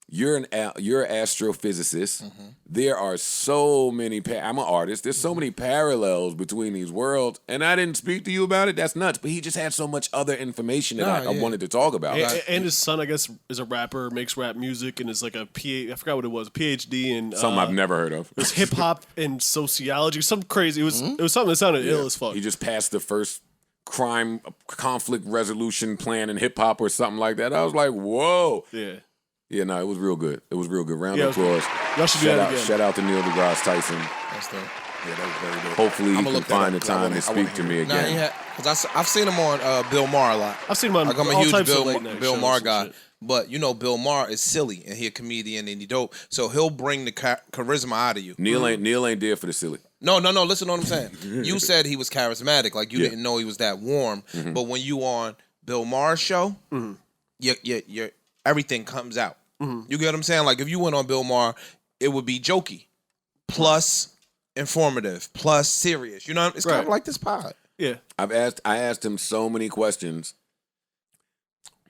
You're an astrophysicist. Mm-hmm. There are so many. I'm an artist. There's so many parallels between these worlds, and I didn't speak to you about it. That's nuts. But he just had so much other information that I wanted to talk about. And his son, I guess, is a rapper, makes rap music, and is like I forgot what it was, a PhD in Something I've never heard of. It was hip hop and sociology, something crazy. It was something that sounded ill as fuck. He just passed the first crime conflict resolution plan in hip hop or something like that. I was like, whoa. Yeah. Yeah, no, it was real good. It was real good. Round Yeah, of applause. Y'all should do that again. Shout out to Neil deGrasse Tyson. That's dope. Yeah, that was very dope. Hopefully he I'ma can look that find up, the 'cause I time wanna- to I wanna speak to hear me it. Nah, again. because I've seen him on Bill Maher a lot. I've seen him on Like I'm all a huge types of Bill late night shows Maher and guy, shit. but Bill Maher is silly and he a comedian and he dope, so he'll bring the charisma out of you. Neil ain't there for the silly. No. Listen to what I'm saying. You said he was charismatic, like you didn't know he was that warm, but when you on Bill Maher's show, your everything comes out. You get what I'm saying? Like if you went on Bill Maher, it would be jokey, plus informative, plus serious. You know, it's kind of like this pod. Yeah. I asked him so many questions,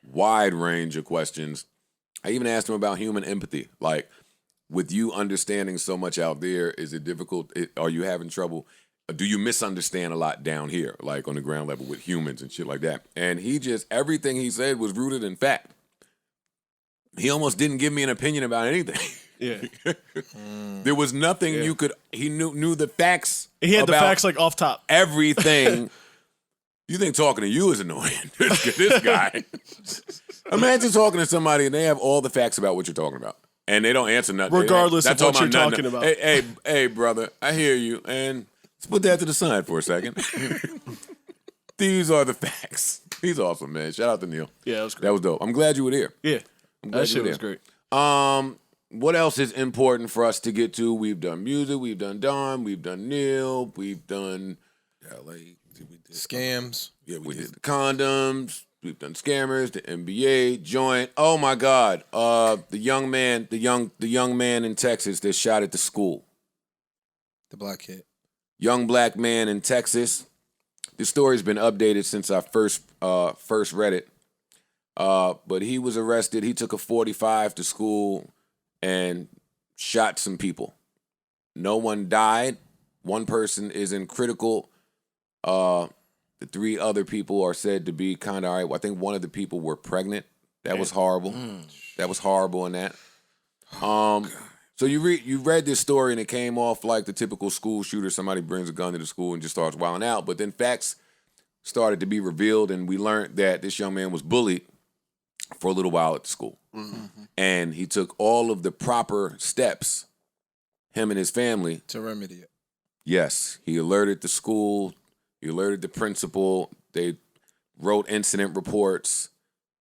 wide range of questions. I even asked him about human empathy. Like, with you understanding so much out there, is it difficult? Are you having trouble? Do you misunderstand a lot down here, like on the ground level with humans and shit like that? And everything he said was rooted in fact. He almost didn't give me an opinion about anything. Yeah. There was nothing he knew the facts. He had the about facts like off top. everything. You think talking to you is annoying? This guy. Imagine talking to somebody and they have all the facts about what you're talking about, and they don't answer nothing. Regardless of what you're nothing. talking about. Hey, brother, I hear you, and let's put that to the side for a second. These are the facts. He's awesome, man. Shout out to Neil. Yeah, that was great. That was dope. I'm glad you were there. Yeah. glad That you shit were was there. great. What else is important for us to get to? We've done music. We've done Don. We've done Neil. We've done LA. We did Scams. Yeah, we did the condoms. We've done scammers, the NBA joint. Oh my God, the young man in Texas that shot at the school. The black kid. Young black man in Texas. This story's been updated since I first read it. But he was arrested. He took a 45 to school and shot some people. No one died. One person is in critical. The 3 other people are said to be kind of all right. I think one of the people were pregnant. That was horrible. That was horrible in that. So you read this story and it came off like the typical school shooter. Somebody brings a gun to the school and just starts wilding out. But then facts started to be revealed, and we learned that this young man was bullied for a little while at the school. And he took all of the proper steps, him and his family. To remedy it. Yes, he alerted the school. He alerted the principal. They wrote incident reports,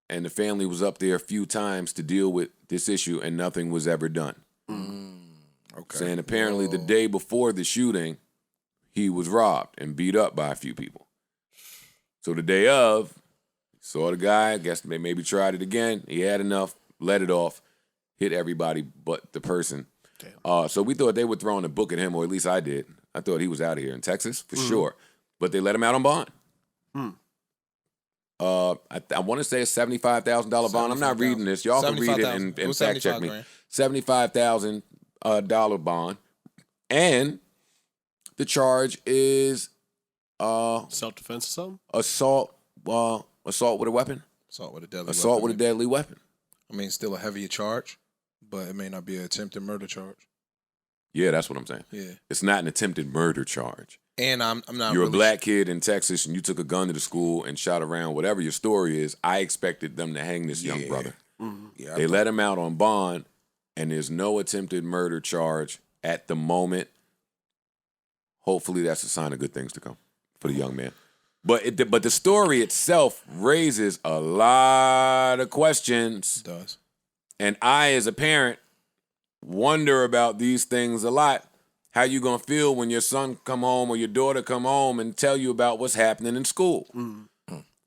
and the family was up there a few times to deal with this issue, and nothing was ever done. Okay. Saying apparently the day before the shooting, he was robbed and beat up by a few people. So the day of, saw the guy, I guess they maybe tried it again. He had enough, let it off, hit everybody but the person. So we thought they were throwing a book at him, or at least I did. I thought he was out of here in Texas for sure. But they let him out on bond. I want to say a $75,000 bond. I'm not reading this. Y'all can read it and fact check me. $75,000 bond. And the charge is self-defense or something? Assault with a weapon. Assault with a deadly Assault weapon. with a deadly weapon. I mean, still a heavier charge, but it may not be an attempted murder charge. Yeah, that's what I'm saying. Yeah. It's not an attempted murder charge. And I'm not. You're really a black kid in Texas and you took a gun to the school and shot around. Whatever your story is, I expected them to hang this young brother. Yeah, They let him out on bond, and there's no attempted murder charge at the moment. Hopefully, that's a sign of good things to come for the young man. But the story itself raises a lot of questions. It does. And I, as a parent, wonder about these things a lot. How you gonna feel when your son come home or your daughter come home and tell you about what's happening in school?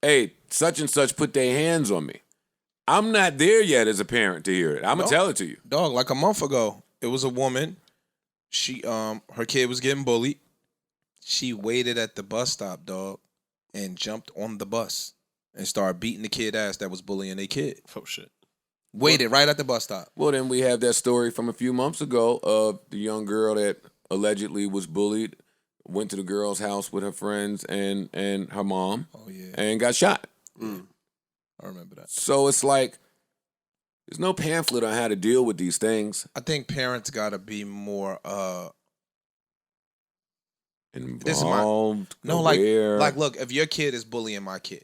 Hey, such and such put their hands on me. I'm not there yet as a parent to hear it. I'm gonna tell it to you. Dog, like a month ago, it was a woman. She her kid was getting bullied. She waited at the bus stop, dog, and jumped on the bus and started beating the kid ass that was bullying their kid. Oh, shit. Waited right at the bus stop. Well, then we have that story from a few months ago of the young girl that allegedly was bullied, went to the girl's house with her friends and her mom, and got shot. I remember that. So it's like, there's no pamphlet on how to deal with these things. I think parents gotta be more Involved, aware. like look, if your kid is bullying my kid,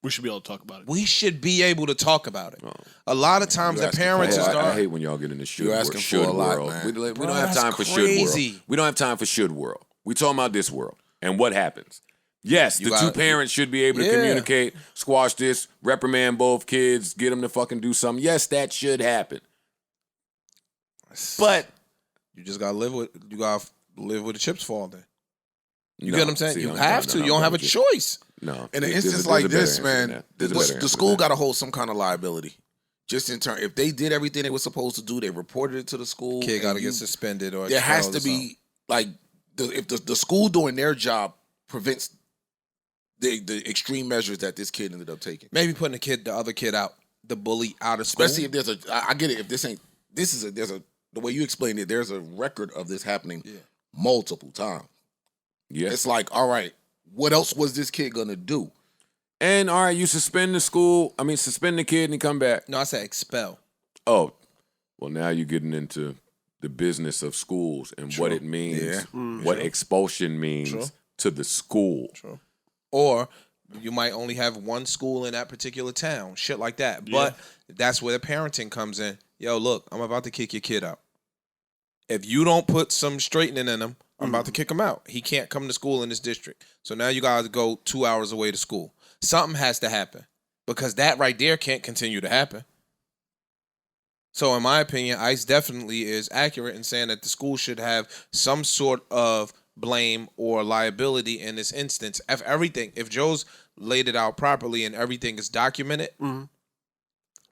We should be able to talk about it. we should be able to talk about it. A lot of times the parents is I hate when y'all get into should You're world. asking Should for a lot, world. man. We Bro, don't have that's time for should world. crazy. We don't have time for should world. We talking about this world and what happens. Yes, the two parents should be able to communicate, squash this, reprimand both kids, get them to fucking do something. Yes, that should happen. But You just gotta live with the chips fall then. You no, get what I'm saying? see, You I'm have not- to. I'm You don't not have a with you. choice. No. In an There's instance there's like a better this, answer than man, that. There's a better the answer school than that. got to hold some kind of liability. Just in turn, if they did everything they were supposed to do, they reported it to the school. Kid got to and get suspended or There has expelled to or be like if the school doing their job prevents the extreme measures that this kid ended up taking. maybe putting the other kid out, the bully out of school. Especially if there's I get it. If there's a the way you explained it, there's a record of this happening multiple times. Yeah. It's like, all right, what else was this kid gonna do? And all right, you suspend the kid and he come back. No, I said expel. Oh, well, now you're getting into the business of schools and what it means, Yeah. what expulsion means to the school. Or you might only have one school in that particular town, shit like that. But that's where the parenting comes in. Yo, look, I'm about to kick your kid out. If you don't put some straightening in him, I'm about to kick him out. He can't come to school in this district. So now you got to go 2 hours away to school. Something has to happen because that right there can't continue to happen. So in my opinion, ICE definitely is accurate in saying that the school should have some sort of blame or liability in this instance. If Joe's laid it out properly and everything is documented,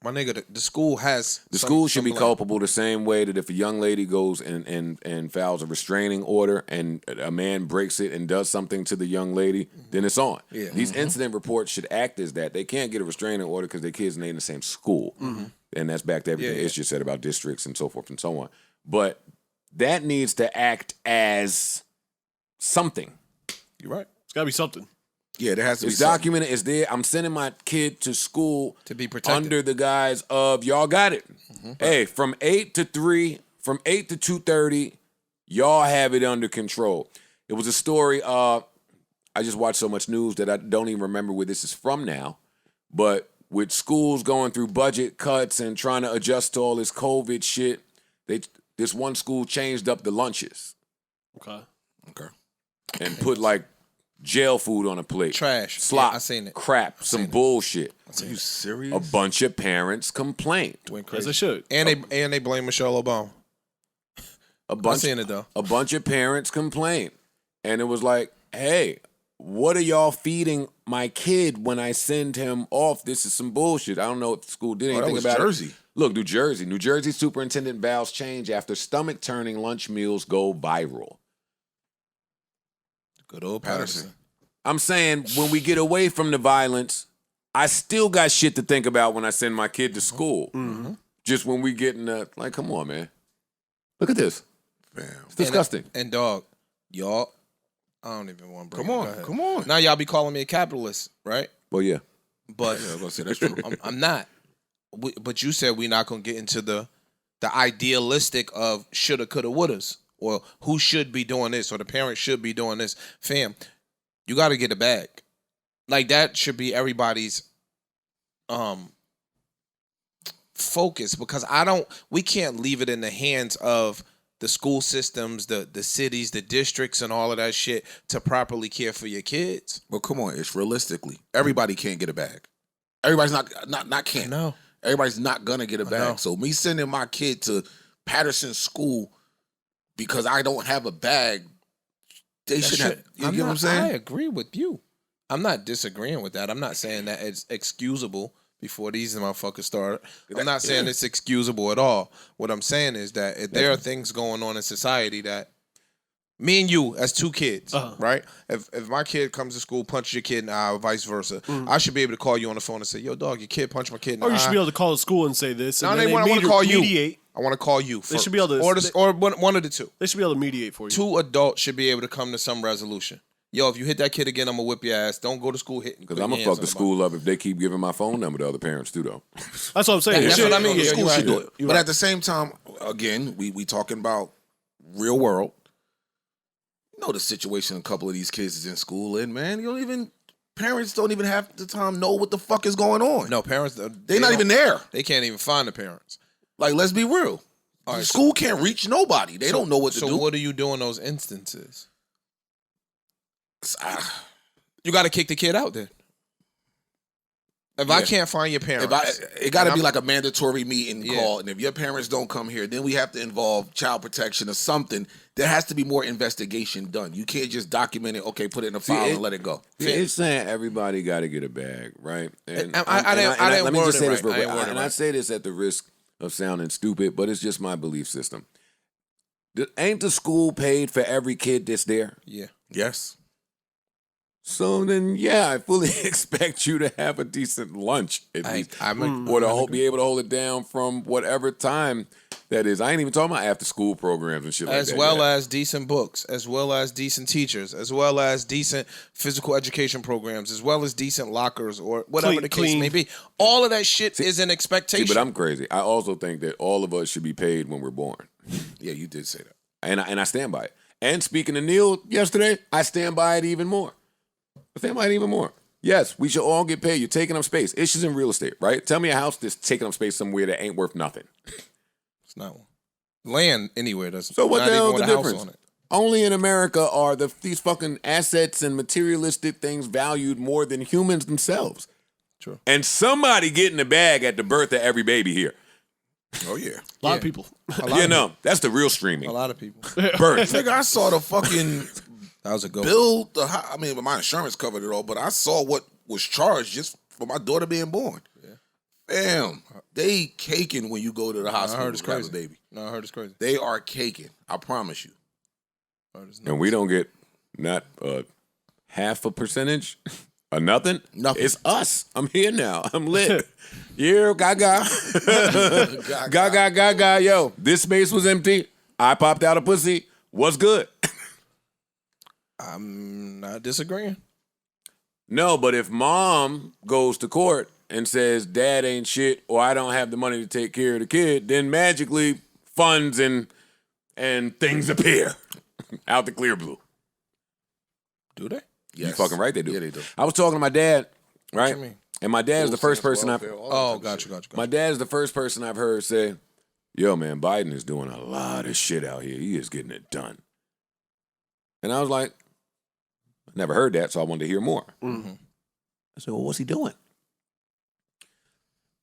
my nigga, the school has The school should be culpable the same way that if a young lady goes and files a restraining order and a man breaks it and does something to the young lady, then it's on. Yeah. These incident reports should act as that. They can't get a restraining order because their kids ain't in the same school. And that's back to everything Ish just said about districts and so forth and so on. But that needs to act as something. You're right. It's got to be something. Yeah, there has to It's be something. documented. It's there. I'm sending my kid to school To be protected. under the guise of y'all got it. Hey, from 8 to 3, from 8 to 2:30, y'all have it under control. It was a story. I just watched so much news that I don't even remember where this is from now. But with schools going through budget cuts and trying to adjust to all this COVID shit, this one school changed up the lunches Okay. and put like jail food on a plate. Trash. Slop. Yeah, I seen it. Crap. Some bullshit. Are you serious? A bunch of parents complained. Went As crazy. they should. And they blame Michelle Obama. A I bunch, seen it though. a bunch of parents complained. And it was like, hey, what are y'all feeding my kid when I send him off? This is some bullshit. I don't know if the school did that anything was about Jersey. it. Look, New Jersey. New Jersey superintendent vows change after stomach-turning lunch meals go viral. Good old Patterson. I'm saying when we get away from the violence, I still got shit to think about when I send my kid to school. Mm-hmm. Just when we get in the, like, come on, man. Look at this. It's disgusting. And dog, y'all, I don't even want to bring Come on. Now y'all be calling me a capitalist, right? Well, yeah. But I was gonna say that's true. I'm not. But you said we're not going to get into the idealistic of shoulda, coulda, wouldas, or who should be doing this, or the parents should be doing this. Fam, you got to get a bag. Like, that should be everybody's focus, because we can't leave it in the hands of the school systems, the cities, the districts, and all of that shit to properly care for your kids. But come on, it's realistically, everybody can't get a bag. Everybody's not can't. No. Everybody's not gonna get a bag. So me sending my kid to Patterson School because I don't have a bag, they should have. You get what I'm saying? I agree with you. I'm not disagreeing with that. I'm not saying that it's excusable before these motherfuckers start. I'm not saying it's excusable at all. What I'm saying is that if there are things going on in society that me and you as two kids, right? If my kid comes to school, punches your kid in the eye, or vice versa, I should be able to call you on the phone and say, yo, dog, your kid punched my kid in the eye. Or you should be able to call the school and say this. No, And I then want to call you. mediate. I want to call you first. They should be able to, or one of the two. They should be able to mediate for you. Two adults should be able to come to some resolution. Yo, if you hit that kid again, I'm going to whip your ass. Don't go to school hitting. Because I'm going to fuck the school up if they keep giving my phone number to other parents, too, though. That's what I'm saying. That's what I mean. The Yeah, school you're should right. do it. But at the same time, again, we talking about real world. You know the situation a couple of these kids is in school in, man. Parents don't even have the time know what the fuck is going on. No, parents, They're not even there. They can't even find the parents. Like, let's be real. All right, School can't reach nobody. They don't know what to do. So what do you do in those instances? You got to kick the kid out then. If I can't find your parents, It got to be like a mandatory meeting call, and if your parents don't come here, then we have to involve child protection or something. There has to be more investigation done. You can't just document it. Okay, put it in a file and let it go. It's saying everybody got to get a bag, right? And I didn't let me word just it say this right. real I quick. ain't word it And I right. say this at the risk of sounding stupid, but it's just my belief system. Ain't the school paid for every kid that's there? Yeah. Yes. So then, yeah, I fully expect you to have a decent lunch at least, or to be able to hold it down from whatever time that is. I ain't even talking about after school programs and shit like that. As well as decent books, as well as decent teachers, as well as decent physical education programs, as well as decent lockers or whatever the case may be. All of that shit is an expectation. See, but I'm crazy. I also think that all of us should be paid when we're born. Yeah, you did say that. And I stand by it. And speaking to Neil yesterday, I stand by it even more. Yes, we should all get paid. You're taking up space. Issues in real estate, right? Tell me a house that's taking up space somewhere that ain't worth nothing. It's not one. Land anywhere doesn't. So what not the hell even is with the a house difference? on it. Only in America are these fucking assets and materialistic things valued more than humans themselves. True. And somebody getting the bag at the birth of every baby here. Oh, yeah. A lot of people. That's the real streaming. A lot of people. Birth. Nigga, I saw the fucking That was a good one. bill. I mean, my insurance covered it all, but I saw what was charged just for my daughter being born. Yeah. Damn. They caking when you go to the hospital. I heard it's to have crazy. a baby. No, I heard it's crazy. They are caking. I promise you. I heard it's And we don't get not half a percentage or nothing. Nothing. It's us. I'm here now. I'm lit. Yeah, gaga. Gaga. Yo, this space was empty. I popped out a pussy. What's good? I'm not disagreeing. No, but if mom goes to court and says dad ain't shit or I don't have the money to take care of the kid, then magically funds and things appear out the clear blue. Do they? You fucking right they do. Yeah, they do. I was talking to my dad, right? you mean? And my dad is the first person Oh, gotcha. My dad is the first person I've heard say, yo, man, Biden is doing a lot of shit out here. He is getting it done. And I was like, I never heard that, so I wanted to hear more. Mm-hmm. I said, well, what's he doing?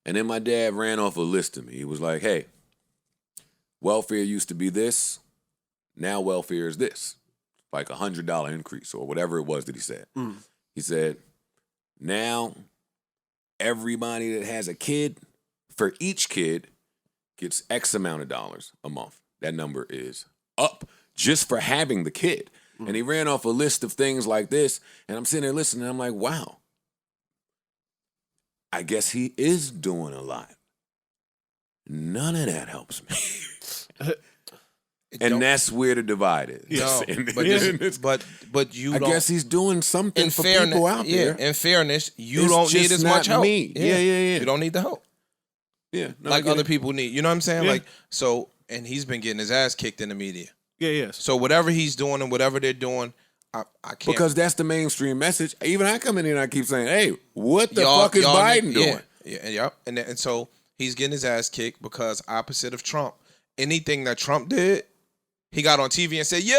And then my dad ran off a list to me. He was like, hey, welfare used to be this. Now welfare is this. Like $100 increase or whatever it was that he said. He said, now everybody that has a kid, for each kid, gets X amount of dollars a month. That number is up just for having the kid. And he ran off a list of things like this, and I'm sitting there listening, and I'm like, wow. I guess he is doing a lot. None of that helps me. And that's where the divide is. No, but you I don't. guess he's doing something in for fairness, people out there. In fairness, you It's don't need just as not much help. me. Yeah. You don't need the help Yeah, no, I like get other it. people need. You know what I'm saying? Yeah. Like so, and he's been getting his ass kicked in the media. Yeah. So whatever he's doing and whatever they're doing, I can't. Because that's the mainstream message. Even I come in here and I keep saying, hey, what the Y'all- fuck is y'all Biden need- doing? Yeah. And so he's getting his ass kicked because opposite of Trump, anything that Trump did, he got on TV and said, "Yo,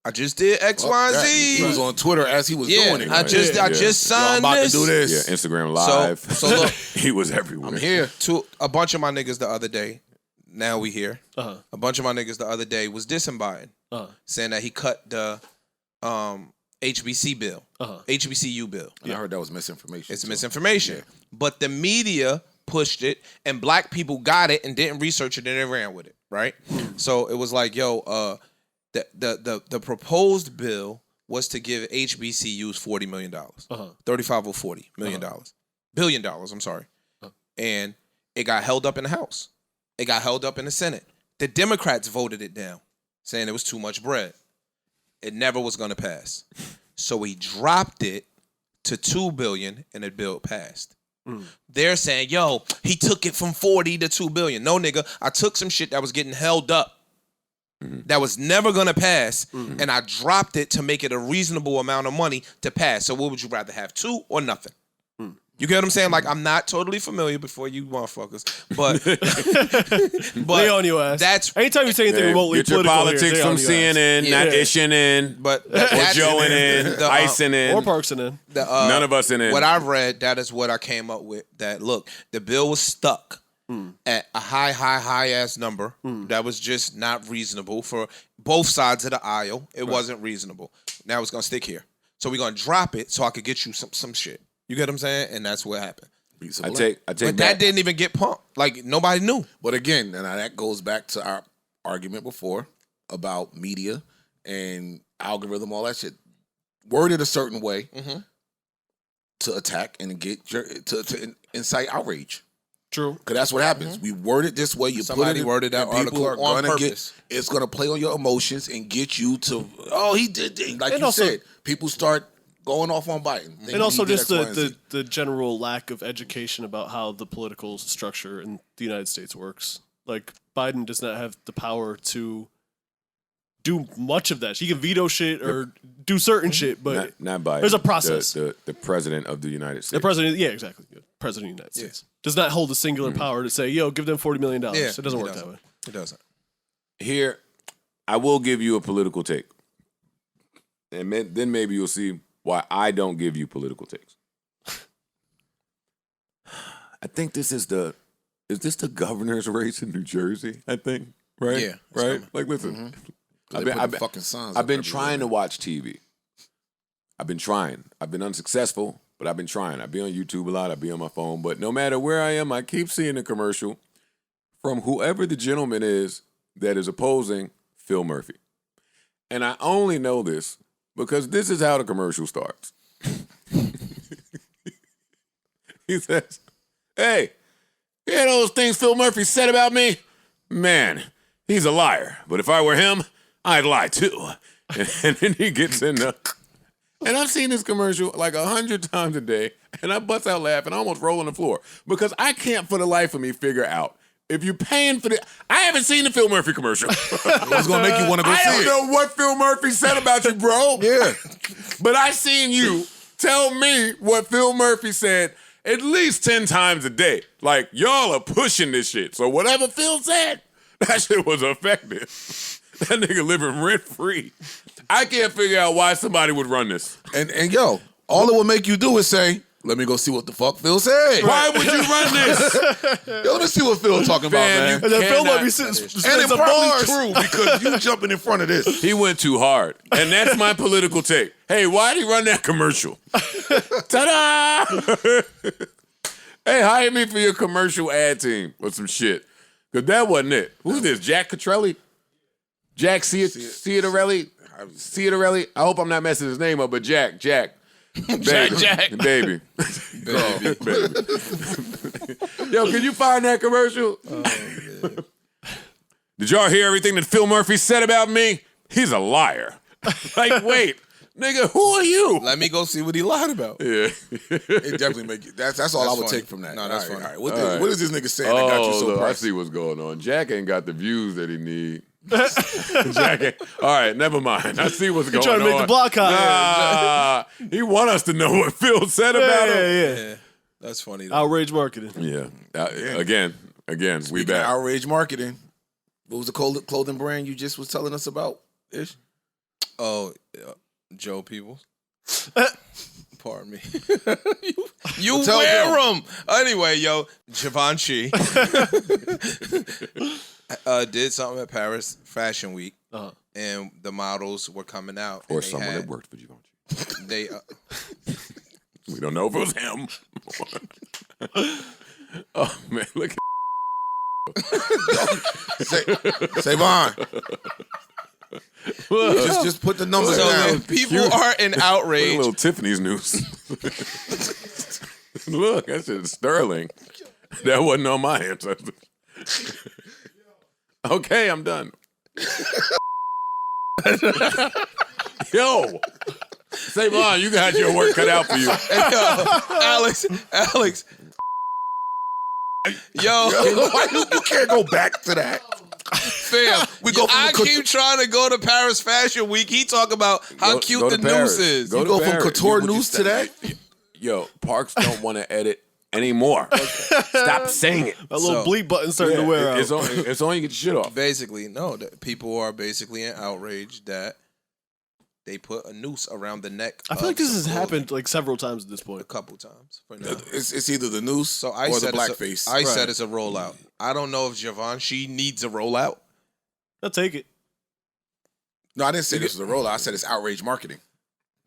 I just did X, Y, and Z." He was on Twitter as he was doing it. I just Yeah. just Yo, I'm signed about this. to do this. Yeah, Instagram Live. So look, he was everywhere. I'm here. to a bunch of my niggas the other day. Now we here. Uh-huh. A bunch of my niggas the other day was dissing Biden, saying that he cut the HBC bill, HBCU bill. And I heard that was misinformation. It's misinformation. But the media pushed it, and black people got it and didn't research it, and they ran with it, right? So it was like, yo, the proposed bill was to give HBCUs $40 million, 35 or $40 million, $1 billion, I'm sorry. And it got held up in the House. It got held up in the Senate. The Democrats voted it down, saying it was too much bread. It never was going to pass. So he dropped it to $2 billion, and the bill passed. They're saying, yo, he took it from 40 to 2 billion. No, nigga, I took some shit that was getting held up that was never gonna pass, and I dropped it to make it a reasonable amount of money to pass. So what would you rather have, 2 or nothing? You get what I'm saying? Like, I'm not totally familiar before you motherfuckers, but They on your ass. That's Anytime you say anything remotely Get your political politics here, from they on your ass. CNN, not ishing in, but or that's Joeing in, icing in. Or Parkson in. None of us in it. What I read, that is what I came up with. That look, the bill was stuck at a high ass number. That was just not reasonable for both sides of the aisle. It wasn't reasonable. Now it's gonna stick here. So we're gonna drop it so I could get you some shit. You get what I'm saying? And that's what happened. I take But back. that didn't even get pumped. Like nobody knew. But again, and that goes back to our argument before about media and algorithm, all that shit. Worded a certain way to attack and get to incite outrage. True. Because that's what happens. We word it this way. You Somebody put it, worded that and people article are on gonna purpose. it's going to play on your emotions and get you to, oh, he did. Like And you also- said, people start going off on Biden. thinking And also he did just X, Y, and Z. the general lack of education about how the political structure in the United States works. Like, Biden does not have the power to do much of that. He can veto shit or do certain shit, but not Biden. there's a process. The president of the United States. the president, yeah, exactly. President of the United States does not hold the singular power to say, yo, give them $40 million. Yeah, It doesn't work that way. It doesn't. Here, I will give you a political take, and then maybe you'll see why I don't give you political takes. I think this is the governor's race in New Jersey? I think, right? Yeah, it's right. coming. Like, listen, They put the fucking signs I've up been everywhere. trying to watch TV. I've been trying. I've been unsuccessful, but I've been trying. I be on YouTube a lot. I be on my phone, but no matter where I am, I keep seeing a commercial from whoever the gentleman is that is opposing Phil Murphy. And I only know this because this is how the commercial starts. He says, hey, hear those things Phil Murphy said about me? Man, he's a liar. But if I were him, I'd lie too. And then he gets in the... And I've seen this commercial like 100 times a day, and I bust out laughing, I almost roll on the floor because I can't for the life of me figure out if you're paying for the... I haven't seen the Phil Murphy commercial. It's going to make you want to go I see don't it. know what Phil Murphy said about you, bro. Yeah. But I seen you tell me what Phil Murphy said at least 10 times a day. Like, y'all are pushing this shit. So whatever Phil said, that shit was effective. That nigga living rent free. I can't figure out why somebody would run this. And yo, all it will make you do is say, let me go see what the fuck Phil said. Why would you run this? Yo, let me see what Phil talking about, man. And then Phil might be And spends it's the probably bars. true because you jumping in front of this. He went too hard. And that's my political take. Hey, why'd he run that commercial? Ta-da! Hey, hire me for your commercial ad team or some shit. Because that wasn't it. Who's this? Jack Catrelli? Jack Ciatarelli? Ciatarelli. I hope I'm not messing his name up, but Jack. Baby. Baby. Yo, can you find that commercial? Did y'all hear everything that Phil Murphy said about me? He's a liar. Like, wait, nigga, who are you? Let me go see what he lied about. Yeah. It definitely make you. That's all I would funny. take from that. No, that's all right, funny. all right. What is this nigga saying that got you so look, I pressed? see what's going on. Jack ain't got the views that he need. Jack ain't. All right, never mind. I see what's going on. Trying to make the block hot. Nah, he want us to know what Phil said about him. Yeah, that's funny. Though. Outrage marketing. Yeah. Again, we Speaking back. of outrage marketing. What was the clothing brand you just was telling us about? Ish? Oh, Joe Peoples. Pardon me. you Tell wear them. them. Anyway, yo, Givenchy did something at Paris Fashion Week, and the models were coming out. Or and they someone had- that worked for Givenchy. They We don't know if it was him. Oh, man, look at Savon. just put the numbers so down. if people are in Look at outrage. little Tiffany's news. Look, that shit is sterling. That wasn't on my answer. Okay, I'm done. Yo, Savon, you got your work cut out for you. Alex. Yo, Why you can't go back to that? fam, We go from I the keep trying to go to Paris Fashion Week. He talk about how Go- cute go the to Paris. news is. Go You to go from Paris. couture Would you news to that? Yo, Parks don't want to edit anymore. Stop saying it. That little So- bleep button starting to wear out. It's only you get your shit off. Basically, no, that people are basically in outrage that they put a noose around the neck. I feel like this of has some clothing. happened like several times at this a point. couple times. For now. It's either the noose So I or the said blackface. I said it's a rollout. I don't know if Givenchy needs a rollout. I'll take it. No, I didn't say this was a rollout. I said it's outrage marketing.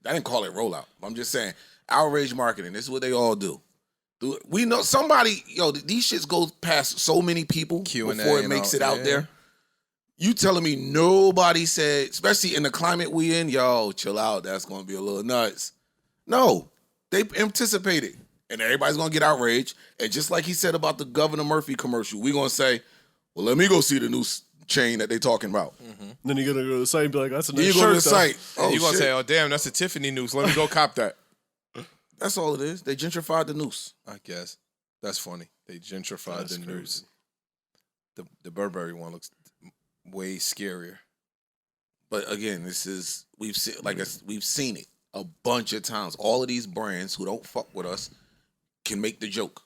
I didn't call it rollout. I'm just saying outrage marketing. This is what they all do. We know somebody, these shits go past so many people Q&A before it and makes all, it out yeah. there. You telling me nobody said, especially in the climate we in, yo, chill out. That's going to be a little nuts. No, they anticipated. And everybody's going to get outraged. And just like he said about the Governor Murphy commercial, we're going to say, well, let me go see the new chain that they talking about. Then you're gonna go to the site and be like, "That's a Then nice you go to shirt." the though. site. Oh, You're going to shit. say, oh, damn, that's a Tiffany noose. Let me go cop that. That's all it is. They gentrified the noose. I guess. That's funny. They gentrified That's the noose. The Burberry one looks way scarier. But again, we've seen it a bunch of times. All of these brands who don't fuck with us can make the joke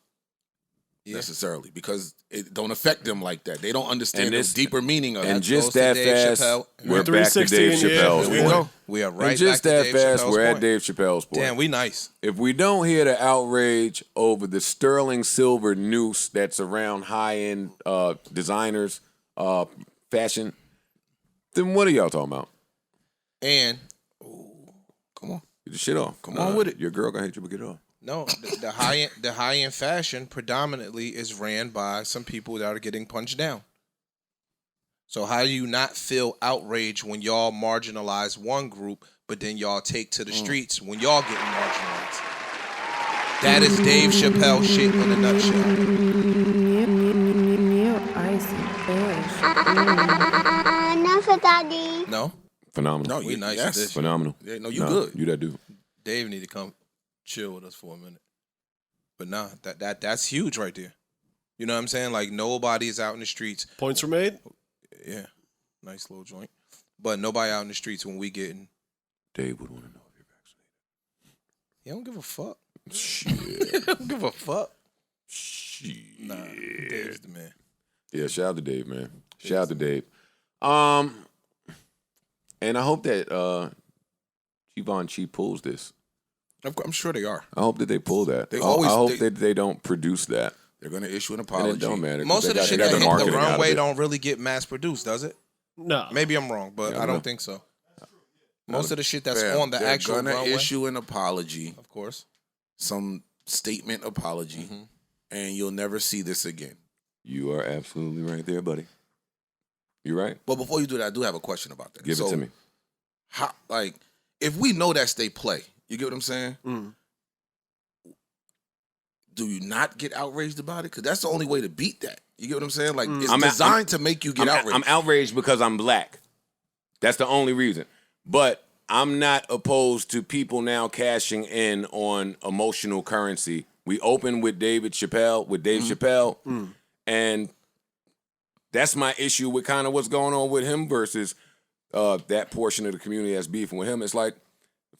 necessarily because it don't affect them like that. They don't understand the deeper meaning of it. And just goes to that Dave fast, Chappelle. we're back to 360 Dave in the air. Chappelle's There we point. go. We are right And just back to that Dave fast, Chappelle's we're at point. Dave Chappelle's point. Damn, we nice. If we don't hear the outrage over the sterling silver noose that's around high-end designers, fashion, then what are y'all talking about? And Come on. Get the shit off. Come on with it. Your girl gonna hate you, but get it off. no, the high end fashion predominantly is ran by some people that are getting punched down. So how do you not feel outraged when y'all marginalize one group, but then y'all take to the streets when y'all getting marginalized? That is Dave Chappelle shit in a nutshell. Enough, Daddy. No, Phenomenal. we nice yes. with this. Phenomenal. Yeah, no, you Nah, good. You that dude. Dave need to come chill with us for a minute. But nah, that's huge right there. You know what I'm saying? Like nobody is out in the streets. Points were made. Yeah, nice little joint. But nobody out in the streets when we getting. Dave would want to know if you're vaccinated. He don't give a fuck. Shit. He don't give a fuck. Shit. Nah, Dave's the man. Yeah, shout out to Dave, man. Shout out to Dave. And I hope that Givenchy pulls this. I'm sure they are. I hope that they pull that. They I always- hope they- that they don't produce that. They're going to issue an And apology. it don't matter. 'cause Most they of the got- shit they got that hit the marketing out of runway it. don't really get mass produced, does it? No, Maybe I'm wrong, but Yeah, I I don't don't know. think so. Most of the shit that's Fam, on the they're actual gonna runway, issue an apology, of course. some statement apology, and you'll never see this again. You are absolutely right there, buddy. You right? But before you do that, I do have a question about that. Give it to me. how, like, if we know that's they play, you get what I'm saying? Do you not get outraged about it? Because that's the only way to beat that. You get what I'm saying? Like, it's designed to make you get outraged. I'm outraged because I'm black. That's the only reason. But I'm not opposed to people now cashing in on emotional currency. We opened with Dave Chappelle, and that's my issue with kind of what's going on with him versus that portion of the community that's beefing with him. It's like,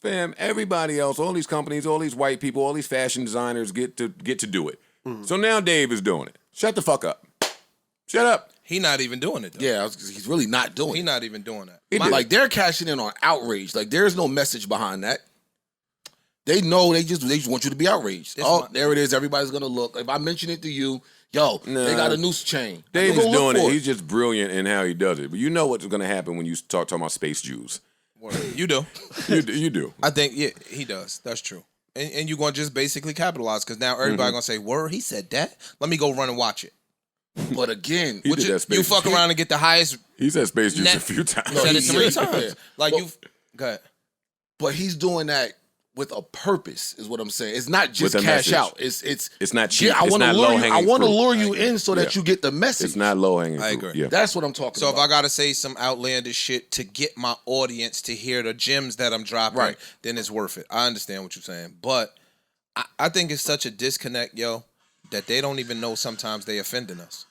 fam, everybody else, all these companies, all these white people, all these fashion designers get to do it. So now Dave is doing it. Shut the fuck up. Shut up. He not even doing it, though. Yeah, he's really not doing it. He not even doing that. Like, they're cashing in on outrage. Like, there's no message behind that. They know they just want you to be outraged. There it is. Everybody's going to look. If I mention it to you, they got a noose chain. Dave is doing it. He's just brilliant in how he does it. But you know what's going to happen when you start talking about space Jews. You do. You do. I think, yeah, he does. That's true. And you're going to just basically capitalize because now everybody's going to say, word, he said that? Let me go run and watch it. But again, you fuck around and get the highest. He said space Jews a few times. He said it 3 times. Like, go ahead. But he's doing that with a purpose, is what I'm saying. It's not just With a cash message. out. It's not cheap. I It's want to not lure you. low-hanging I want to fruit. lure you in so that you get the message. It's not low hanging fruit. I agree. Yeah. That's what I'm talking So about. if I gotta say some outlandish shit to get my audience to hear the gems that I'm dropping, then it's worth it. I understand what you're saying, but I think it's such a disconnect, that they don't even know sometimes they offending us.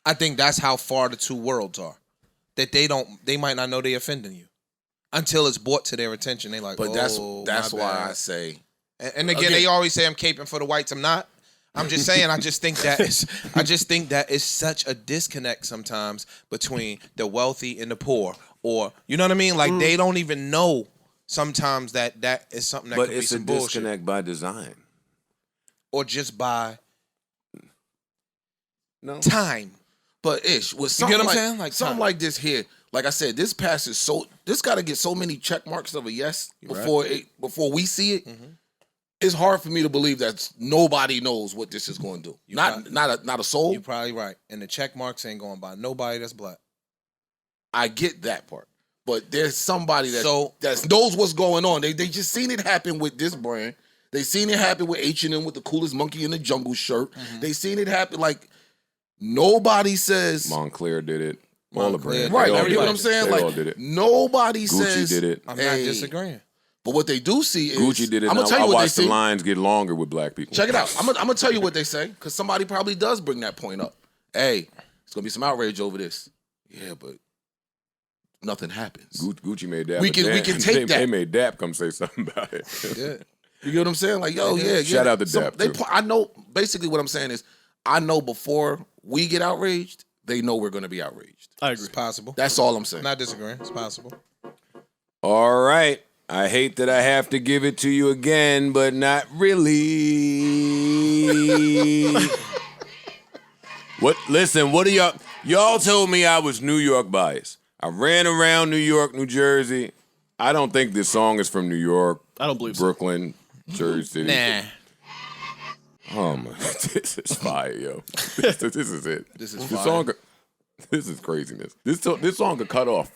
I think that's how far the two worlds are. That they might not know they offending you until it's brought to their attention. They like, but that's why I say. And again, they always say I'm caping for the whites. I'm not. I'm just saying. I just think that it's such a disconnect sometimes between the wealthy and the poor, or you know what I mean. Like they don't even know sometimes that is something that. But could it's be a some bullshit. disconnect by design, or just by time. But Ish, with You something get what I'm like, saying? Like something time. like this here, like I said, this passes this got to get so many check marks of a yes before we see it. It's hard for me to believe that nobody knows what this is going to do. Not a soul. You're probably right. And the check marks ain't going by nobody that's black. I get that part, but there's somebody that knows what's going on. They just seen it happen with this brand. They seen it happen with H&M with the coolest monkey in the jungle shirt. They seen it happen like. Nobody says Montclair did it. All the brands. Right, They all you did know what it. I'm saying? They Like all did it. nobody Gucci says did it. I'm not disagreeing. But what they do see is Gucci did it. I'm gonna tell I you what they watched the see. lines get longer with black people. Check it out. I'm gonna tell you what they say because somebody probably does bring that point up. Hey, it's gonna be some outrage over this. Yeah, but nothing happens. Gucci made that. We can take that. They made Dap come say something about it. Yeah, you get what I'm saying? Like, yo, yeah. Shout out to Dap, too. I know. Basically, what I'm saying is, I know before we get outraged, they know we're gonna be outraged. I agree. It's possible. That's all I'm saying. I'm not disagreeing. It's possible. All right. I hate that I have to give it to you again, but not really. Listen, what are y'all told me I was New York biased. I ran around New York, New Jersey. I don't think this song is from New York. I don't believe so. Brooklyn, Jersey City. Nah. Oh my, this is fire, yo. This is it. This is This fire. song, this is craziness. This song could cut off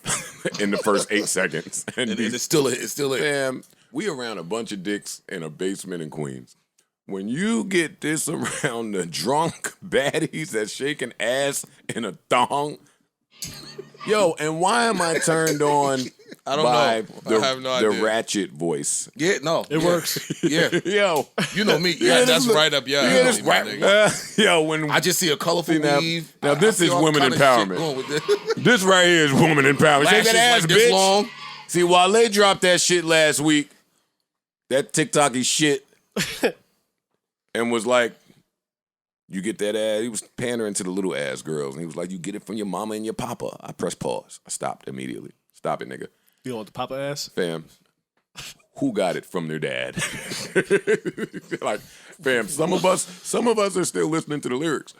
in the first 8 seconds. And it's still it. Fam, we around a bunch of dicks in a basement in Queens. When you get this around the drunk baddies that's shaking ass in a thong, yo, and why am I turned on I don't by know. I have no the idea. ratchet voice? Yeah, no, It works. Yeah, Yo, you know me. Yeah, Yeah, that's right up your yeah, this alley, my rap, nigga. yo, when I just see a colorful See, now- weave. now this I is see all women kind of shit empowerment. going with this. this right here is woman empowerment. Shake that Lashes ass, like this bitch. long. See, Wale dropped that shit last week, that TikTok-y shit, and was like, you get that ass. He was pandering to the little ass girls, and he was like, you get it from your mama and your papa. I pressed pause. I stopped immediately. Stop it, nigga. You don't want the papa ass? Fam, who got it from their dad? Like, fam, some of us are still listening to the lyrics.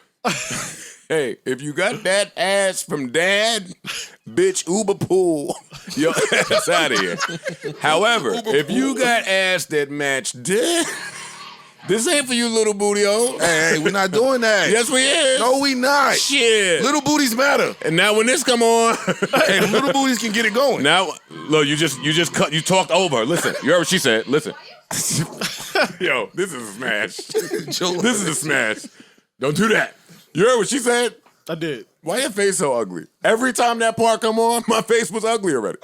Hey, if you got that ass from dad, bitch, Uber pool, yo, ass out of here. However, if you got ass that matched dad, This ain't for you, little booty hoes. Hey, we're not doing that. Yes, we is. No, we not. Shit. Little booties matter. And now when this come on, Hey, the little booties can get it going. now look, you talked over her. Listen, you heard what she said. Listen. Yo, this is a smash. This is a smash. Don't do that. You heard what she said? I did. Why your face so ugly? Every time that part come on, my face was ugly already.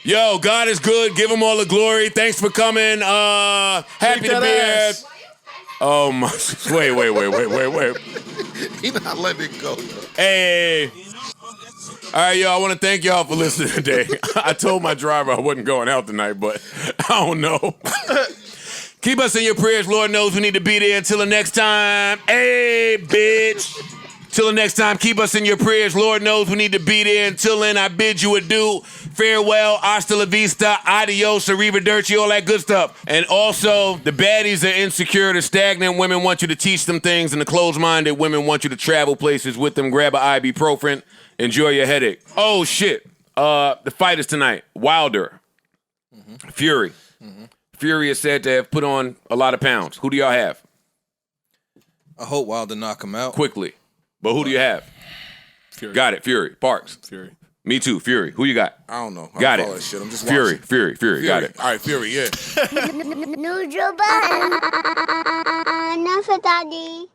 Yo, God is good. Give him all the glory. Thanks for coming. Happy to be here. Oh my! Wait. He not letting it go. Hey. All right, y'all. I want to thank y'all for listening today. I told my driver I wasn't going out tonight, but I don't know. Keep us in your prayers. Lord knows we need to be there. Until the next time. Hey, bitch. Till the next time, keep us in your prayers. Lord knows we need to be there. Until then, I bid you adieu. Farewell, hasta la vista, adios, arrivederci, all that good stuff. And also, the baddies are insecure, the stagnant women want you to teach them things, and the closed-minded women want you to travel places with them. Grab an ibuprofen, enjoy your headache. Oh, shit. The fight is tonight. Wilder, Fury. Fury is said to have put on a lot of pounds. Who do y'all have? I hope Wilder knock him out. Quickly. But who do you have? Fury. Got it, Fury. Parks. Fury. Me too, Fury. Who you got? I don't know. Got don't it. follow that shit. I'm just Fury, watching. Fury. Got it. All right, Fury, yeah. Neutral button. Enough, Daddy.